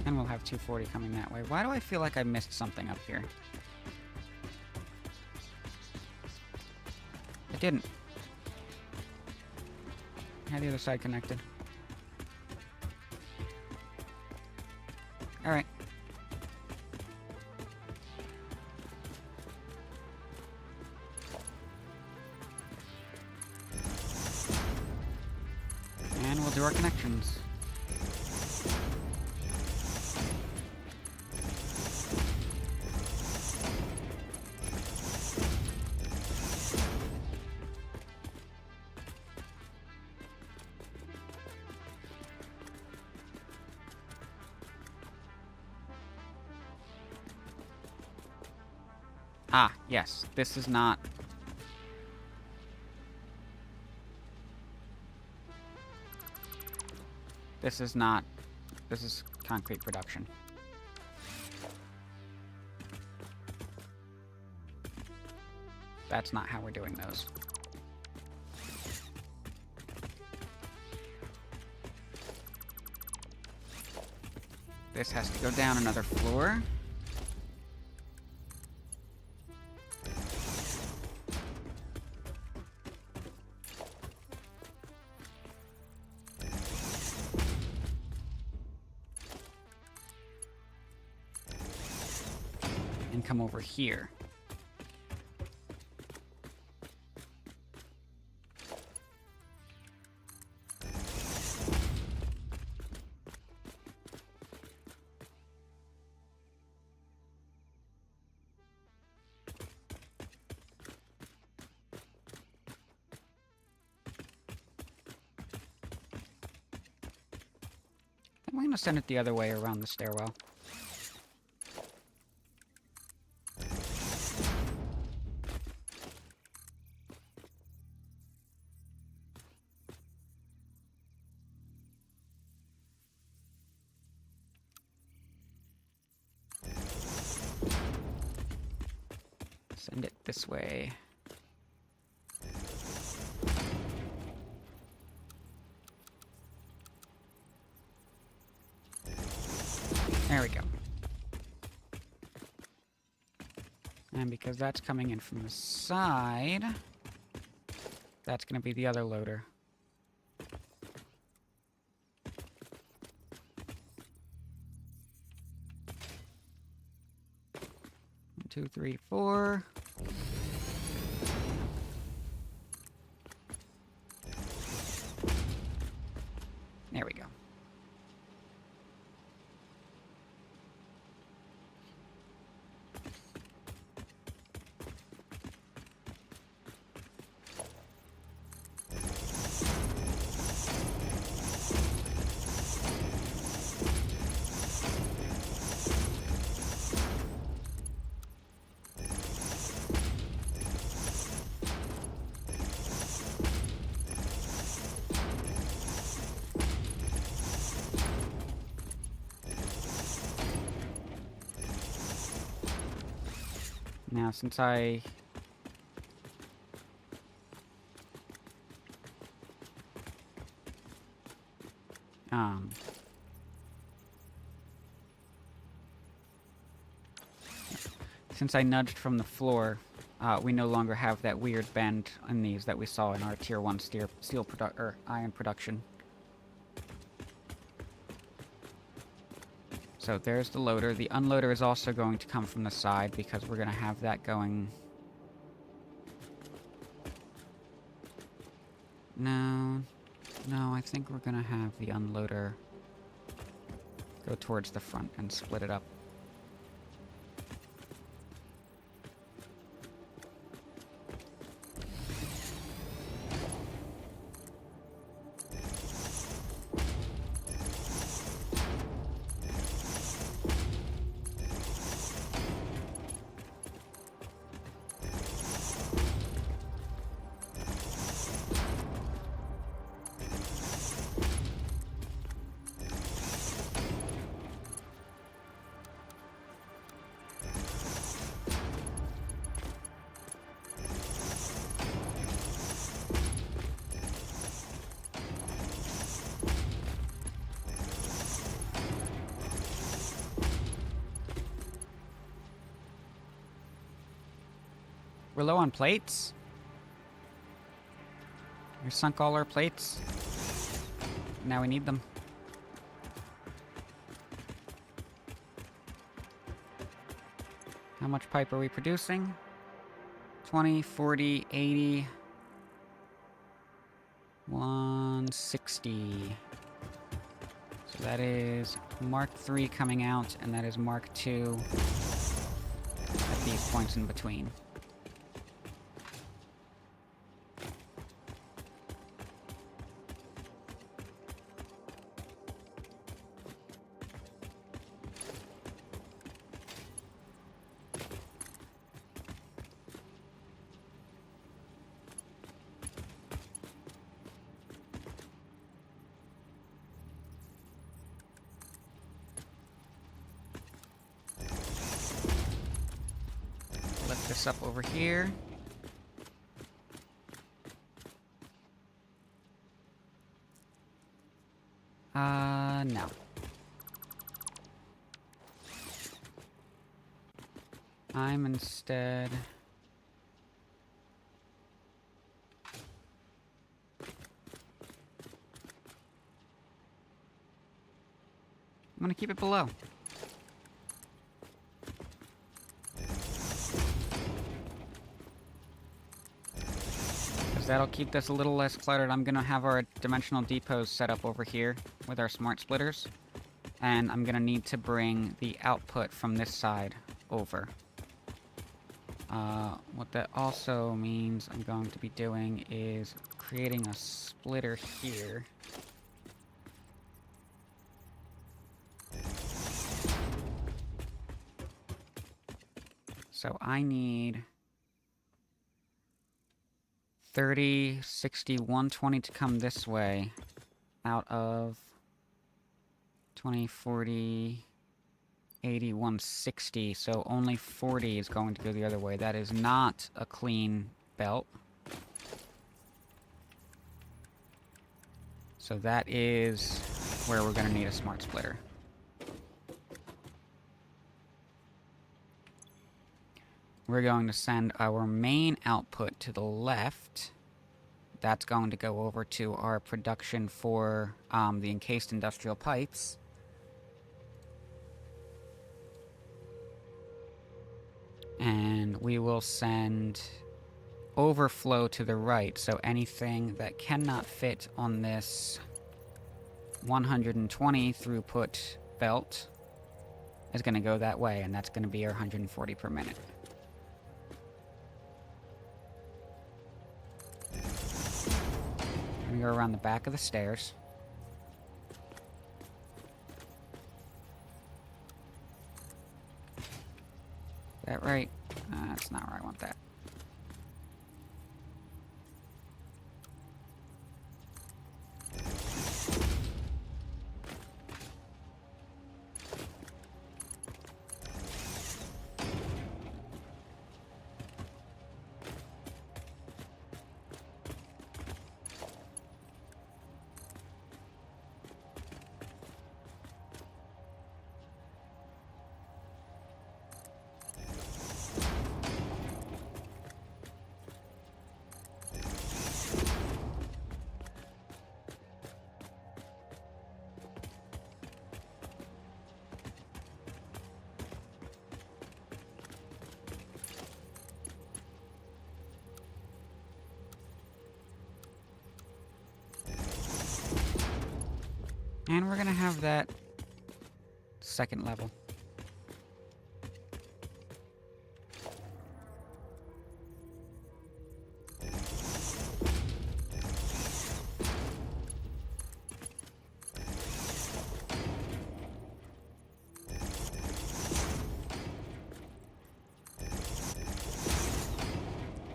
And we'll have 240 coming that way. Why do I feel like I missed something up here? I didn't. I had the other side connected. Alright. And we'll do our connections. Ah, yes. This is not... This is not... This is concrete production. That's not how we're doing those. This has to go down another floor. And come over here. I'm going to send it the other way around the stairwell. Send it this way. There we go. And because that's coming in from the side, that's going to be the other loader. One, two, three, four. There we go. Now, since I nudged from the floor, we no longer have that weird bend in these that we saw in our Tier 1 iron production. So there's the loader. The unloader is also going to come from the side because we're going to have that going... No. No, I think we're gonna have the unloader go towards the front and split it up. We're low on plates. We sunk all our plates. Now we need them. How much pipe are we producing? 20, 40, 80, 160. So that is Mark III coming out, and that is Mark II at these points in between. Lift this up over here. No. I'm instead... I'm gonna keep it below. Because that'll keep this a little less cluttered. I'm gonna have our dimensional depots set up over here with our smart splitters. And I'm gonna need to bring the output from this side over. What that also means I'm going to be doing is creating a splitter here. So I need 30, 60, 120 to come this way out of 20, 40, 80, 160. So only 40 is going to go the other way. That is not a clean belt. So that is where we're going to need a smart splitter. We're going to send our main output to the left. That's going to go over to our production for the encased industrial pipes. And we will send overflow to the right, so anything that cannot fit on this 120 throughput belt is going to go that way, and that's going to be our 140 per minute. I'm going to go around the back of the stairs. Is that right? That's not where I want that. And we're gonna have that second level.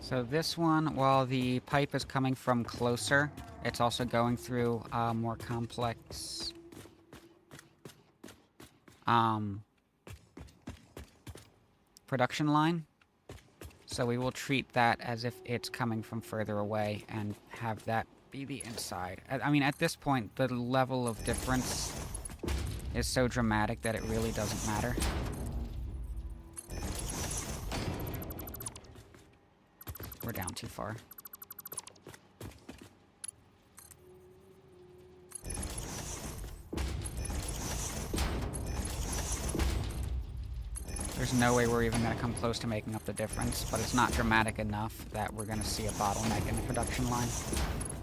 So this one, while the pipe is coming from closer, it's also going through a more complex production line. So we will treat that as if it's coming from further away and have that be the inside. I mean, at this point, the level of difference is so dramatic that it really doesn't matter. We're down too far. There's no way we're even going to come close to making up the difference, but it's not dramatic enough that we're going to see a bottleneck in the production line.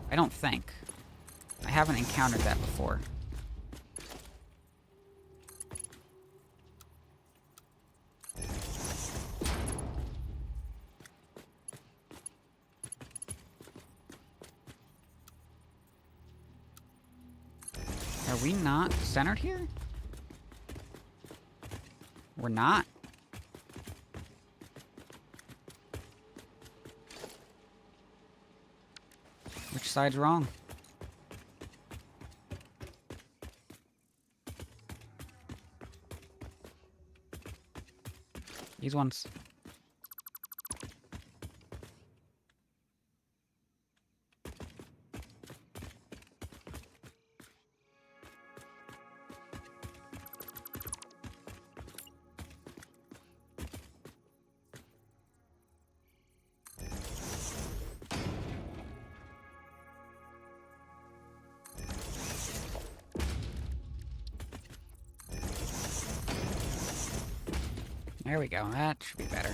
I don't think. I haven't encountered that before. Are we not centered here? We're not? Which side's wrong? These ones. There we go, that should be better.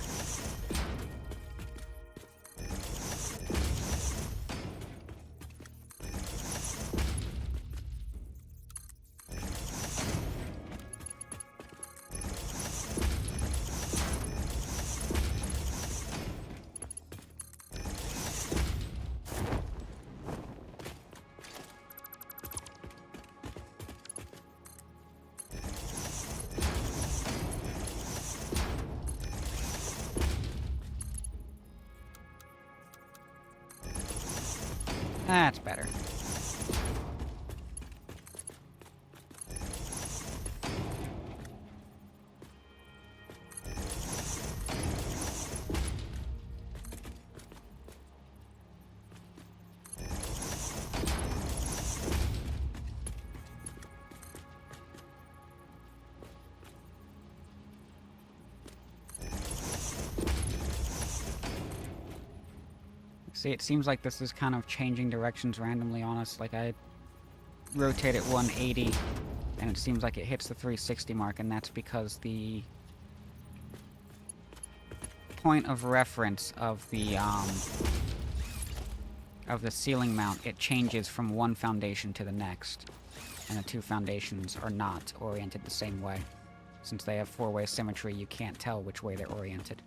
That's better. See, it seems like this is kind of changing directions randomly on us. Like, I rotate it 180, and it seems like it hits the 360 mark, and that's because the point of reference of the ceiling mount, it changes from one foundation to the next. And the two foundations are not oriented the same way. Since they have four-way symmetry, you can't tell which way they're oriented.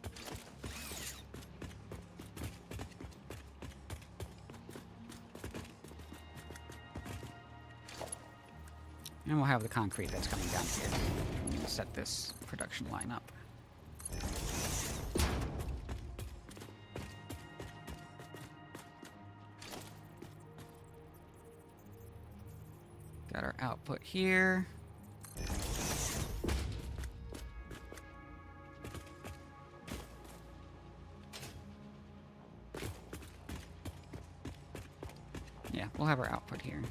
And we'll have the concrete that's coming down here. I'm going to set this production line up. Got our output here. Yeah, we'll have our output here.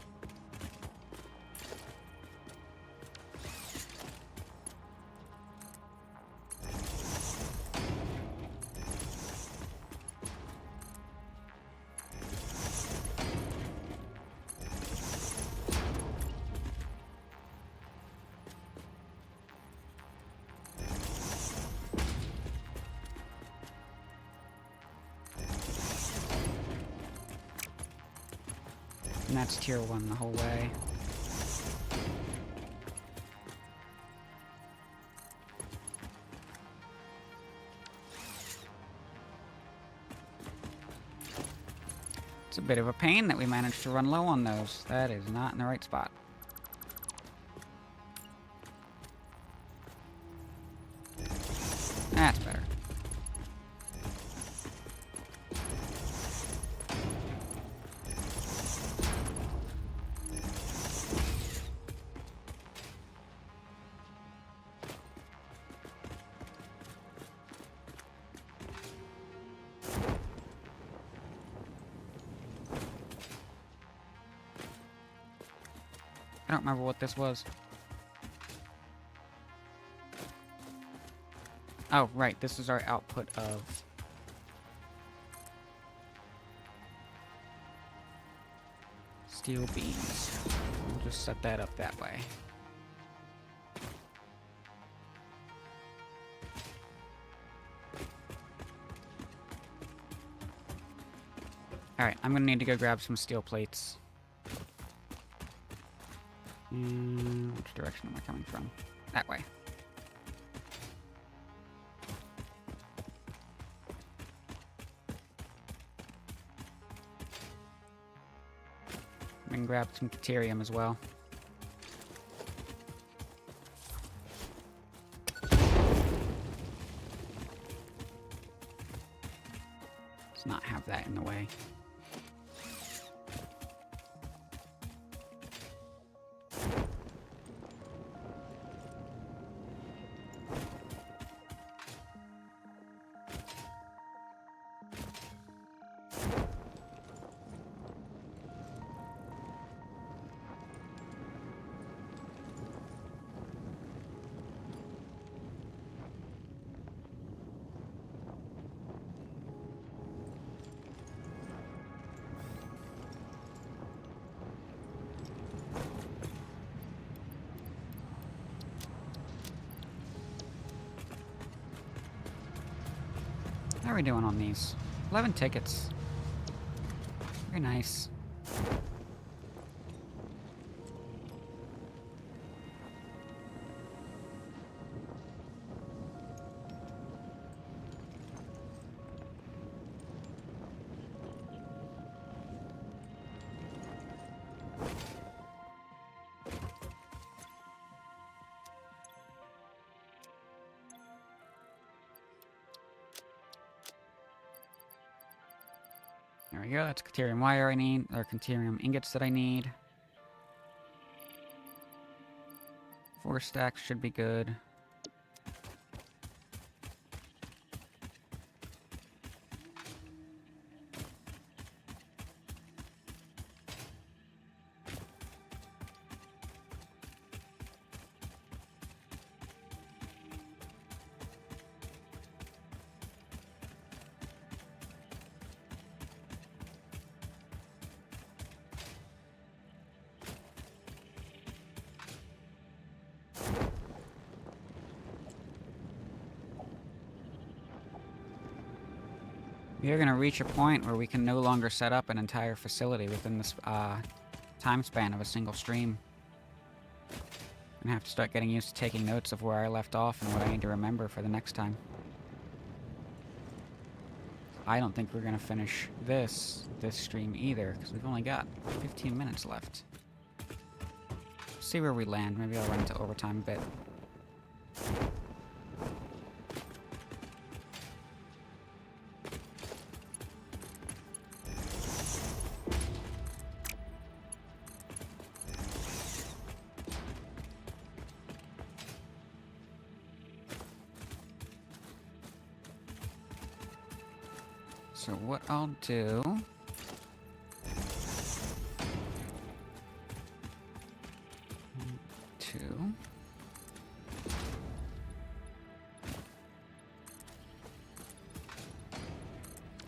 And that's tier 1 the whole way. It's a bit of a pain that we managed to run low on those. That is not in the right spot. That's better. I don't remember what this was. Oh, right. This is our output of... steel beams. We'll just set that up that way. Alright, I'm gonna need to go grab some steel plates. Which direction am I coming from? That way. I'm gonna grab some deuterium as well. Let's not have that in the way. How are we doing on these? 11 tickets. Very nice. There we go, that's deuterium wire I need, or deuterium ingots that I need. 4 stacks should be good. We are going to reach a point where we can no longer set up an entire facility within this time span of a single stream. I'm going to have to start getting used to taking notes of where I left off and what I need to remember for the next time. I don't think we're going to finish this stream either, because we've only got 15 minutes left. See where we land. Maybe I'll run into overtime a bit. So what I'll do... Two.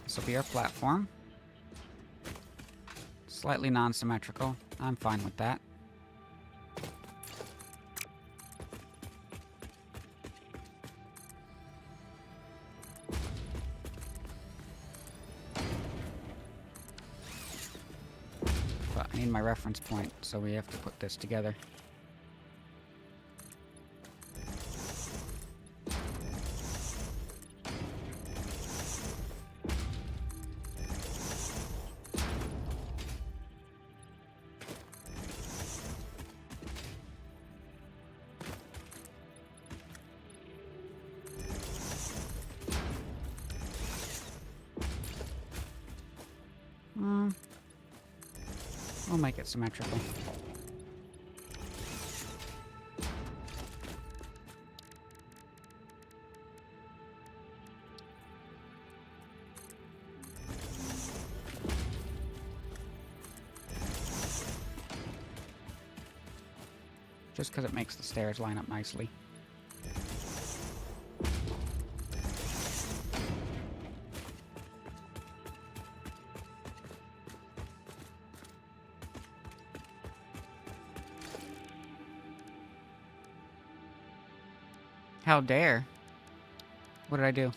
This will be our platform. Slightly non-symmetrical. I'm fine with that. But I need my reference point, so we have to put this together. We'll make it symmetrical. Just because it makes the stairs line up nicely. How dare? What did I do?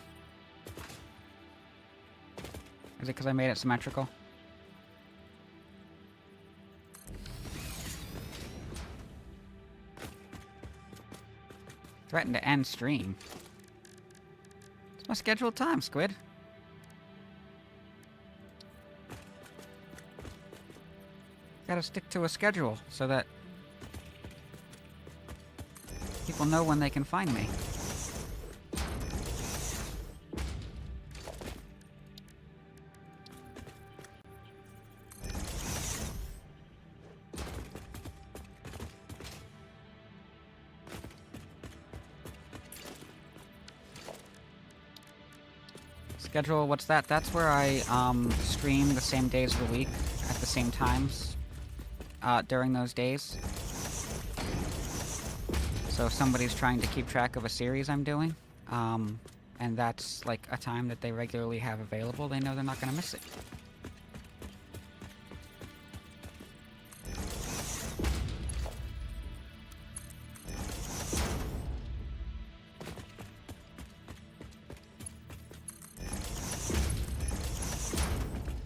Is it because I made it symmetrical? Threaten to end stream. It's my scheduled time, Squid. Gotta stick to a schedule so that people know when they can find me. Schedule, what's that? That's where I stream the same days of the week at the same times during those days. So if somebody's trying to keep track of a series I'm doing, and that's like a time that they regularly have available, they know they're not going to miss it.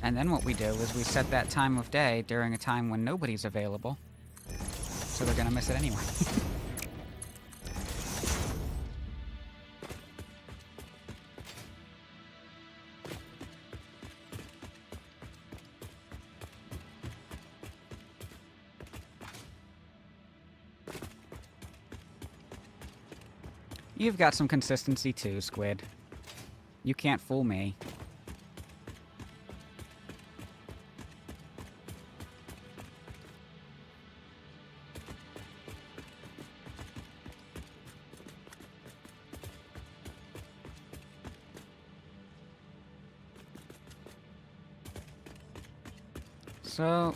And then what we do is we set that time of day during a time when nobody's available, so they're gonna miss it anyway. You've got some consistency too, Squid. You can't fool me. So,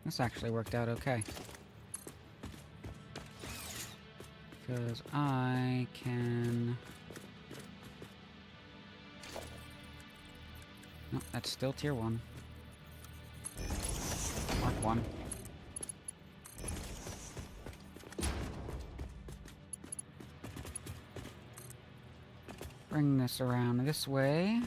this actually worked out okay. Because I can... No, that's still tier 1. Mark 1. Bring this around this way.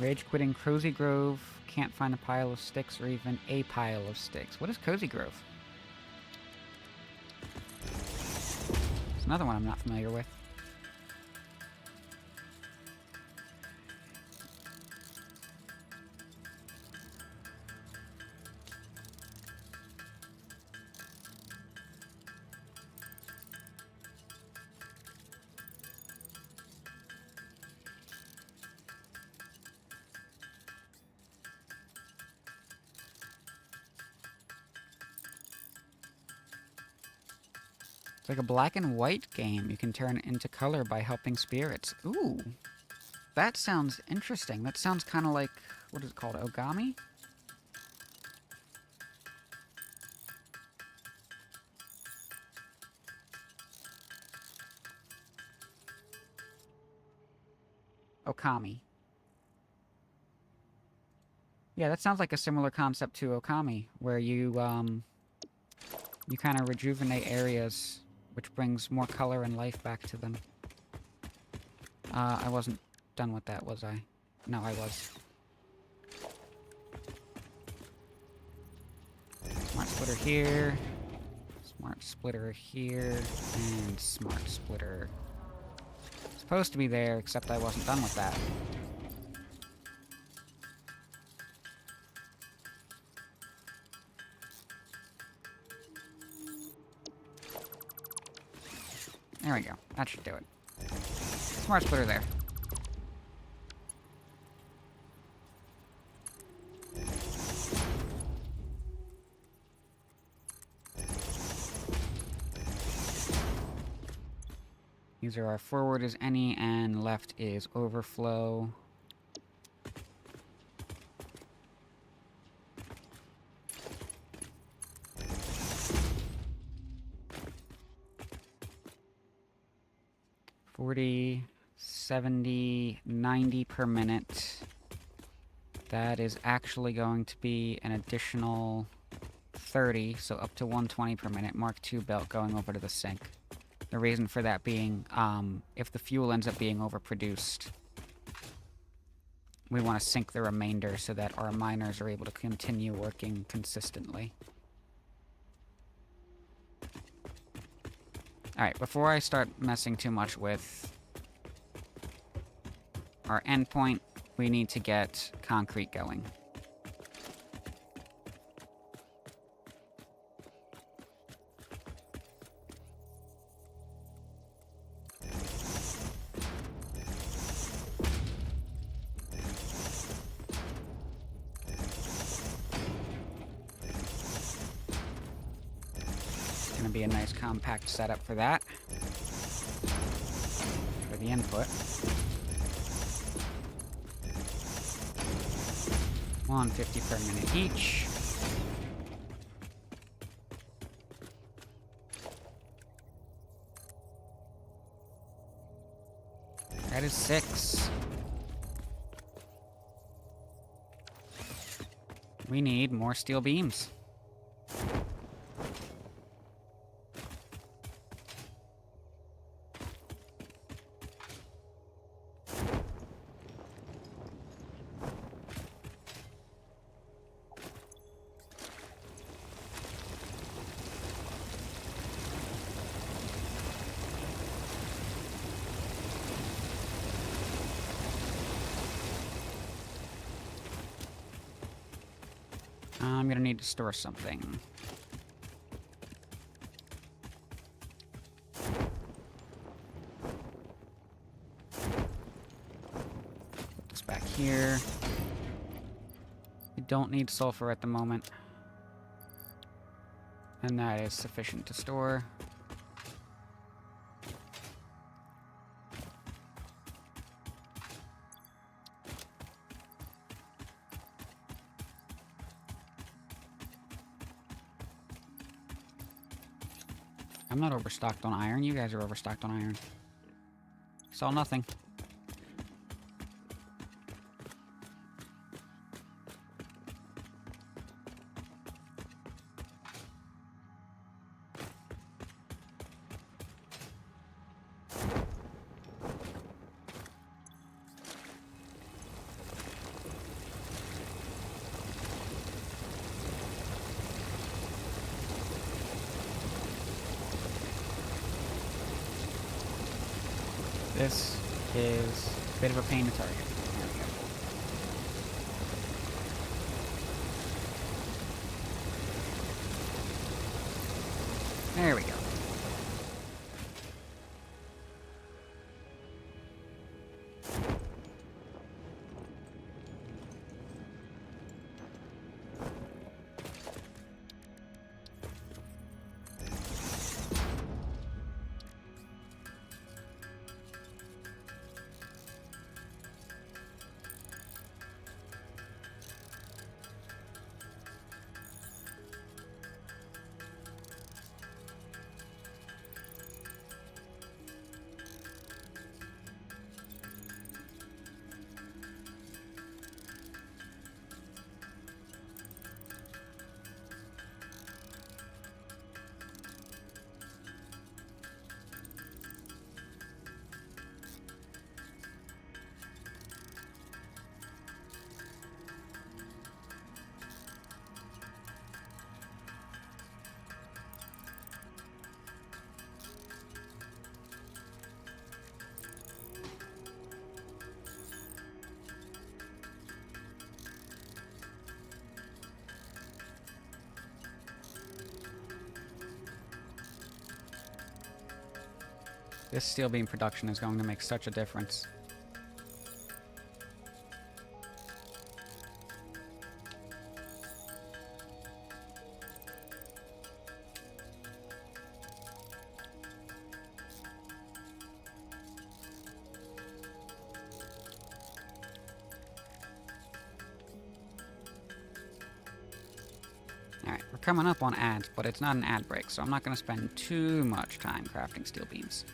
Rage quitting Cozy Grove. Can't find a pile of sticks or even a pile of sticks. What is Cozy Grove? It's another one I'm not familiar with. It's like a black and white game. You can turn it into color by helping spirits. Ooh. That sounds interesting. That sounds kind of like, what is it called? Ogami? Okami. Yeah, that sounds like a similar concept to Okami, where you kind of rejuvenate areas, which brings more color and life back to them. I wasn't done with that, was I? No, I was. Smart splitter here. Smart splitter here, and smart splitter. Supposed to be there, except I wasn't done with that. There we go. That should do it. Smart splitter there. These are our forward is any and left is overflow. $40, $70, $90 per minute. That is actually going to be an additional 30, so up to 120 per minute. Mark II belt going over to the sink. The reason for that being, if the fuel ends up being overproduced, we want to sink the remainder so that our miners are able to continue working consistently. Alright, before I start messing too much with our endpoint, we need to get concrete going. Gonna be a nice compact setup for that. For the input. 150 per minute each. That is 6. We need more steel beams. I'm gonna need to store something. Put this back here. We don't need sulfur at the moment. And that is sufficient to store. I'm not overstocked on iron. You guys are overstocked on iron. Saw nothing. This is a bit of a pain to target. There we go. There we go. This steel beam production is going to make such a difference. Alright, we're coming up on ads, but it's not an ad break, so I'm not going to spend too much time crafting steel beams.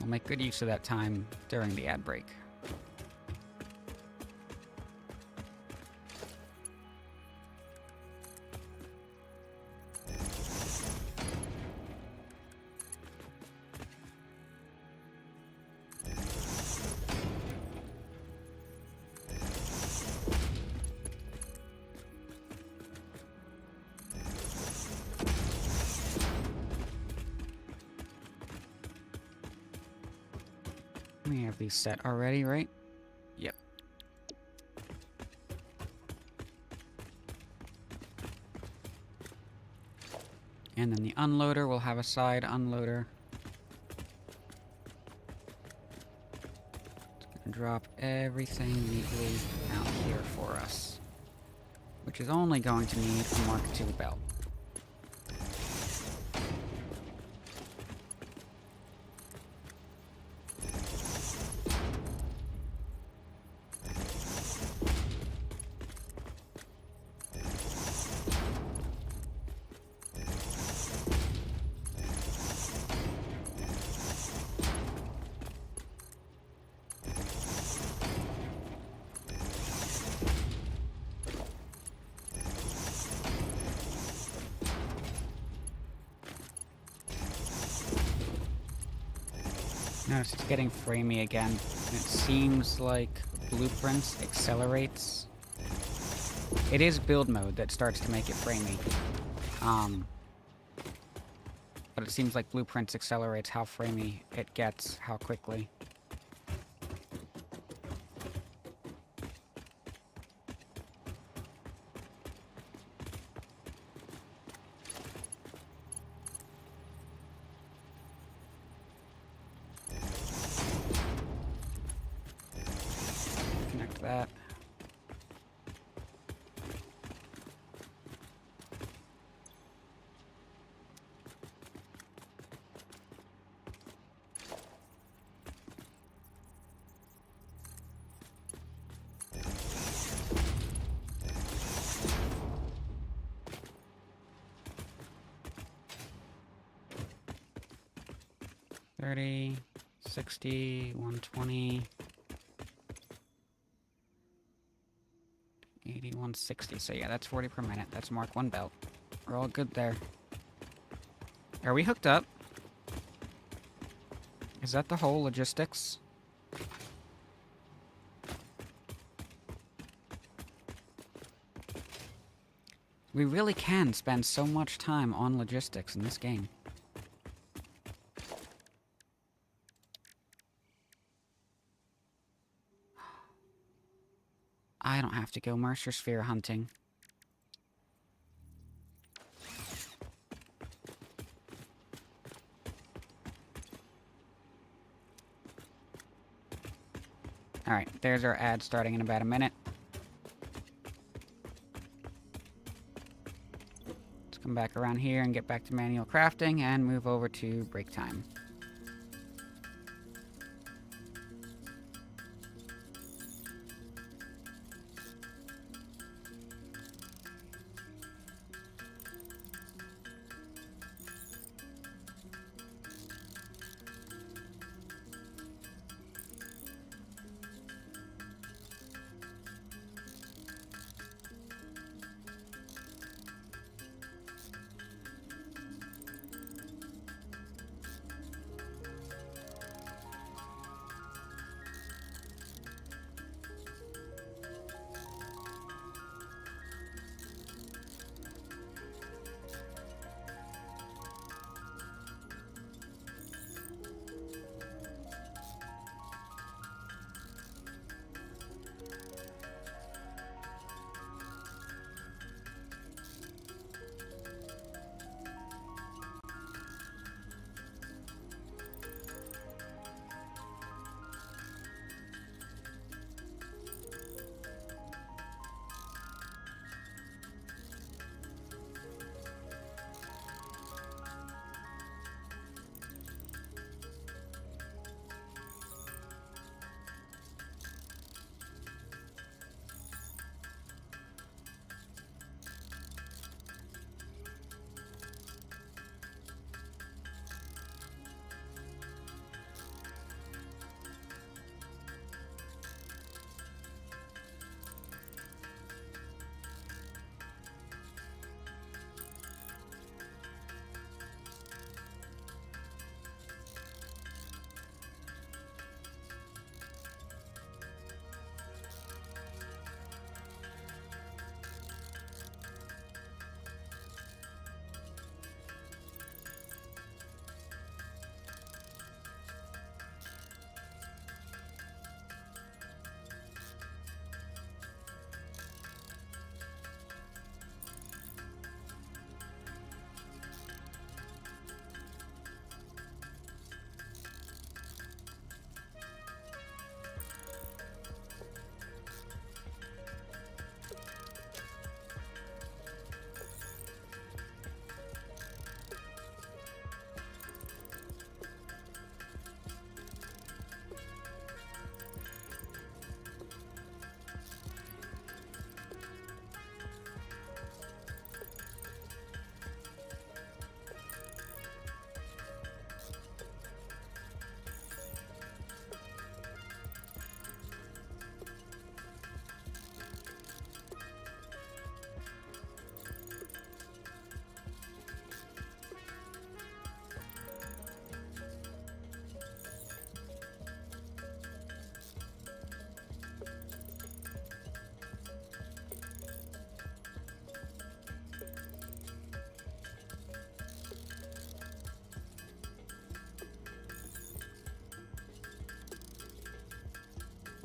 We'll make good use of that time during the ad break. We have these set already, right? Yep. And then the unloader will have a side unloader. It's gonna drop everything neatly out here for us. Which is only going to need a Mark II belt. Notice it's getting framey again. And it seems like Blueprints accelerates. It is build mode that starts to make it framey. But it seems like Blueprints accelerates how framey it gets, how quickly. Connect that. $30, $60, $120, $80, $160. So yeah, that's 40 per minute. That's Mark I belt. We're all good there. Are we hooked up? Is that the whole logistics? We really can spend so much time on logistics in this game. I don't have to go Mercer Sphere hunting. Alright, there's our ad starting in about a minute. Let's come back around here and get back to manual crafting and move over to break time.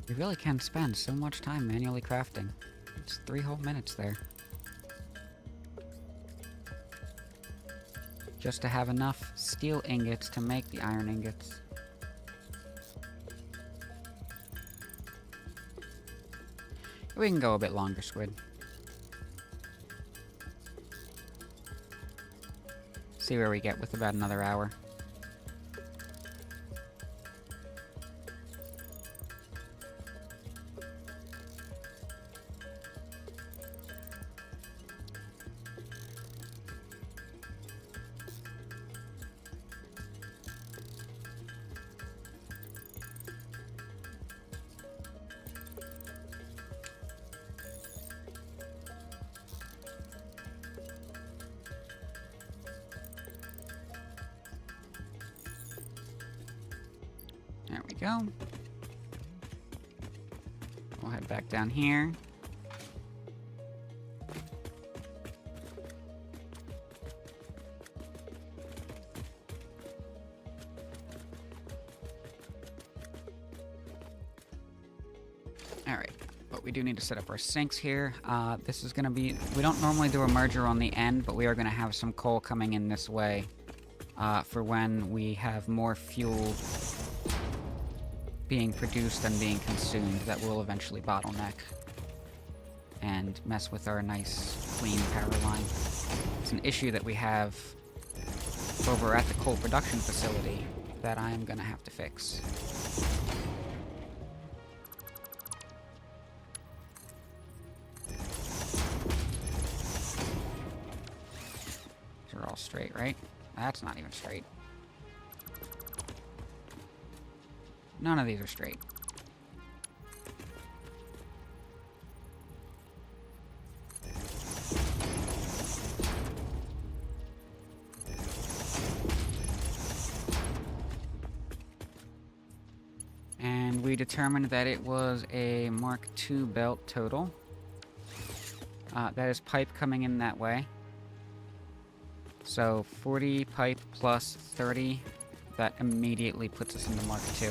You really can spend so much time manually crafting. It's 3 whole minutes there. Just to have enough steel ingots to make the iron ingots. We can go a bit longer, Squid. See where we get with about another hour. There we go. We'll head back down here. Alright, but we do need to set up our sinks here. This is going to be... We don't normally do a merger on the end, but we are going to have some coal coming in this way for when we have more fuel being produced and being consumed that will eventually bottleneck and mess with our nice, clean power line. It's an issue that we have over at the coal production facility that I'm gonna have to fix. These are all straight, right? That's not even straight. None of these are straight. And we determined that it was a Mark II belt total. That is pipe coming in that way. So 40 pipe plus 30. That immediately puts us into Mark II.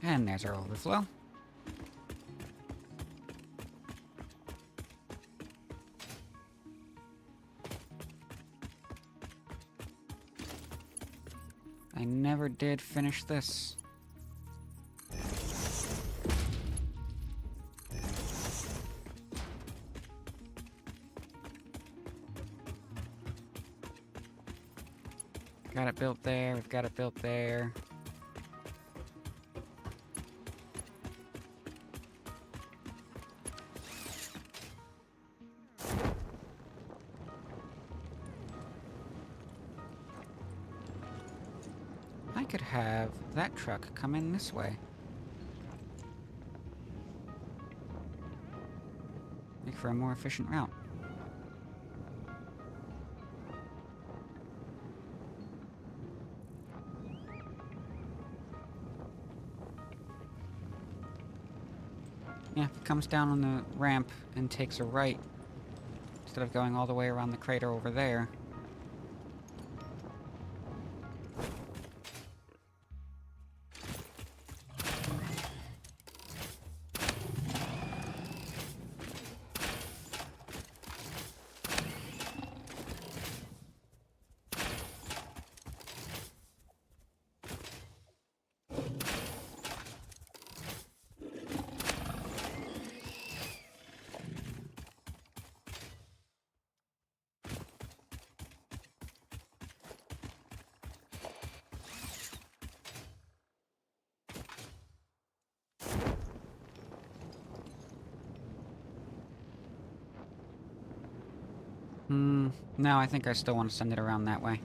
And there's our overflow. I never did finish this. Got it built there, we've got it built there. I could have that truck come in this way. Make for a more efficient route. Yeah, if it comes down on the ramp and takes a right, instead of going all the way around the crater over there. No, I think I still want to send it around that way.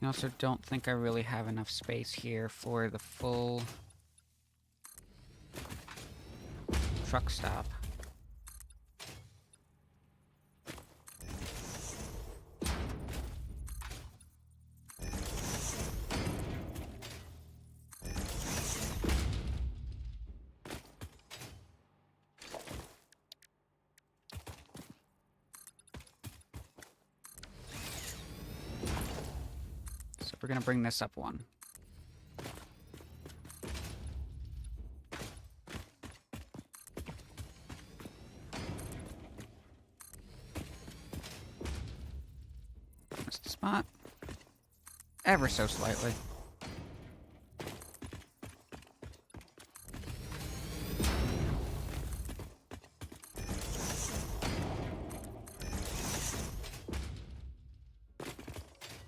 I also don't think I really have enough space here for the full truck stop. So we're gonna bring this up one. Missed the spot. Ever so slightly.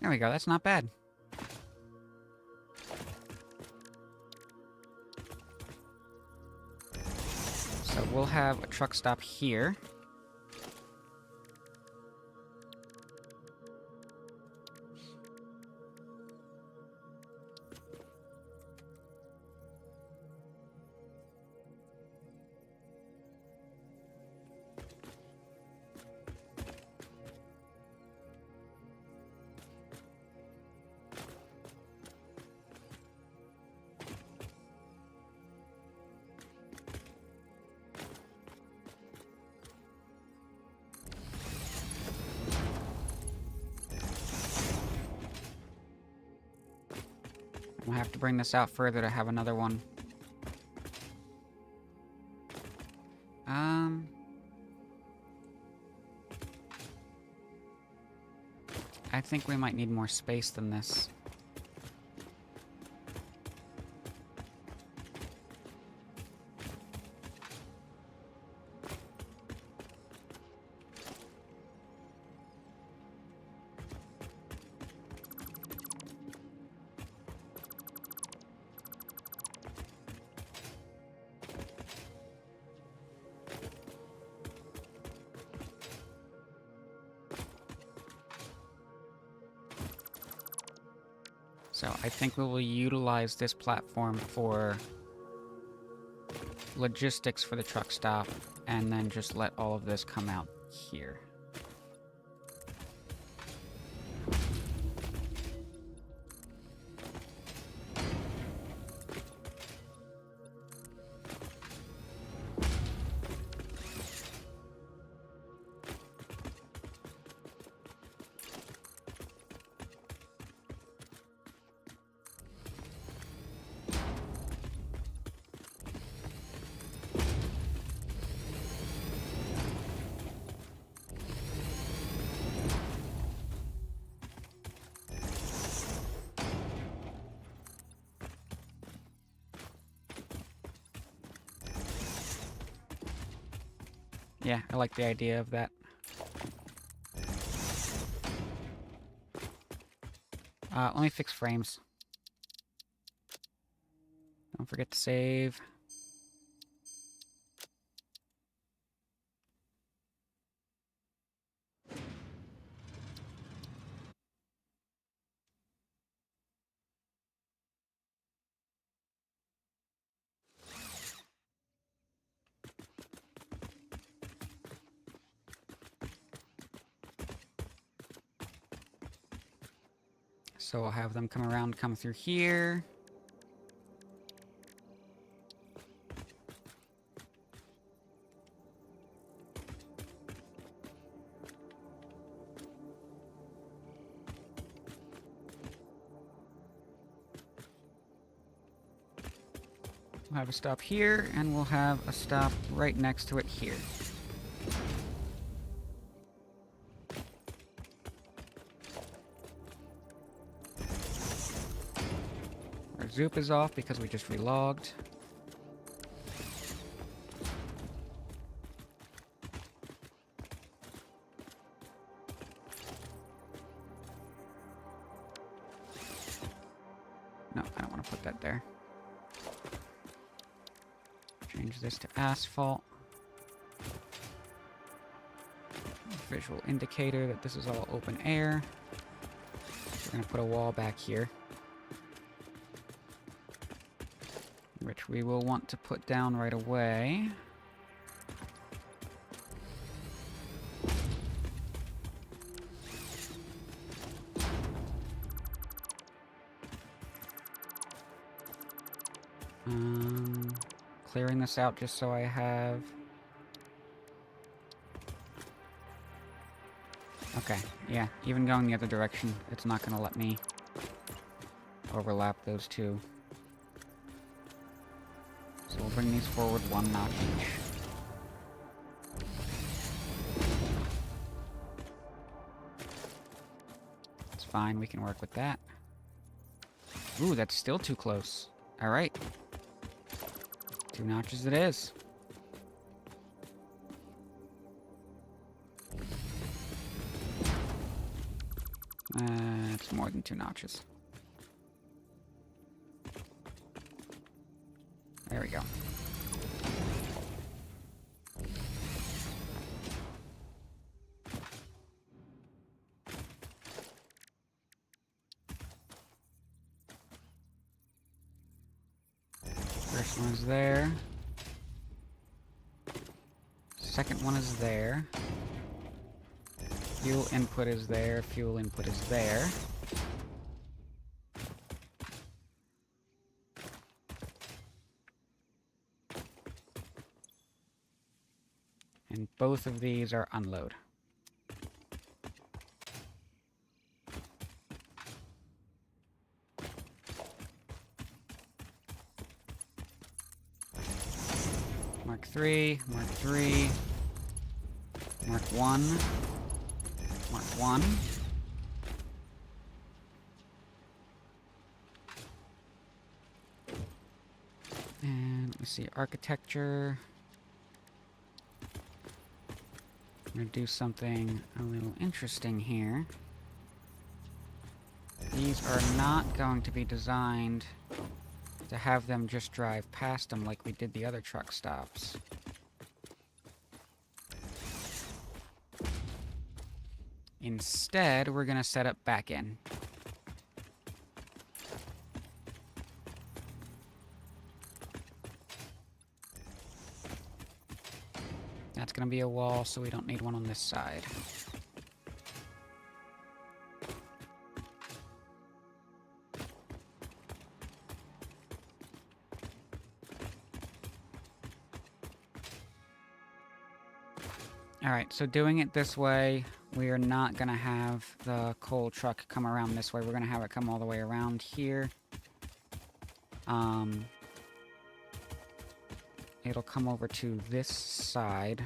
There we go, that's not bad. So we'll have a truck stop here. We'll have to bring this out further to have another one. I think we might need more space than this. So I think we will utilize this platform for logistics for the truck stop, and then just let all of this come out here. Yeah, I like the idea of that. Let me fix frames. Don't forget to save. So I'll have them come around, come through here. We'll have a stop here, and we'll have a stop right next to it here. Our zoop is off because we just relogged. No, I don't want to put that there. Change this to asphalt. Visual indicator that this is all open air. We're going to put a wall back here, which we will want to put down right away. Clearing this out just so I have... Okay, yeah, even going the other direction, it's not gonna let me overlap those two. So we'll bring these forward 1 notch each. It's fine, we can work with that. Ooh, that's still too close. Alright. 2 notches it is. It's more than 2 notches. There we go. First one is there. Second one is there. Fuel input is there. Fuel input is there. And both of these are unload. Mark 3, Mark 3, Mark 1, Mark 1. And let me see, architecture. I'm gonna do something a little interesting here. These are not going to be designed to have them just drive past them like we did the other truck stops. Instead, we're gonna set up back in. That's gonna be a wall, so we don't need one on this side. Alright, so doing it this way, we are not going to have the coal truck come around this way. We're going to have it come all the way around here. It'll come over to this side.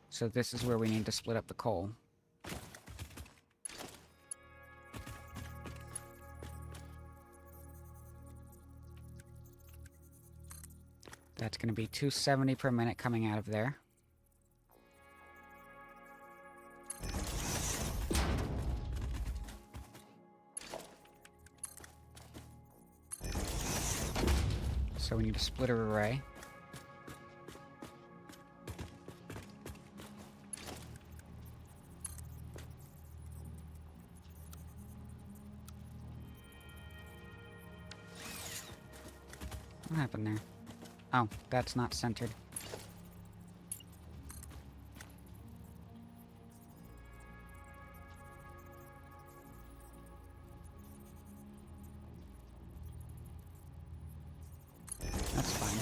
So this is where we need to split up the coal. That's going to be 270 per minute coming out of there. So we need a splitter array. What happened there? Oh, that's not centered. That's fine.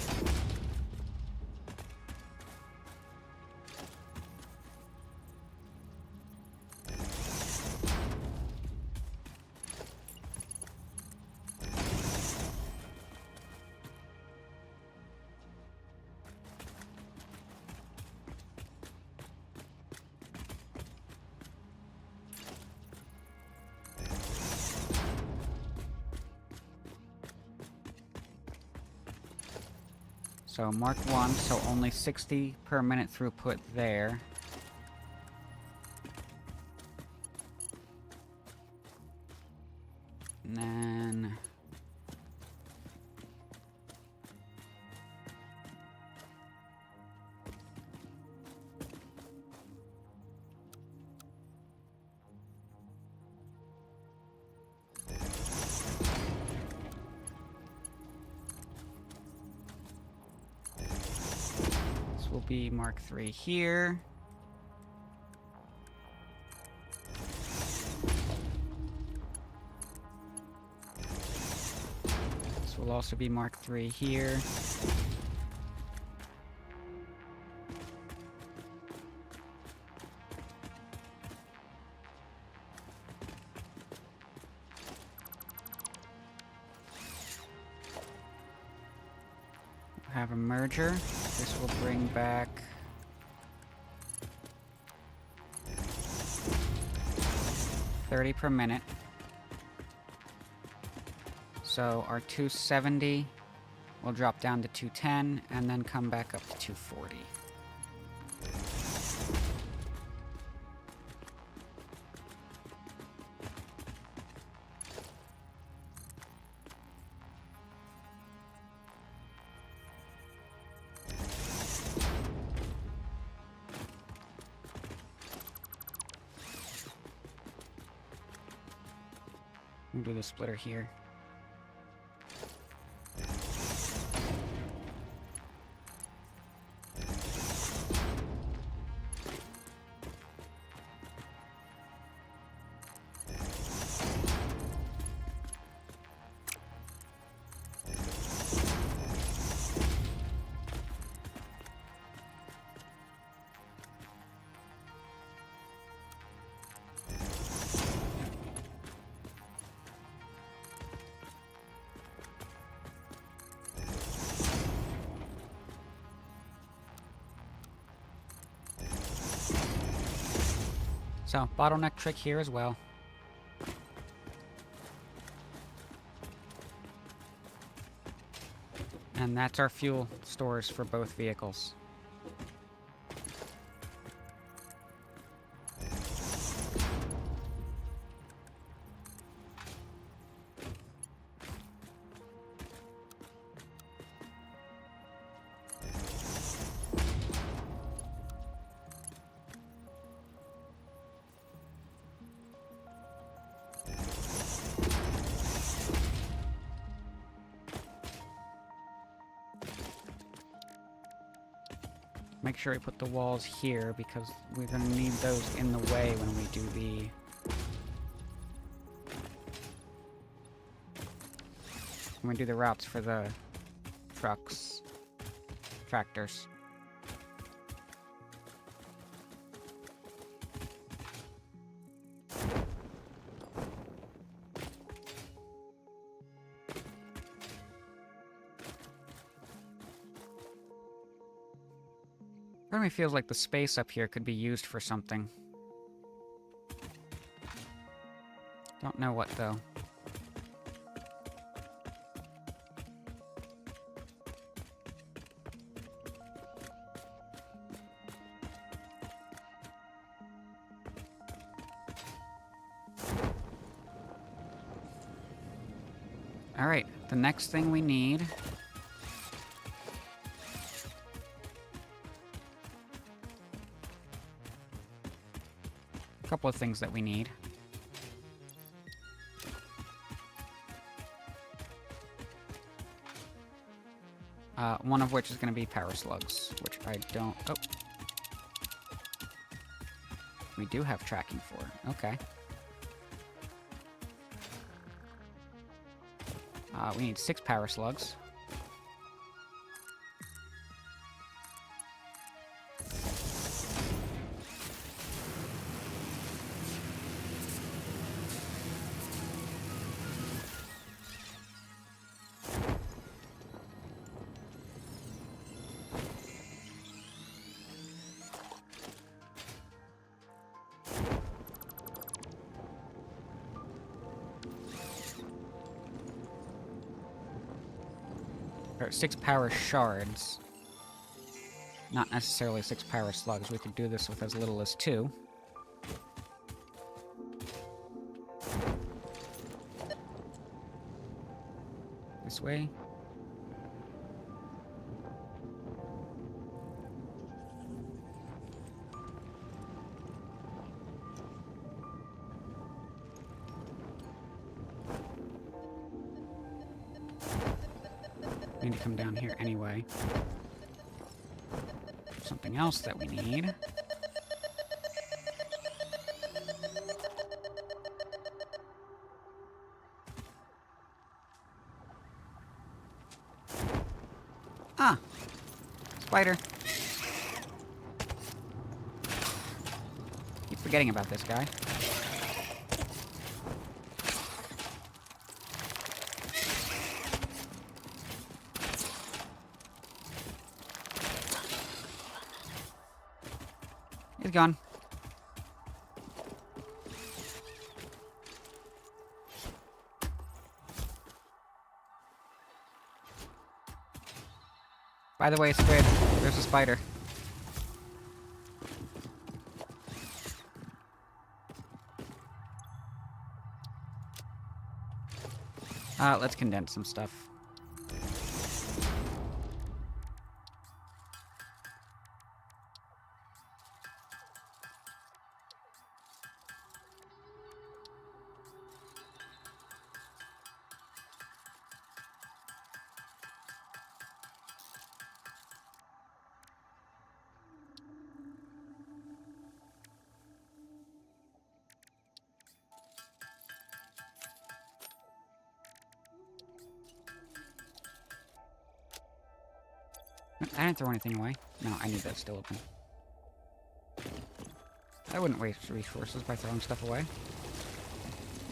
So Mark 1, so only 60 per minute throughput there. And then... will be Mark 3 here. This will will also be Mark III here. Have a merger. This will bring back 30 per minute. So our 270 will drop down to 210 and then come back up to 240. We'll do the splitter here. So, bottleneck trick here as well. And that's our fuel stores for both vehicles. Make sure we put the walls here because we're going to need those in the way when we do the routes for the trucks, tractors. Part of me feels like the space up here could be used for something. Don't know what, though. Alright, the next thing we need... couple of things that we need. One of which is going to be power slugs, which I don't... Oh. We do have tracking for. Okay. We need 6 power slugs. Or 6 power shards. Not necessarily 6 power slugs. We could do this with as little as 2. This way. Need to come down here anyway. Something else that we need. Spider. Keep forgetting about this guy. He's gone. By the way, Squid, there's a spider. Let's condense some stuff. I didn't throw anything away. No, I need that still open. I wouldn't waste resources by throwing stuff away.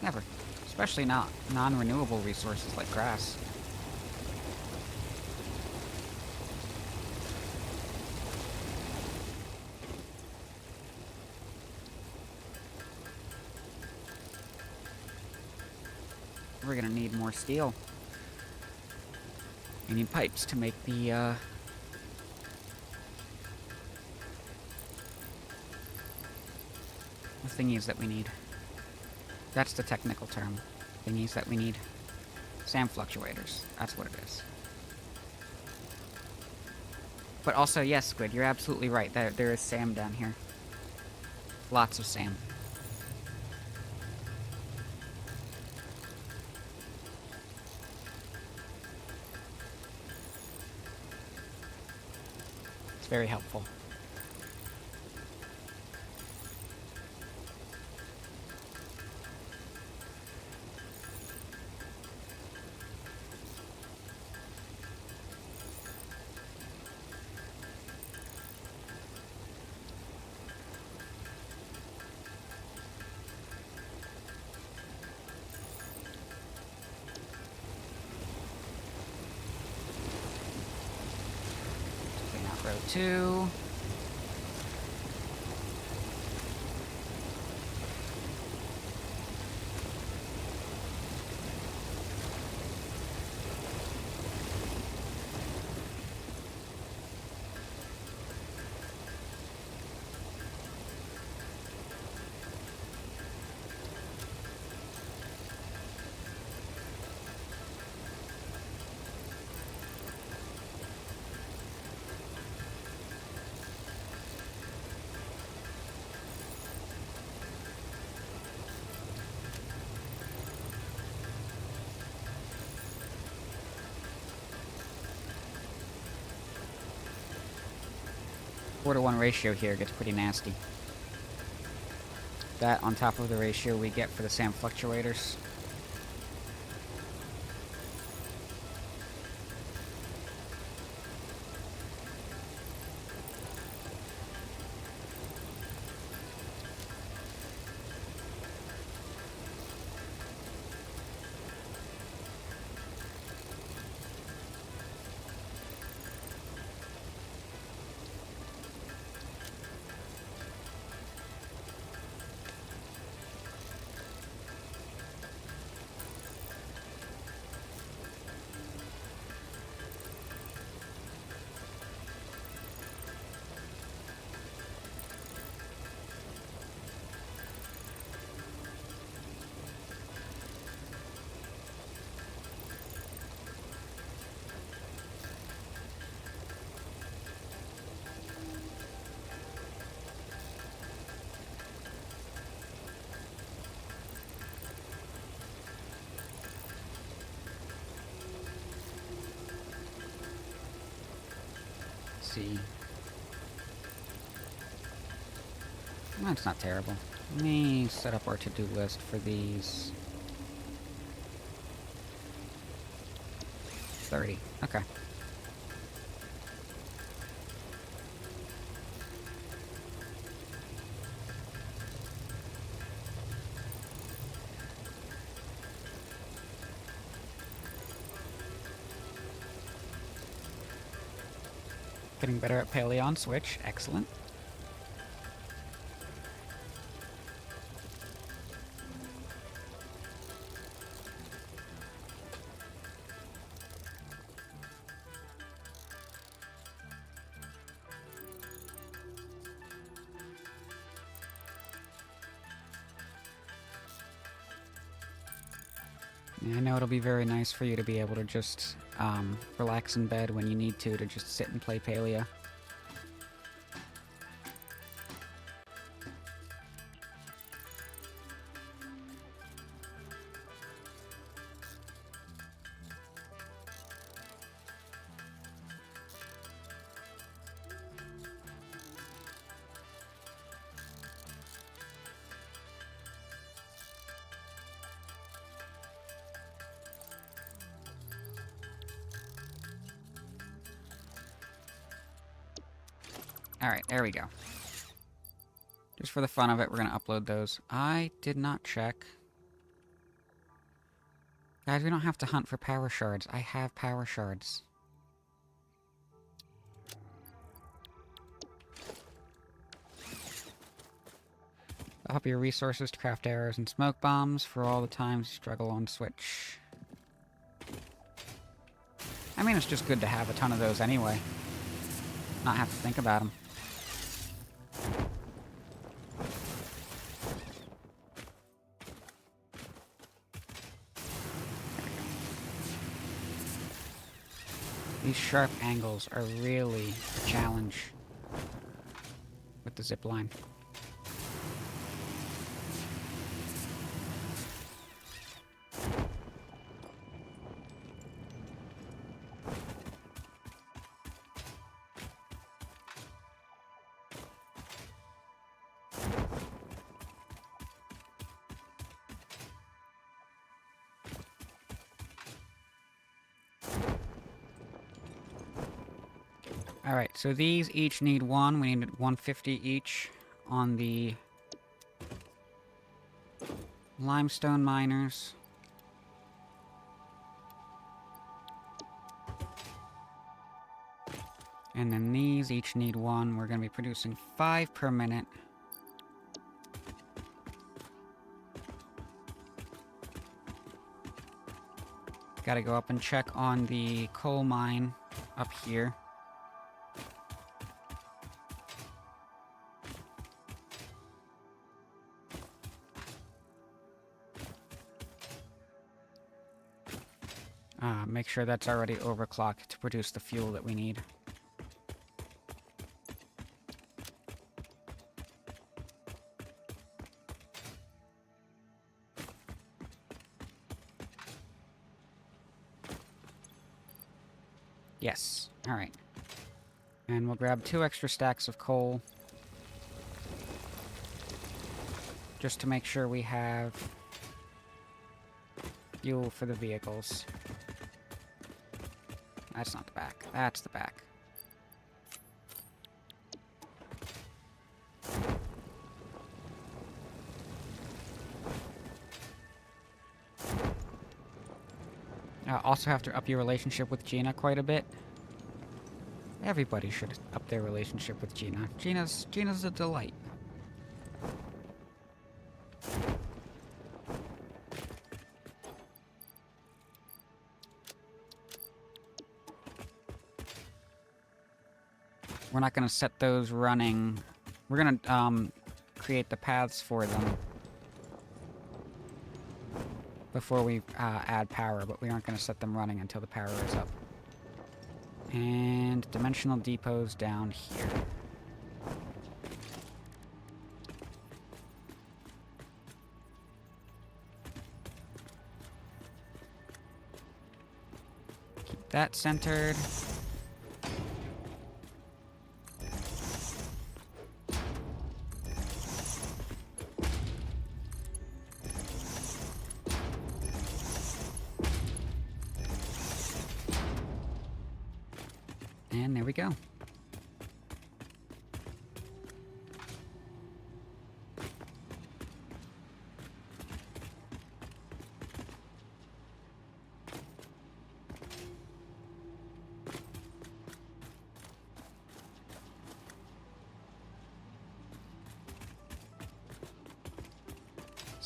Never. Especially not non-renewable resources like grass. We're gonna need more steel. We need pipes to make the thingies that we need. That's the technical term. Thingies that we need. SAM fluctuators. That's what it is. But also, yes, Squid, you're absolutely right. There is SAM down here. Lots of SAM. It's very helpful. Row 2. Four to 1 ratio here gets pretty nasty. That on top of the ratio we get for the SAM fluctuators. See. That's not terrible. Let me set up our to-do list for these. 30. Okay. Getting better at paleo on Switch. Excellent. Yeah, I know it'll be very nice for you to be able to just relax in bed when you need to just sit and play paleo. Alright, there we go. Just for the fun of it, we're going to upload those. I did not check. Guys, we don't have to hunt for power shards. I have power shards. Up your resources to craft arrows and smoke bombs for all the times you struggle on Switch. I mean, it's just good to have a ton of those anyway. Not have to think about them. These sharp angles are really a challenge with the zip line. Alright, so these each need one. We need 150 each on the limestone miners. And then these each need one. We're going to be producing 5 per minute. Gotta go up and check on the coal mine up here. Make sure that's already overclocked to produce the fuel that we need. Yes. Alright. And we'll grab 2 extra stacks of coal. Just to make sure we have fuel for the vehicles. That's not the back. That's the back. Also have to up your relationship with Gina quite a bit. Everybody should up their relationship with Gina. Gina's a delight. We're not going to set those running. We're going to create the paths for them before we add power, but we aren't going to set them running until the power is up. And dimensional depots down here. Keep that centered. And there we go.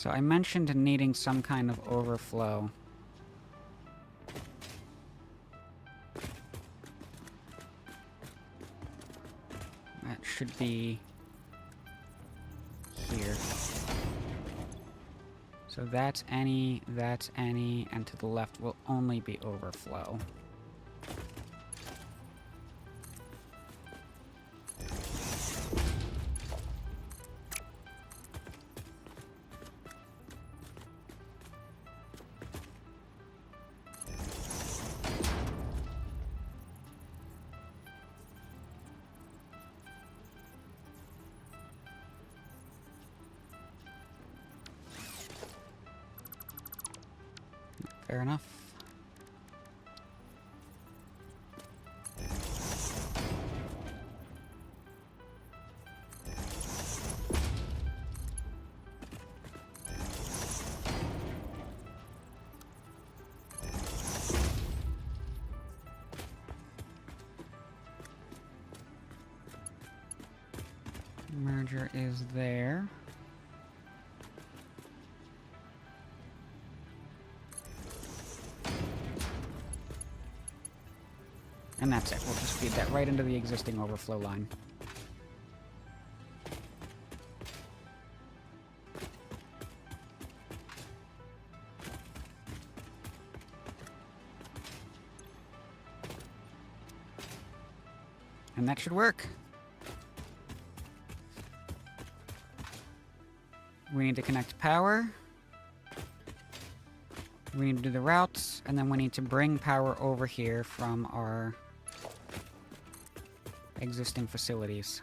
So I mentioned needing some kind of overflow. That should be here. So that's any, and to the left will only be overflow. Fair enough. Merger is there. And that's it. We'll just feed that right into the existing overflow line. And that should work. We need to connect power. We need to do the routes, and then we need to bring power over here from our existing facilities.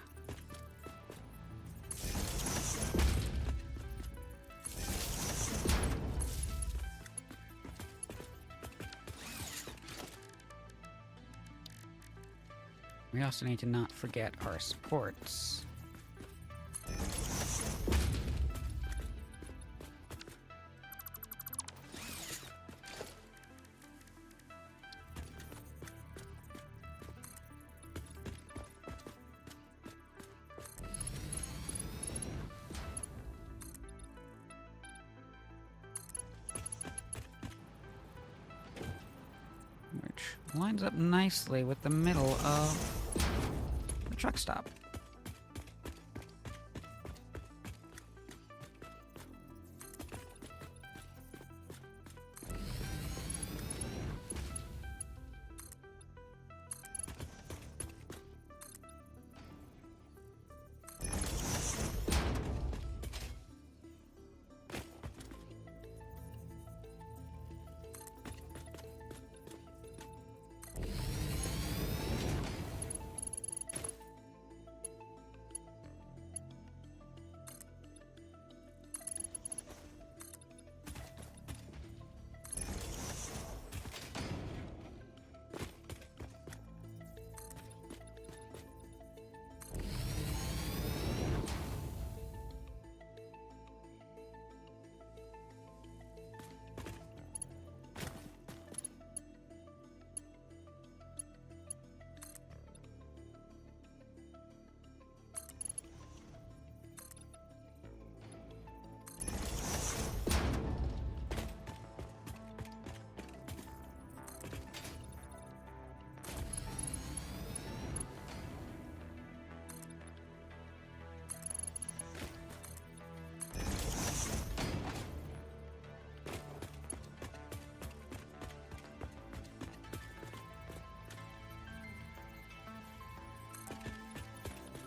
We also need to not forget our supports. Which lines up nicely with the middle of the truck stop.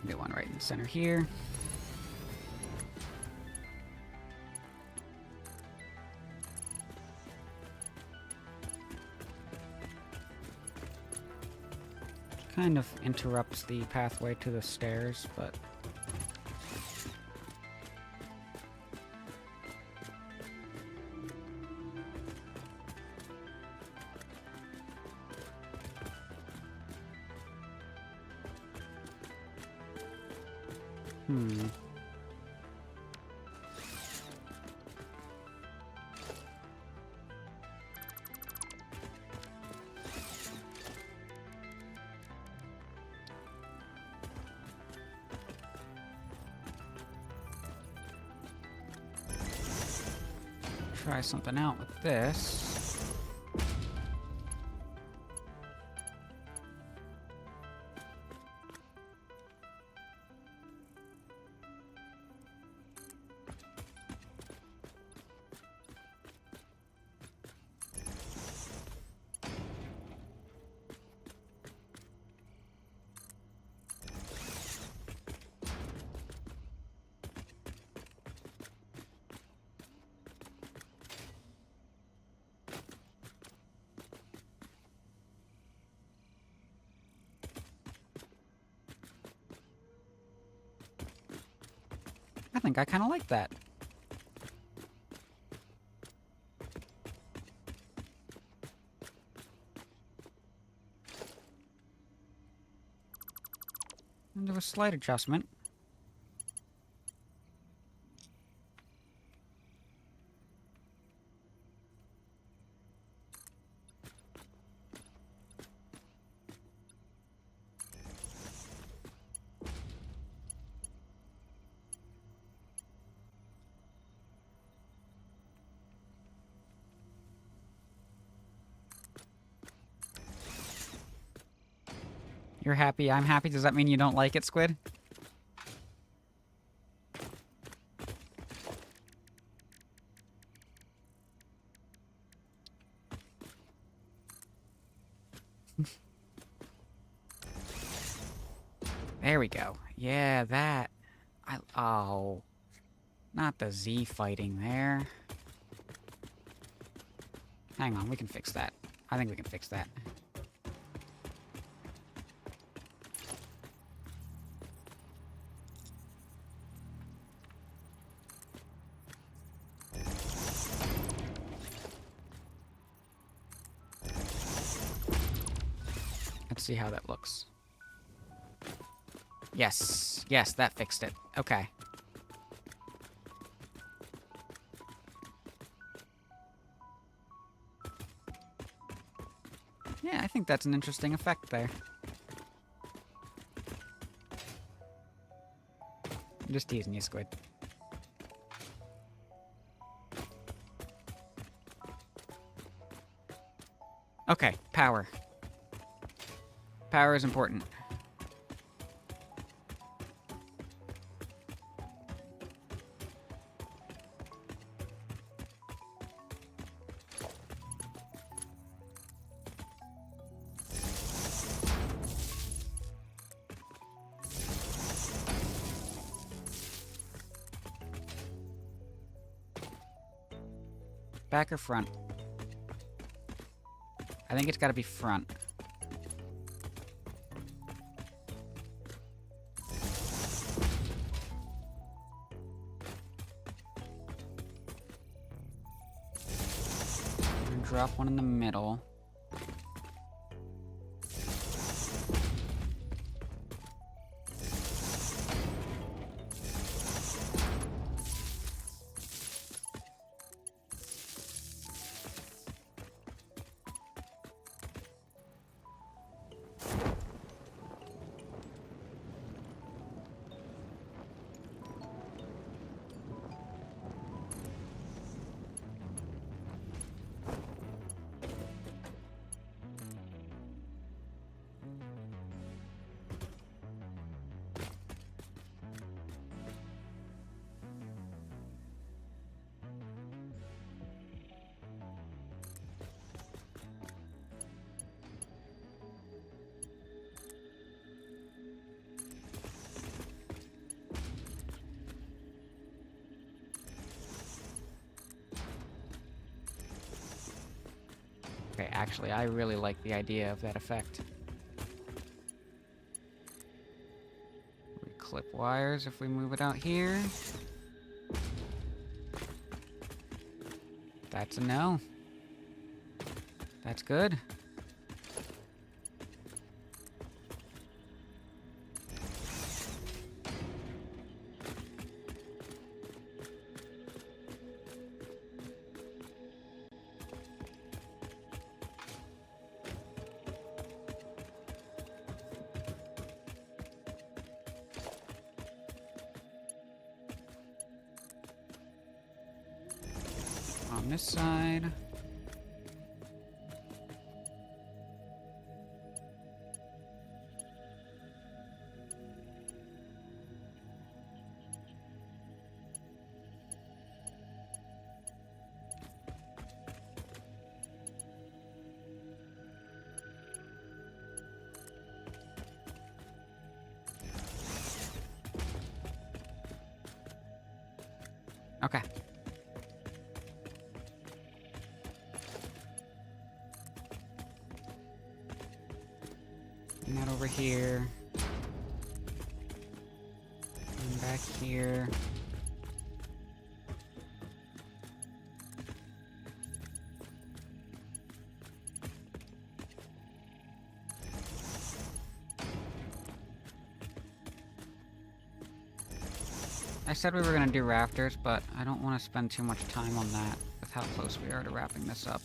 Get one right in the center here. Kind of interrupts the pathway to the stairs, but try something out with this. I think I kind of like that. And do a slight adjustment. You're happy, I'm happy. Does that mean you don't like it, Squid? There we go. Yeah, that. Oh. Not the Z fighting there. Hang on, we can fix that. I think we can fix that. Let's see how that looks. Yes. Yes, that fixed it. Okay. Yeah, I think that's an interesting effect there. I'm just teasing you, Squid. Okay, power. Power is important. Back or front? I think it's gotta be front. And drop one in the middle. Okay, actually, I really like the idea of that effect. We clip wires if we move it out here. That's a no. That's good. on this side. Okay. Bring that over here. And back here. I said we were going to do rafters, but I don't want to spend too much time on that with how close we are to wrapping this up.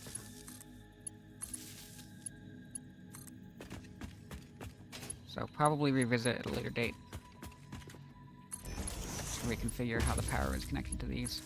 So probably revisit at a later date. Just reconfigure how the power is connected to these.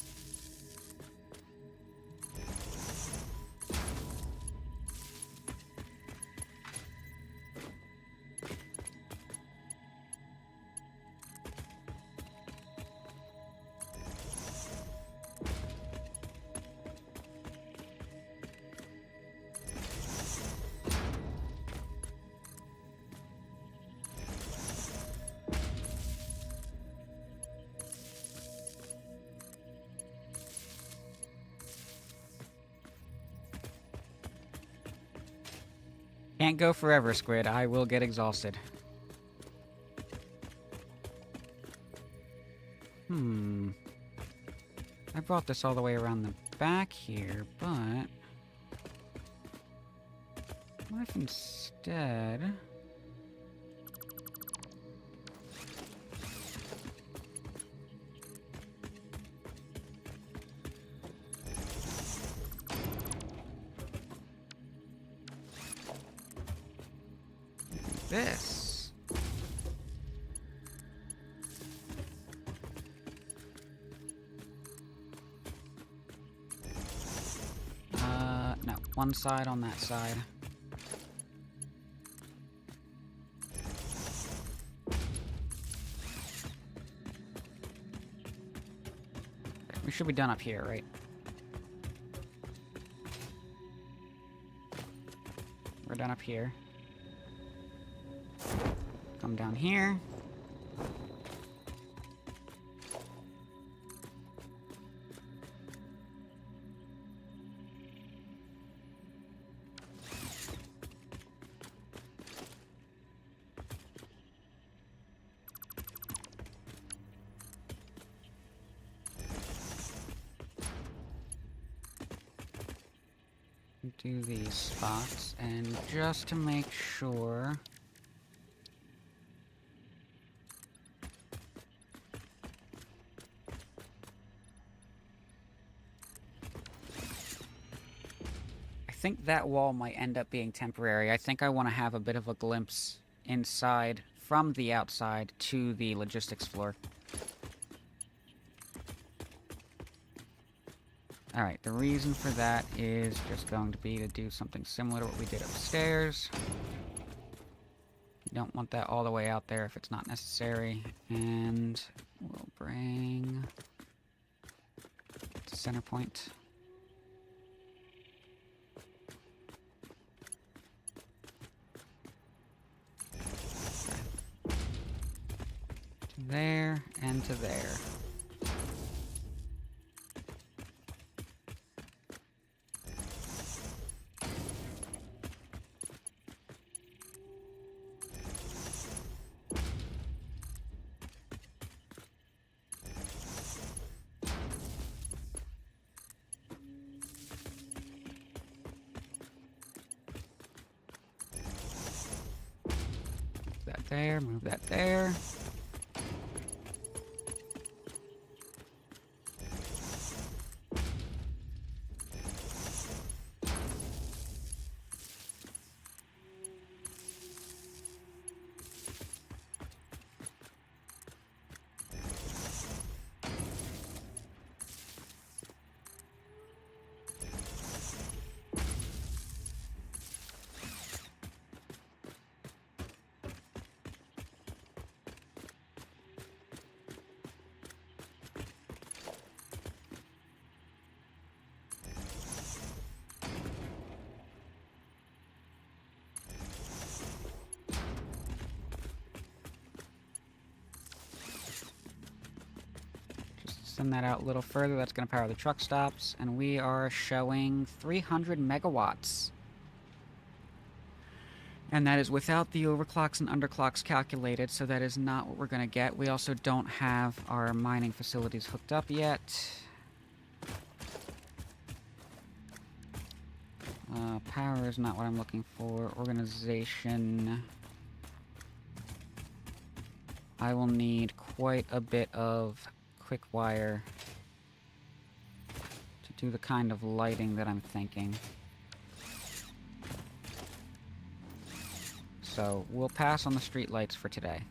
Can't go forever, Squid. I will get exhausted. I brought this all the way around the back here, but... what if instead... this? No. One side on that side. We should be done up here, right? We're done up here. Come down here. Do these spots, and just to make sure... I think that wall might end up being temporary. I think I want to have a bit of a glimpse inside from the outside to the logistics floor. Alright, the reason for that is just going to be to do something similar to what we did upstairs. You don't want that all the way out there if it's not necessary. And we'll bring to center point. Okay. To there and to there. There, move that there. Send that out a little further. That's going to power the truck stops. And we are showing 300 megawatts. And that is without the overclocks and underclocks calculated, so that is not what we're going to get. We also don't have our mining facilities hooked up yet. Power is not what I'm looking for. Organization. I will need quite a bit of quick wire to do the kind of lighting that I'm thinking. So we'll pass on the street lights for today.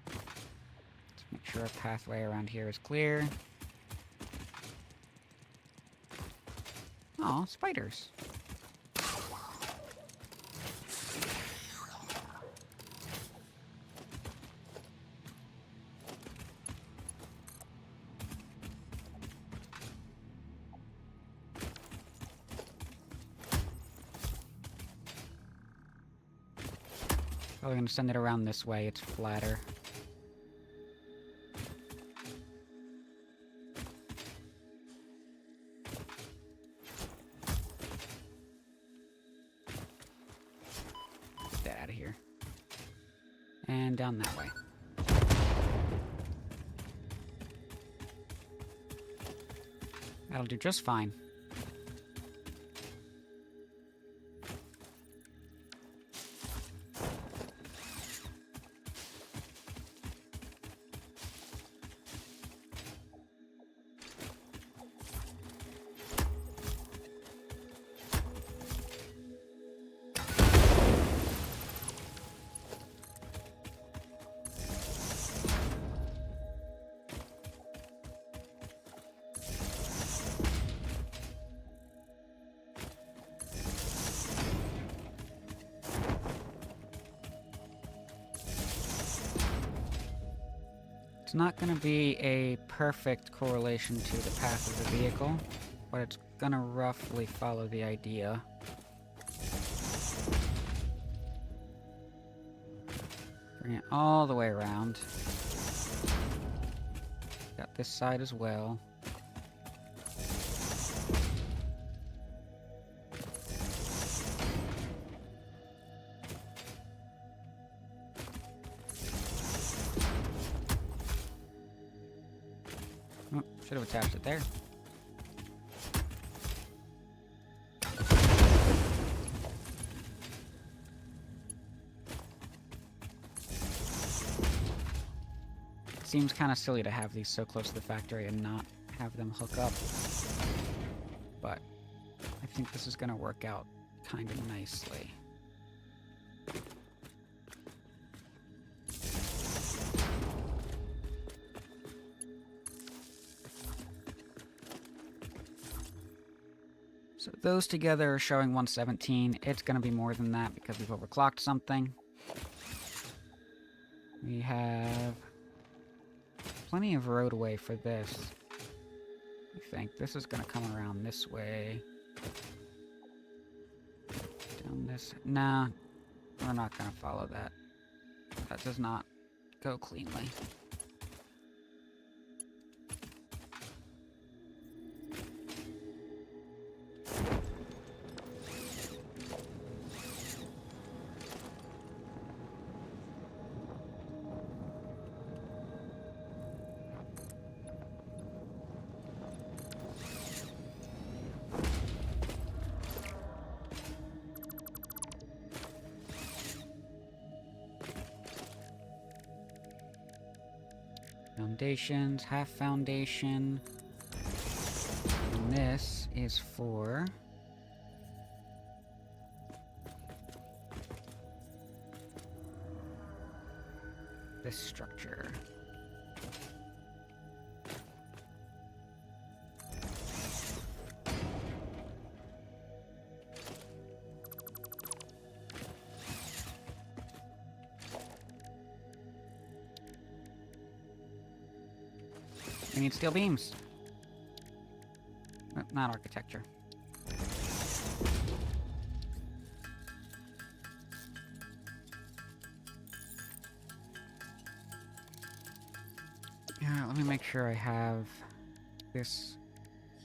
Let's make sure our pathway around here is clear. Aw, spiders. Probably gonna send it around this way, it's flatter. Get that out of here. And down that way. That'll do just fine. It's not going to be a perfect correlation to the path of the vehicle, but it's going to roughly follow the idea. Bring it all the way around. Got this side as well. Oh, should have attached it there. Seems kind of silly to have these so close to the factory and not have them hook up. But I think this is going to work out kind of nicely. So those together are showing 117. It's going to be more than that because we've overclocked something. We have plenty of roadway for this. I think this is going to come around this way. Down this... Nah, we're not going to follow that. That does not go cleanly. Foundations, half foundation. And this is for this structure. We need steel beams. Not architecture. let me make sure I have this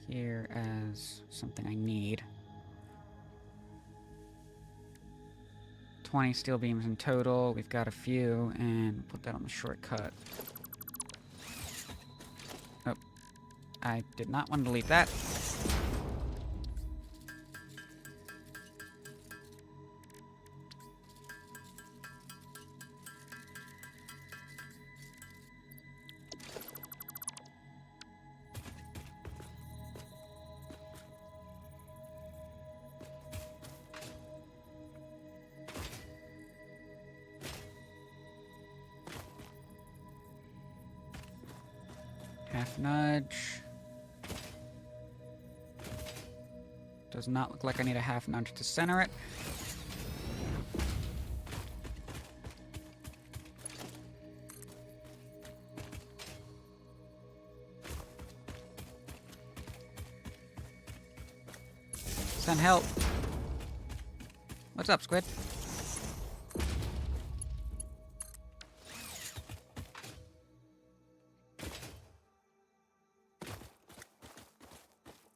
here as something I need. 20 steel beams in total. We've got a few, and put that on the shortcut. Oh, I did not want to delete that. Half nudge. Does not look like I need a half nudge to center it. Send help. What's up, Squid?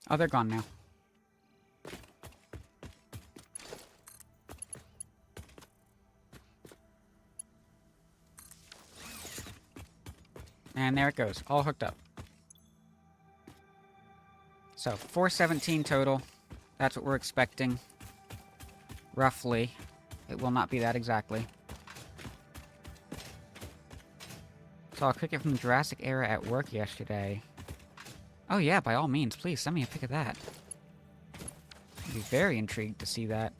Oh, they're gone now. And there it goes, all hooked up. So, 417 total. That's what we're expecting. Roughly. It will not be that exactly. Saw a cricket from the Jurassic era at work yesterday. Oh yeah, by all means, please send me a pic of that. I'd be very intrigued to see that.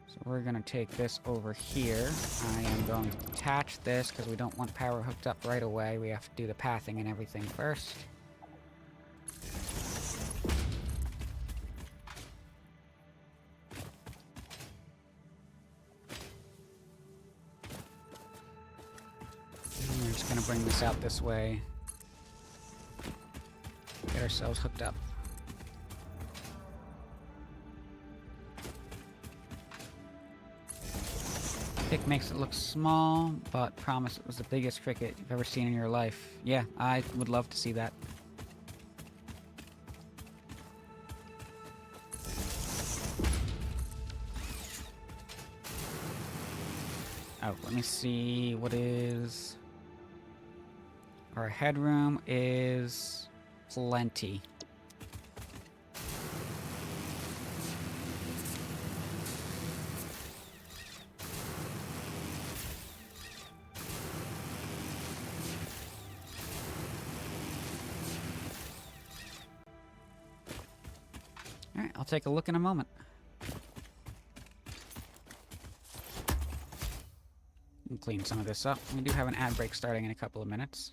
So we're gonna take this over here. I am going to detach this because we don't want power hooked up right away. We have to do the pathing and everything first. And we're just gonna bring this out this way. Get ourselves hooked up. Pick makes it look small, but promise it was the biggest cricket you've ever seen in your life. Yeah, I would love to see that. Oh, let me see what is... Our headroom is plenty. Alright, I'll take a look in a moment. And clean some of this up. We do have an ad break starting in a couple of minutes.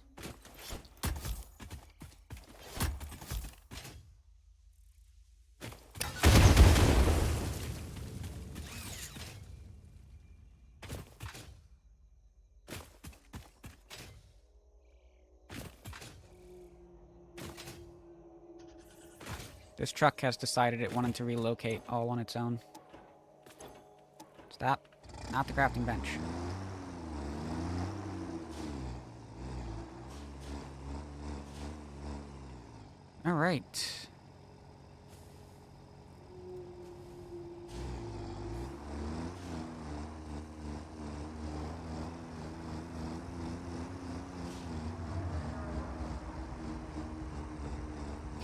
This truck has decided it wanted to relocate all on its own. Stop. Not the crafting bench. Alright.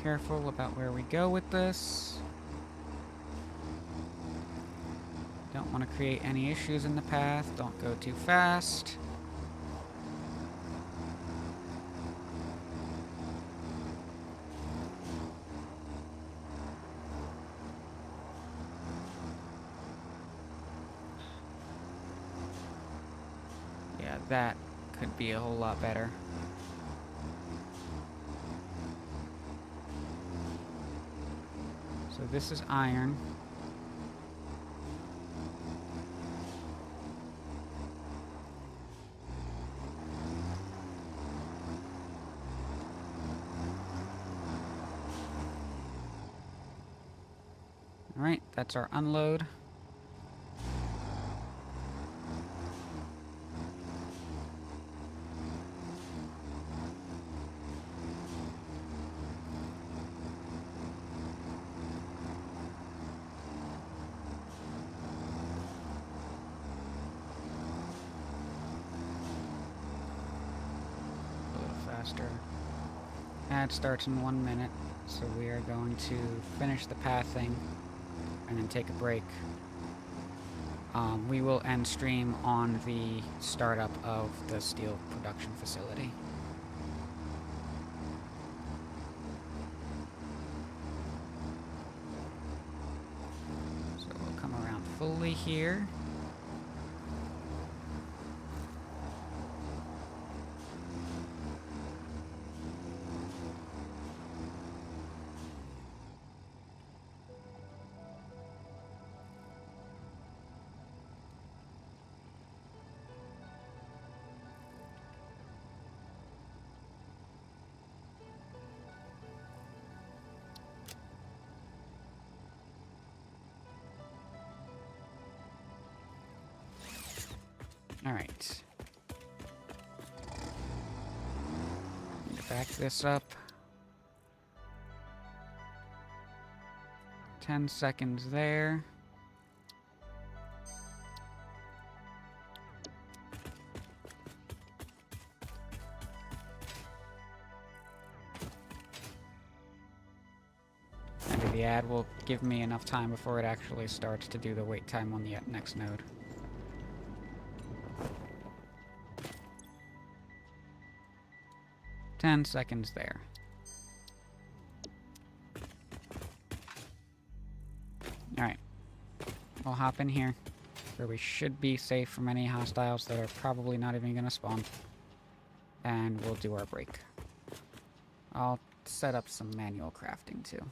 Careful about where we go with this. Don't want to create any issues in the path. Don't go too fast. Yeah, that could be a whole lot better. So this is iron. Alright, that's our unload. faster. Ad starts in 1 minute, so we are going to finish the pathing and then take a break. We will end stream on the startup of the steel production facility. So we'll come around fully here. Alright. Back this up. 10 seconds there. Maybe the ad will give me enough time before it actually starts to do the wait time on the next node. Ten seconds there. Alright. We'll hop in here, where we should be safe from any hostiles that are probably not even gonna spawn. And we'll do our break. I'll set up some manual crafting too.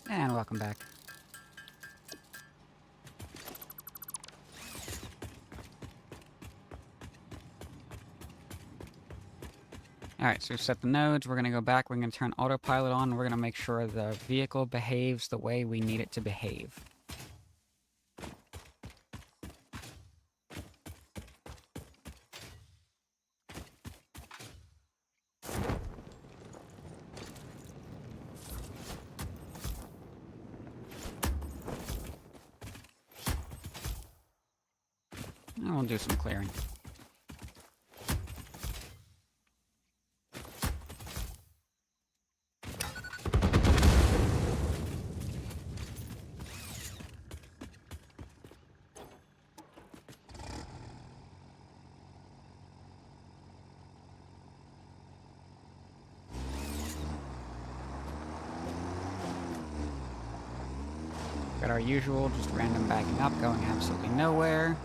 And welcome back. Alright, so we've set the nodes, we're going to go back, we're going to turn autopilot on, and we're going to make sure the vehicle behaves the way we need it to behave. And we'll do some clearing. Got our usual, just random backing up, going absolutely nowhere.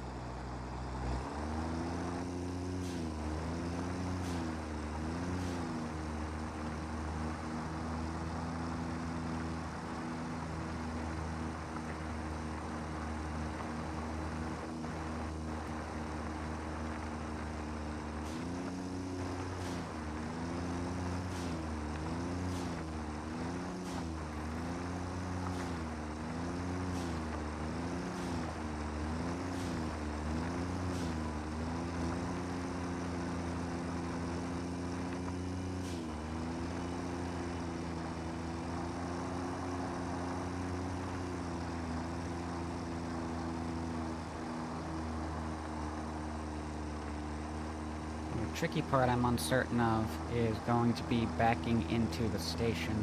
The tricky part I'm uncertain of is going to be backing into the station.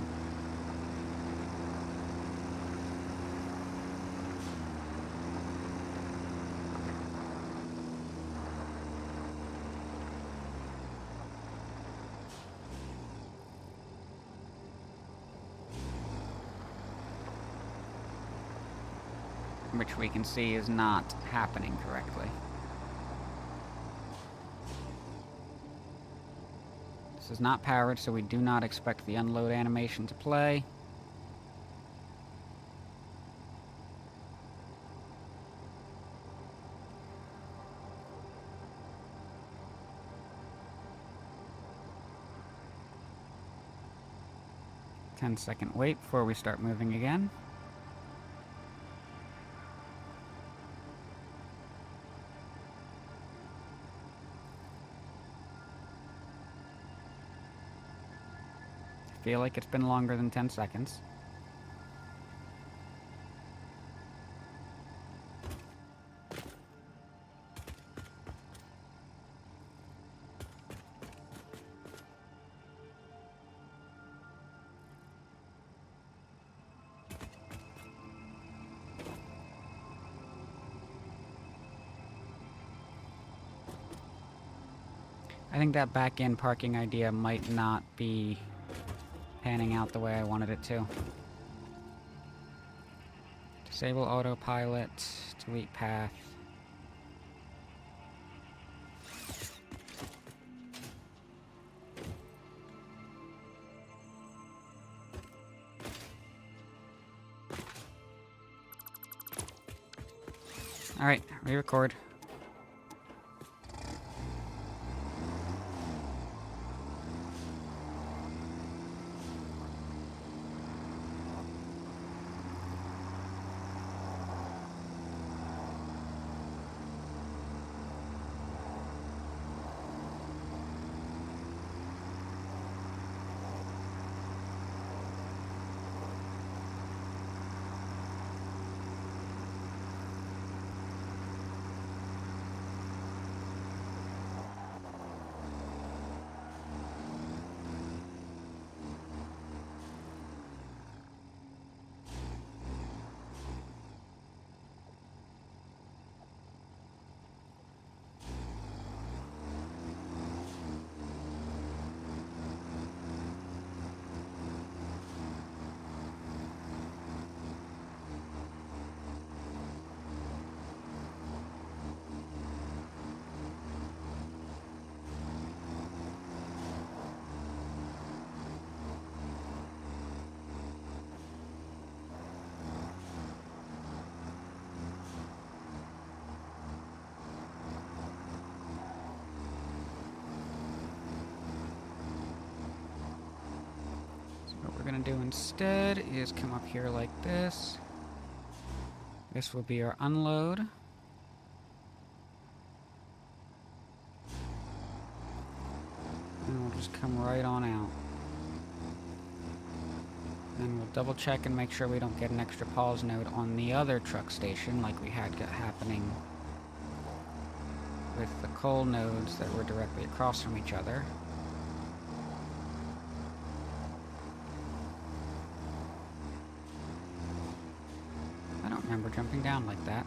Which we can see is not happening correctly. This is not powered, so we do not expect the unload animation to play. Ten-second wait before we start moving again. Feel like it's been longer than 10 seconds. I think that back-in parking idea might not be panning out the way I wanted it to. Disable autopilot, delete path. Alright, re-record. gonna do instead is come up here like this. This will be our unload. And we'll just come right on out. And we'll double check and make sure we don't get an extra pause node on the other truck station like we had happening with the coal nodes that were directly across from each other. I don't remember jumping down like that.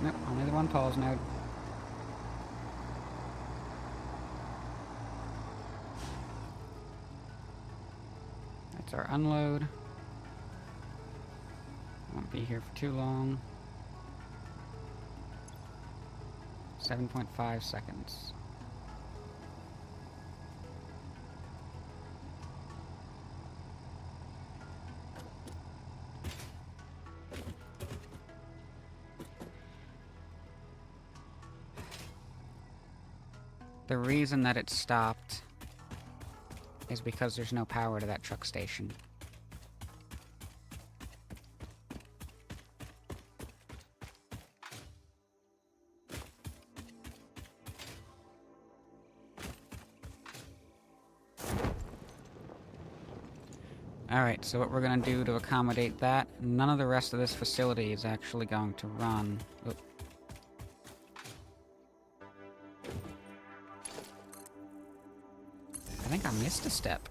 Nope, only the one pause node. That's our unload. Won't be here for too long. 7.5 seconds. The reason that it stopped is because there's no power to that truck station. Alright, so what we're gonna do to accommodate that, none of the rest of this facility is actually going to run. Oop. I think I missed a step.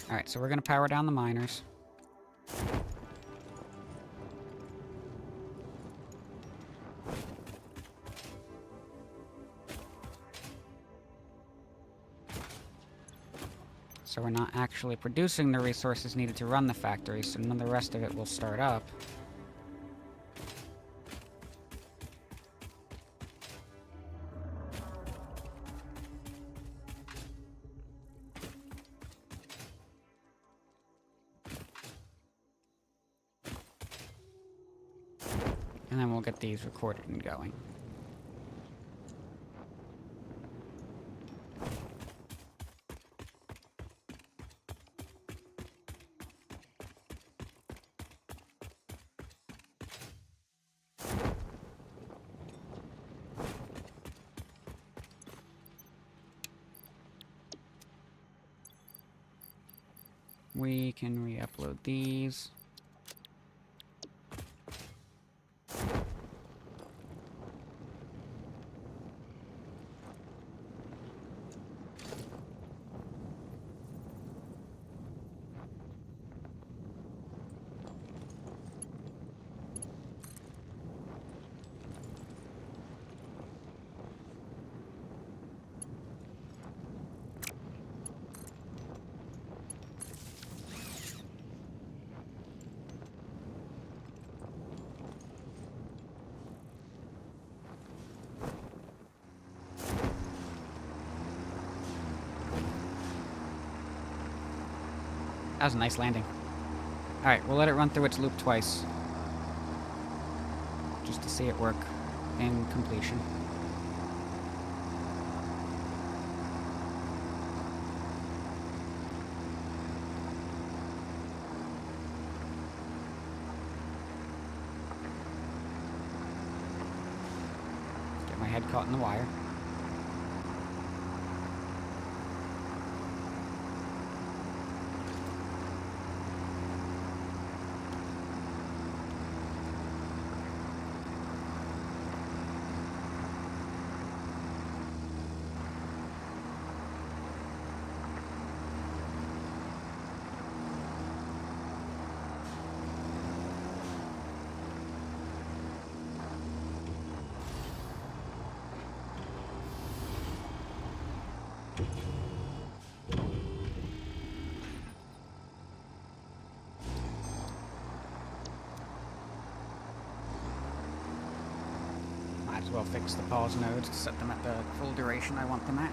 Alright, so we're gonna power down the miners. So we're not actually producing the resources needed to run the factory, so none of the rest of it will start up. And then we'll get these recorded and going. We can re-upload these. That was a nice landing. Alright, we'll let it run through its loop twice. Just to see it work in completion. Get my head caught in the wire. Might as well fix the pause nodes to set them at the full duration I want them at.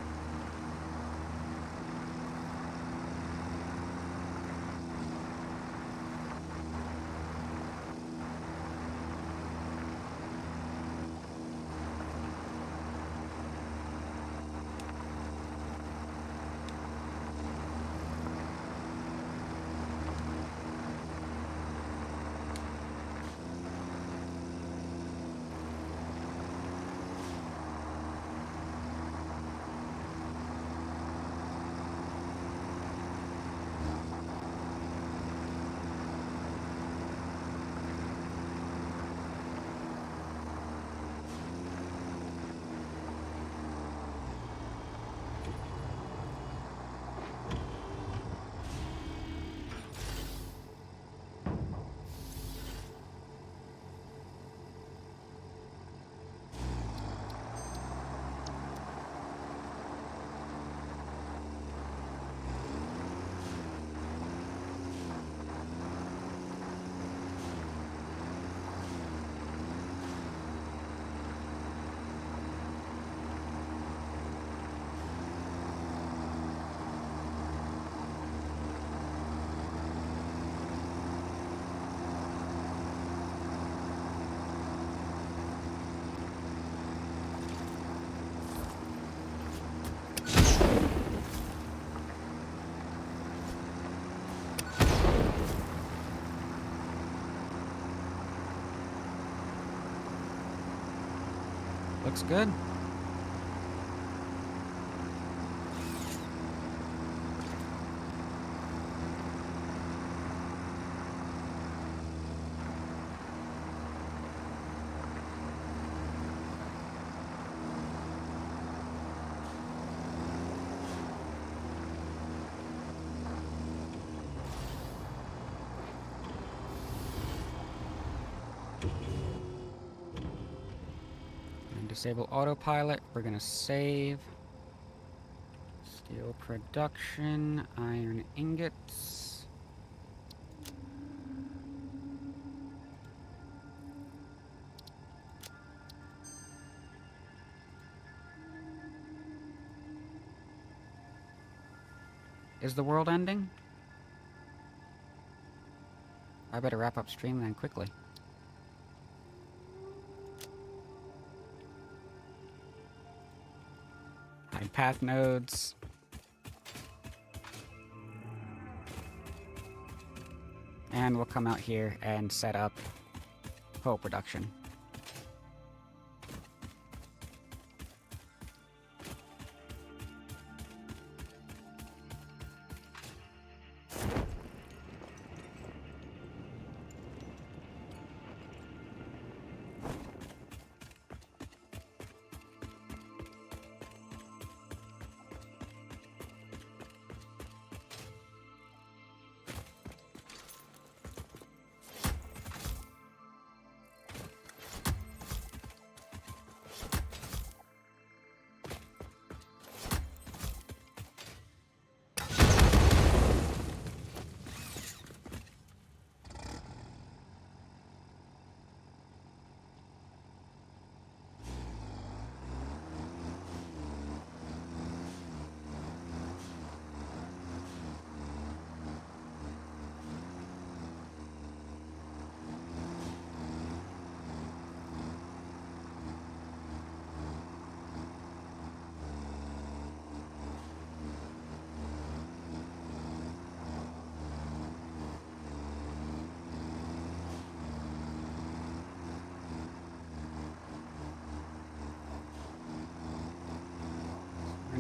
Looks good. Disable autopilot. We're gonna save. Steel production, iron ingots. Is the world ending? I better wrap up stream then quickly. Path nodes. And we'll come out here and set up coal production.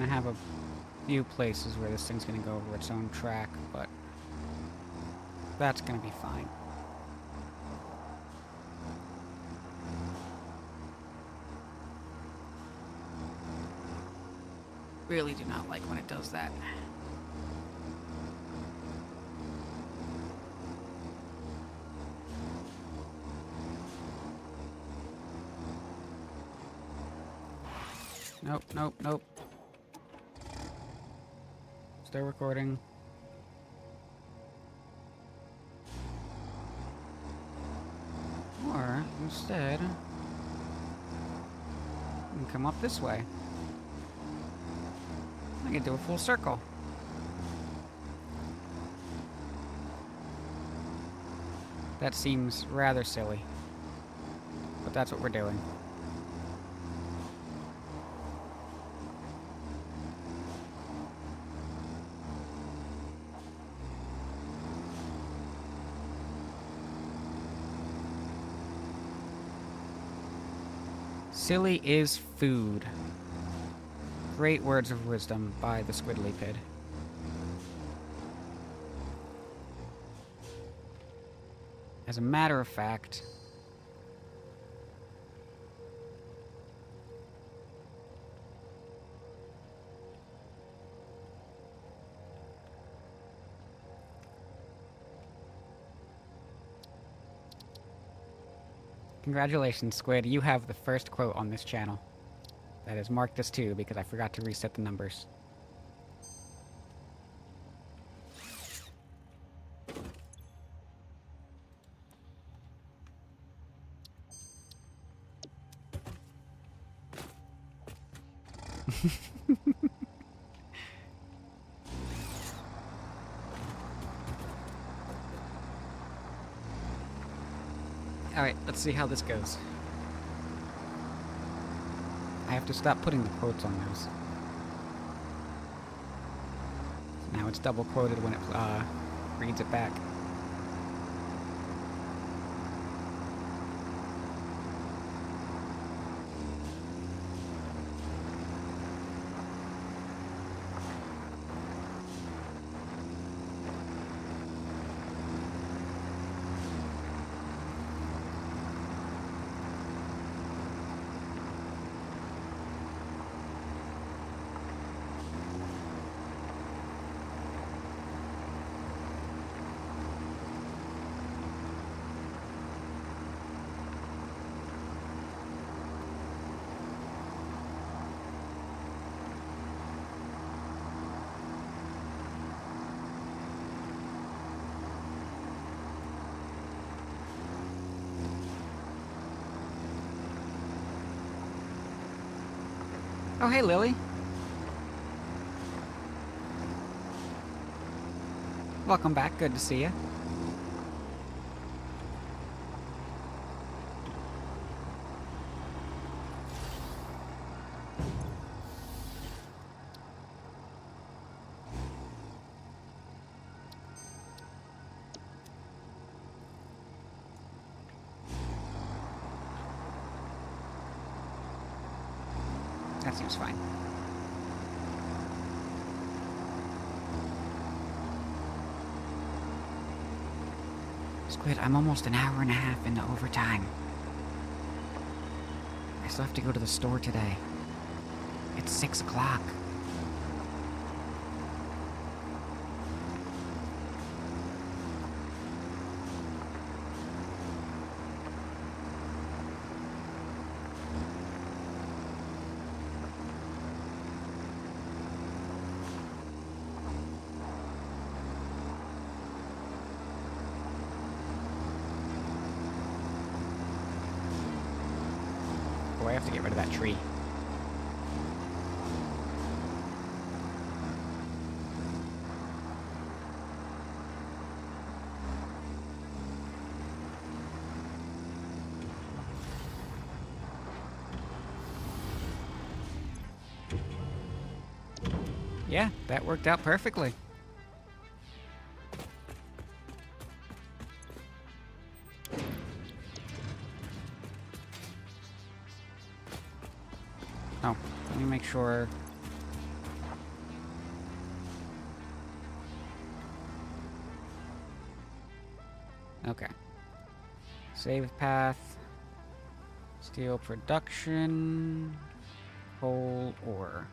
gonna have a few places where this thing's gonna go over its own track, but that's gonna be fine. Really do not like when it does that. Nope, nope, nope. Still recording. Or, instead, we can come up this way. I can do a full circle. That seems rather silly. But that's what we're doing. Silly is food. Great words of wisdom by the Squiddly Pid. As a matter of fact, congratulations, Squid. You have the first quote on this channel. That is marked as 2 because I forgot to reset the numbers. Alright, let's see how this goes. I have to stop putting the quotes on those. Now it's double quoted when it reads it back. Oh, hey, Lily. Welcome back. Good to see you. That seems fine. Squid, I'm almost an hour and a half into overtime. I still have to go to the store today. It's 6 o'clock. Oh, I have to get rid of that tree. Yeah, that worked out perfectly. Oh, let me make sure Okay. Save path. Steel production. Coal ore.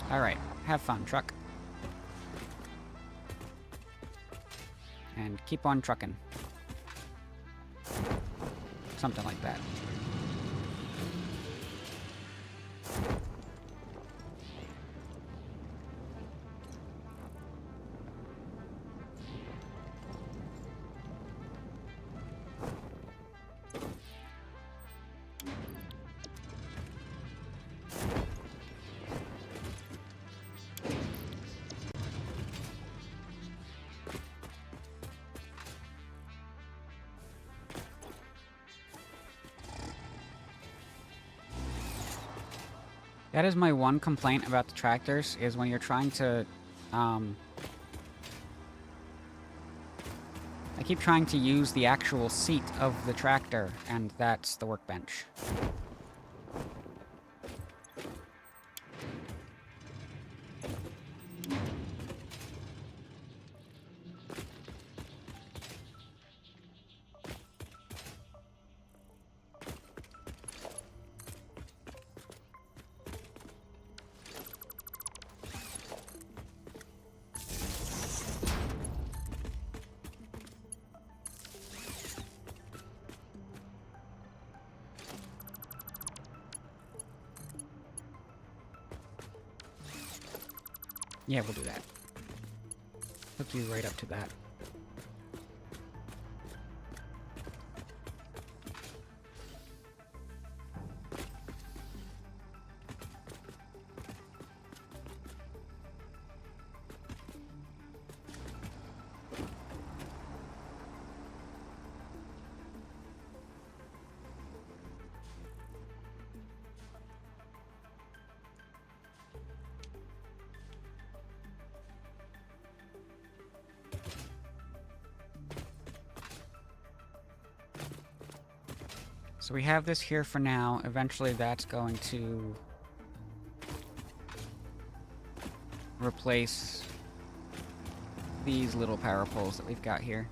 Alright, have fun, truck. And keep on trucking. Something like that. That is my one complaint about the tractors, is when you're trying to, I keep trying to use the actual seat of the tractor, and that's the workbench. Yeah, we'll do that. Hook you right up to that. So we have this here for now. Eventually that's going to replace these little power poles that we've got here.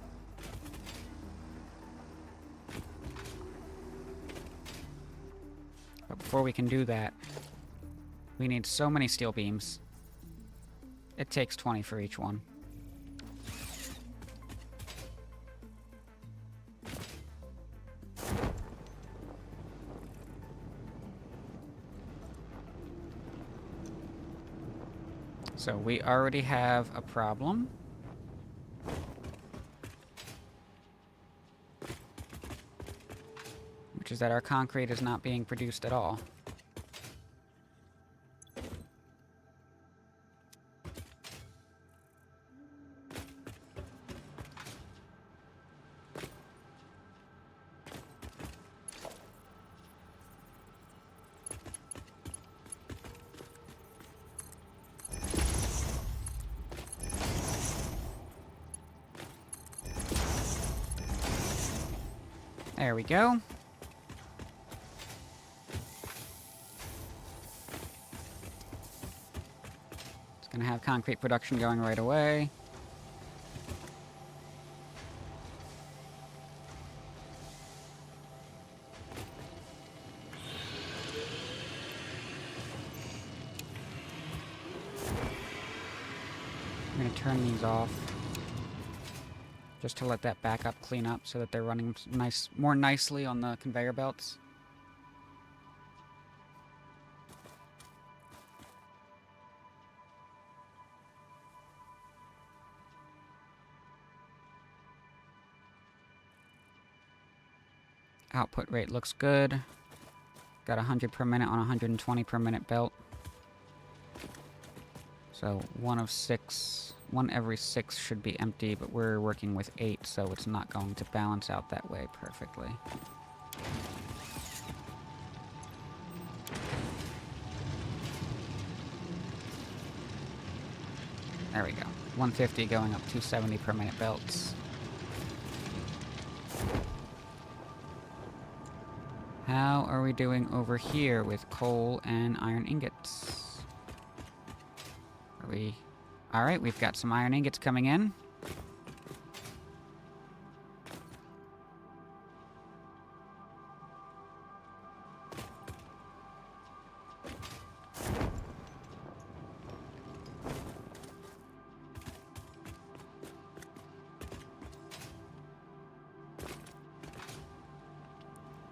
But before we can do that, we need so many steel beams. It takes 20 for each one. So we already have a problem. Which is that our concrete is not being produced at all. There we go. It's gonna have concrete production going right away. I'm gonna turn these off, just to let that backup clean up so that they're running more nicely on the conveyor belts. Output rate looks good. Got 100 per minute on 120 per minute belt. So one every 6 should be empty, but we're working with 8, so it's not going to balance out that way perfectly. There we go. 150 going up 270 per minute belts. How are we doing over here with coal and iron ingots? Alright, we've got some iron ingots coming in.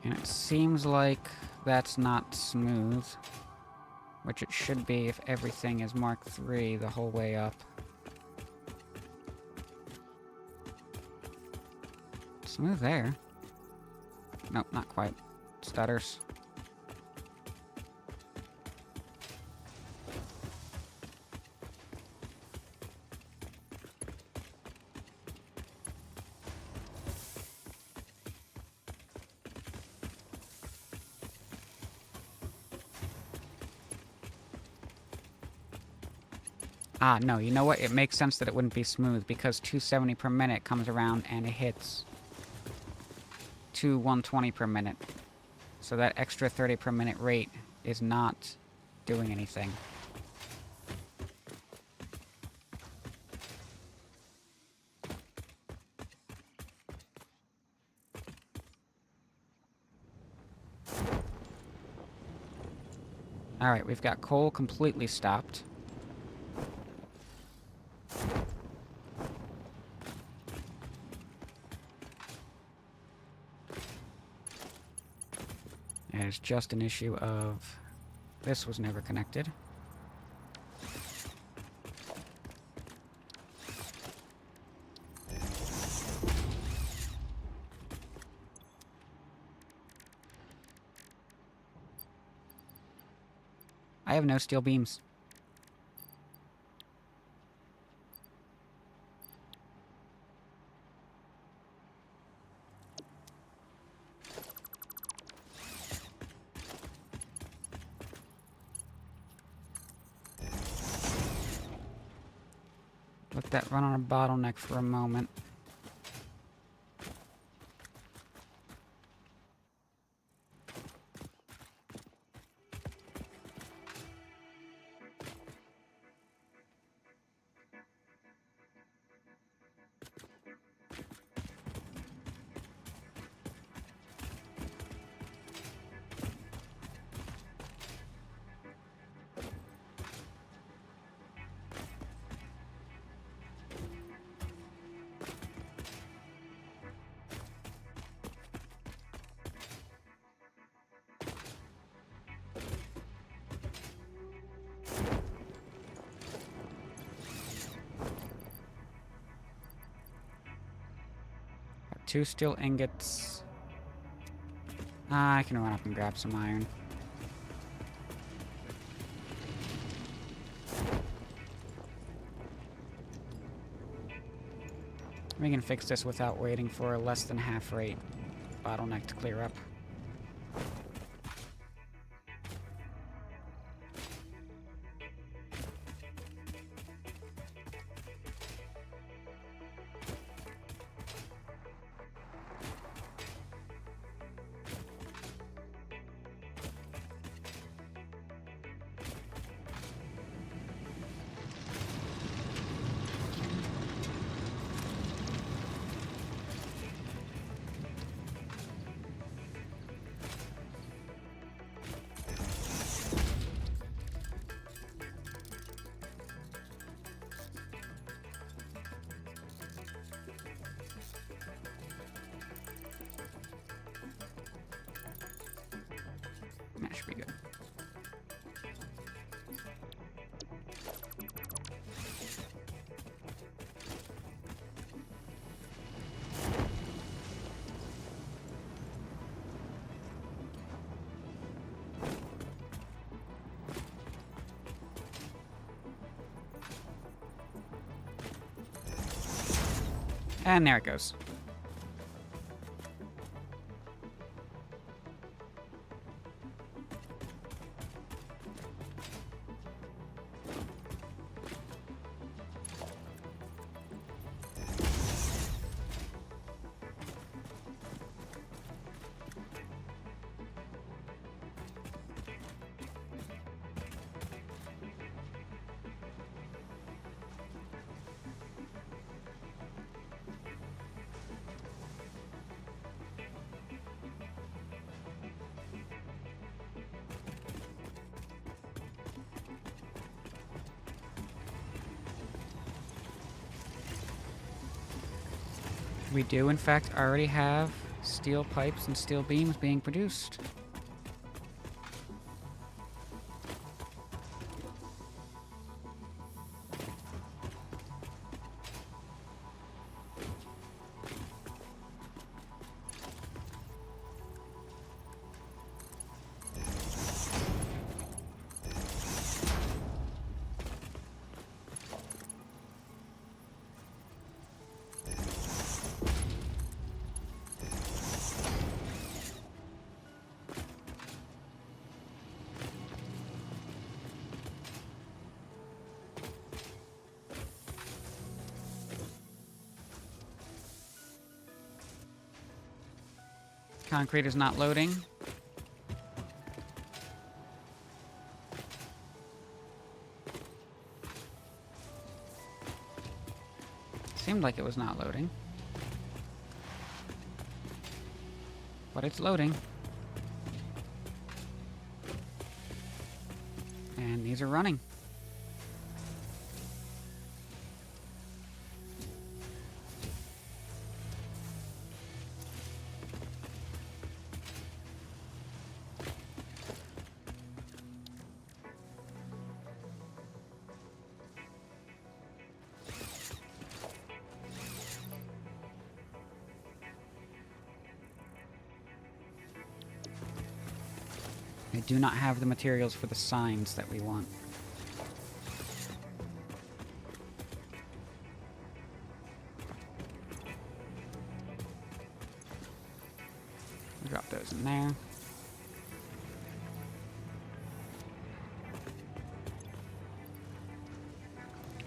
And it seems like that's not smooth. Which it should be if everything is Mark III the whole way up. Smooth there. Nope, not quite. Stutters. Ah, no, you know what? It makes sense that it wouldn't be smooth, because 270 per minute comes around and it hits 120 per minute. So that extra 30 per minute rate is not doing anything. Alright, we've got coal completely stopped. And it's just an issue of... this was never connected. I have no steel beams. Let that run on a bottleneck for a moment. Got 2 steel ingots. Ah, I can run up and grab some iron. We can fix this without waiting for a less than half rate bottleneck to clear up. That should be good. And there it goes. We do, in fact, already have steel pipes and steel beams being produced. Concrete is not loading. Seemed like it was not loading. But it's loading. And these are running. I do not have the materials for the signs that we want. Drop those in there.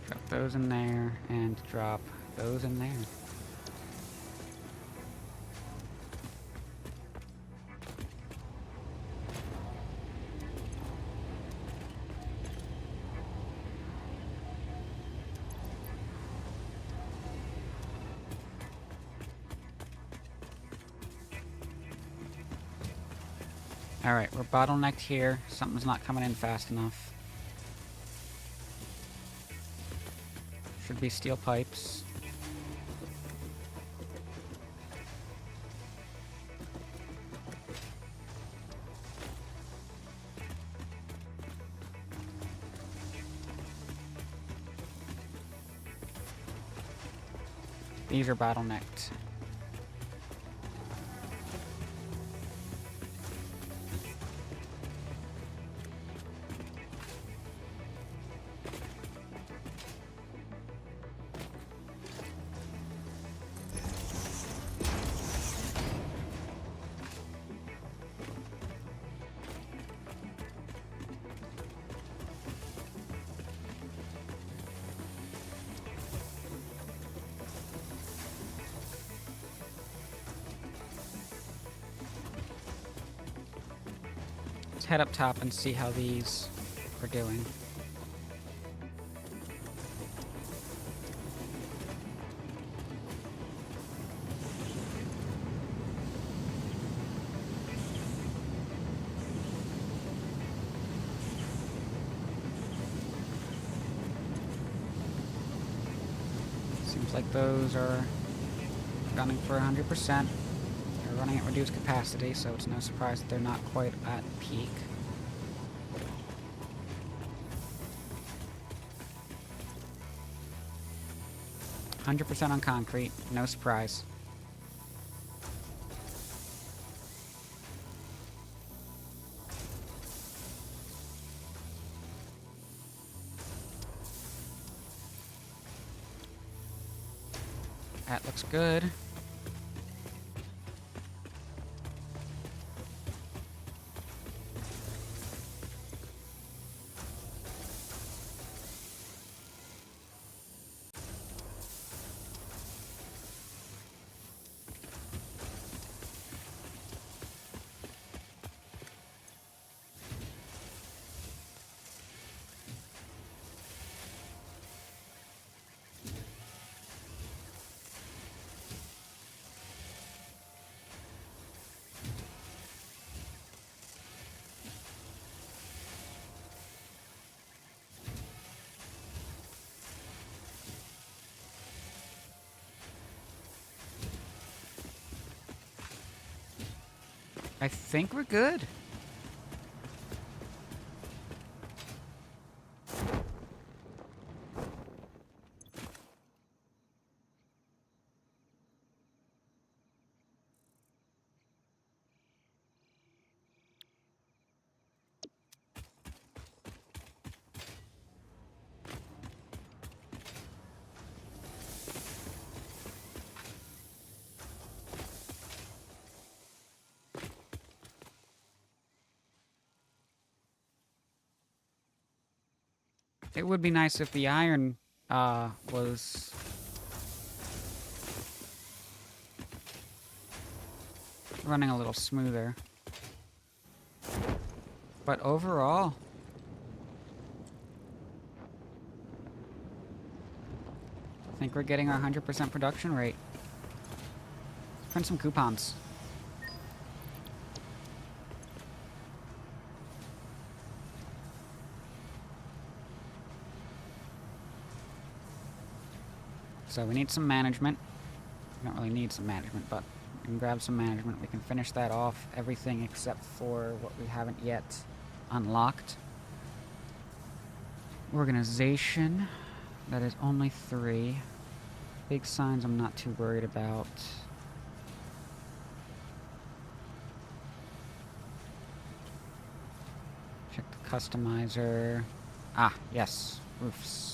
Drop those in there, and drop those in there. Alright, we're bottlenecked here. Something's not coming in fast enough. Should be steel pipes. These are bottlenecked. Head up top and see how these are doing. Seems like those are running for 100%. They're running at reduced capacity, so it's no surprise that they're not quite at peak. %100% on concrete, no surprise. That looks good. I think we're good. It would be nice if the iron was running a little smoother. But overall, I think we're getting our 100% production rate. Print some coupons. So we need some management. We don't really need some management, but we can grab some management. We can finish that off. Everything except for what we haven't yet unlocked. Organization. That is only 3. Big signs I'm not too worried about. Check the customizer. Ah, yes. Roofs.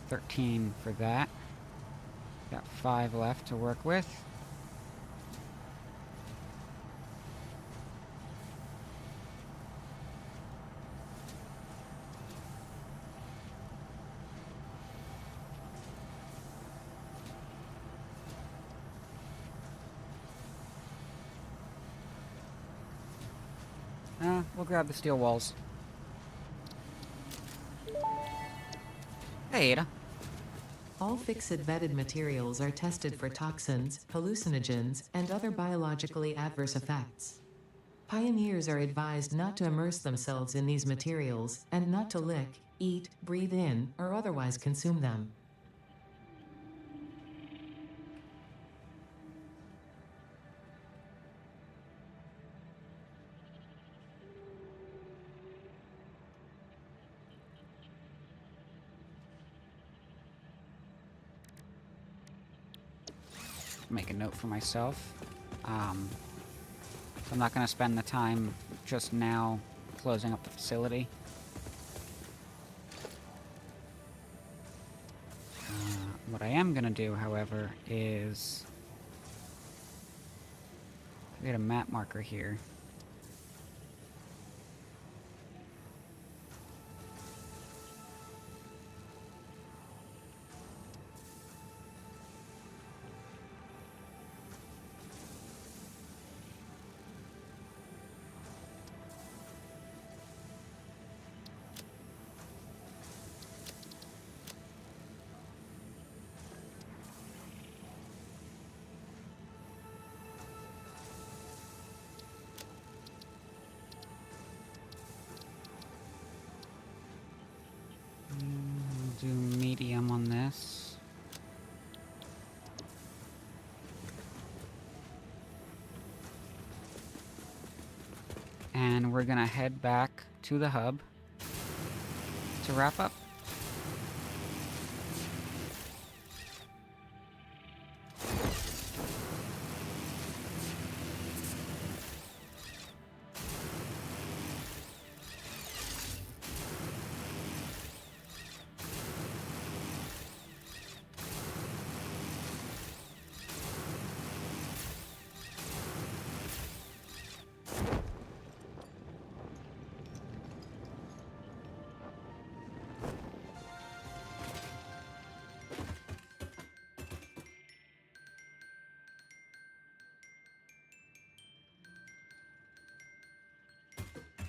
13 for that. Got 5 left to work with. We'll grab the steel walls. Hey, Ada. All fixit-vetted materials are tested for toxins, hallucinogens, and other biologically adverse effects. Pioneers are advised not to immerse themselves in these materials, and not to lick, eat, breathe in, or otherwise consume them. Make a note for myself. So I'm not going to spend the time just now closing up the facility. What I am going to do, however, is create a map marker here. Do medium on this. And we're gonna head back to the hub to wrap up.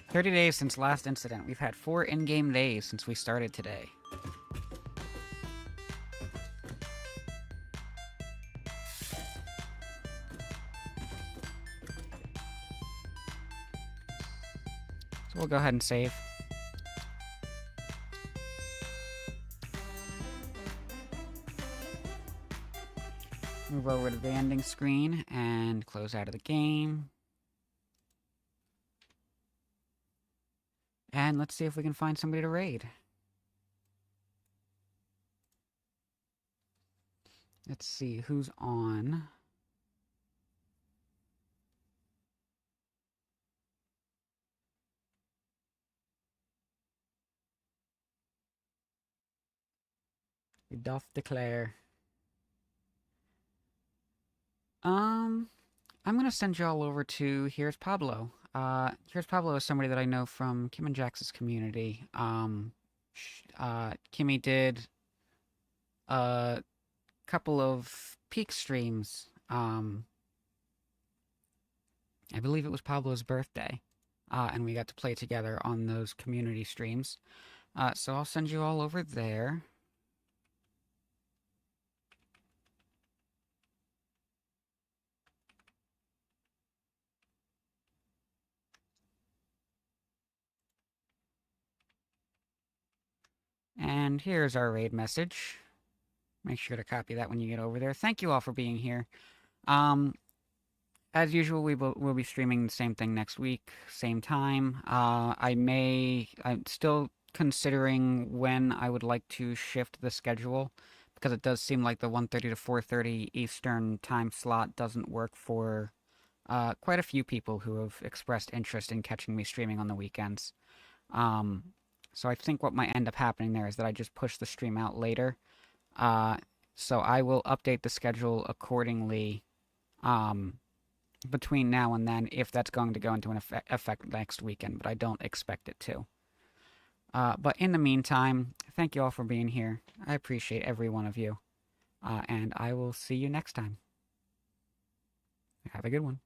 "30 days since last incident. We've had 4 in-game days since we started today." So we'll go ahead and save. Move over to the ending screen and close out of the game. And let's see if we can find somebody to raid. Let's see who's on. We doth declare. I'm gonna send you all over to Here's Pablo. Here's Pablo is somebody that I know from Kim and Jax's community. Kimmy did a couple of peak streams. I believe it was Pablo's birthday, and we got to play together on those community streams. So I'll send you all over there. And here's our raid message. Make sure to copy that when you get over there. Thank you all for being here. As usual, we'll be streaming the same thing next week, same time. I'm still considering when I would like to shift the schedule, because it does seem like the 1:30 to 4:30 Eastern time slot doesn't work for quite a few people who have expressed interest in catching me streaming on the weekends. So I think what might end up happening there is that I just push the stream out later. So I will update the schedule accordingly between now and then, if that's going to go into an effect next weekend, but I don't expect it to. But in the meantime, thank you all for being here. I appreciate every one of you. And I will see you next time. Have a good one.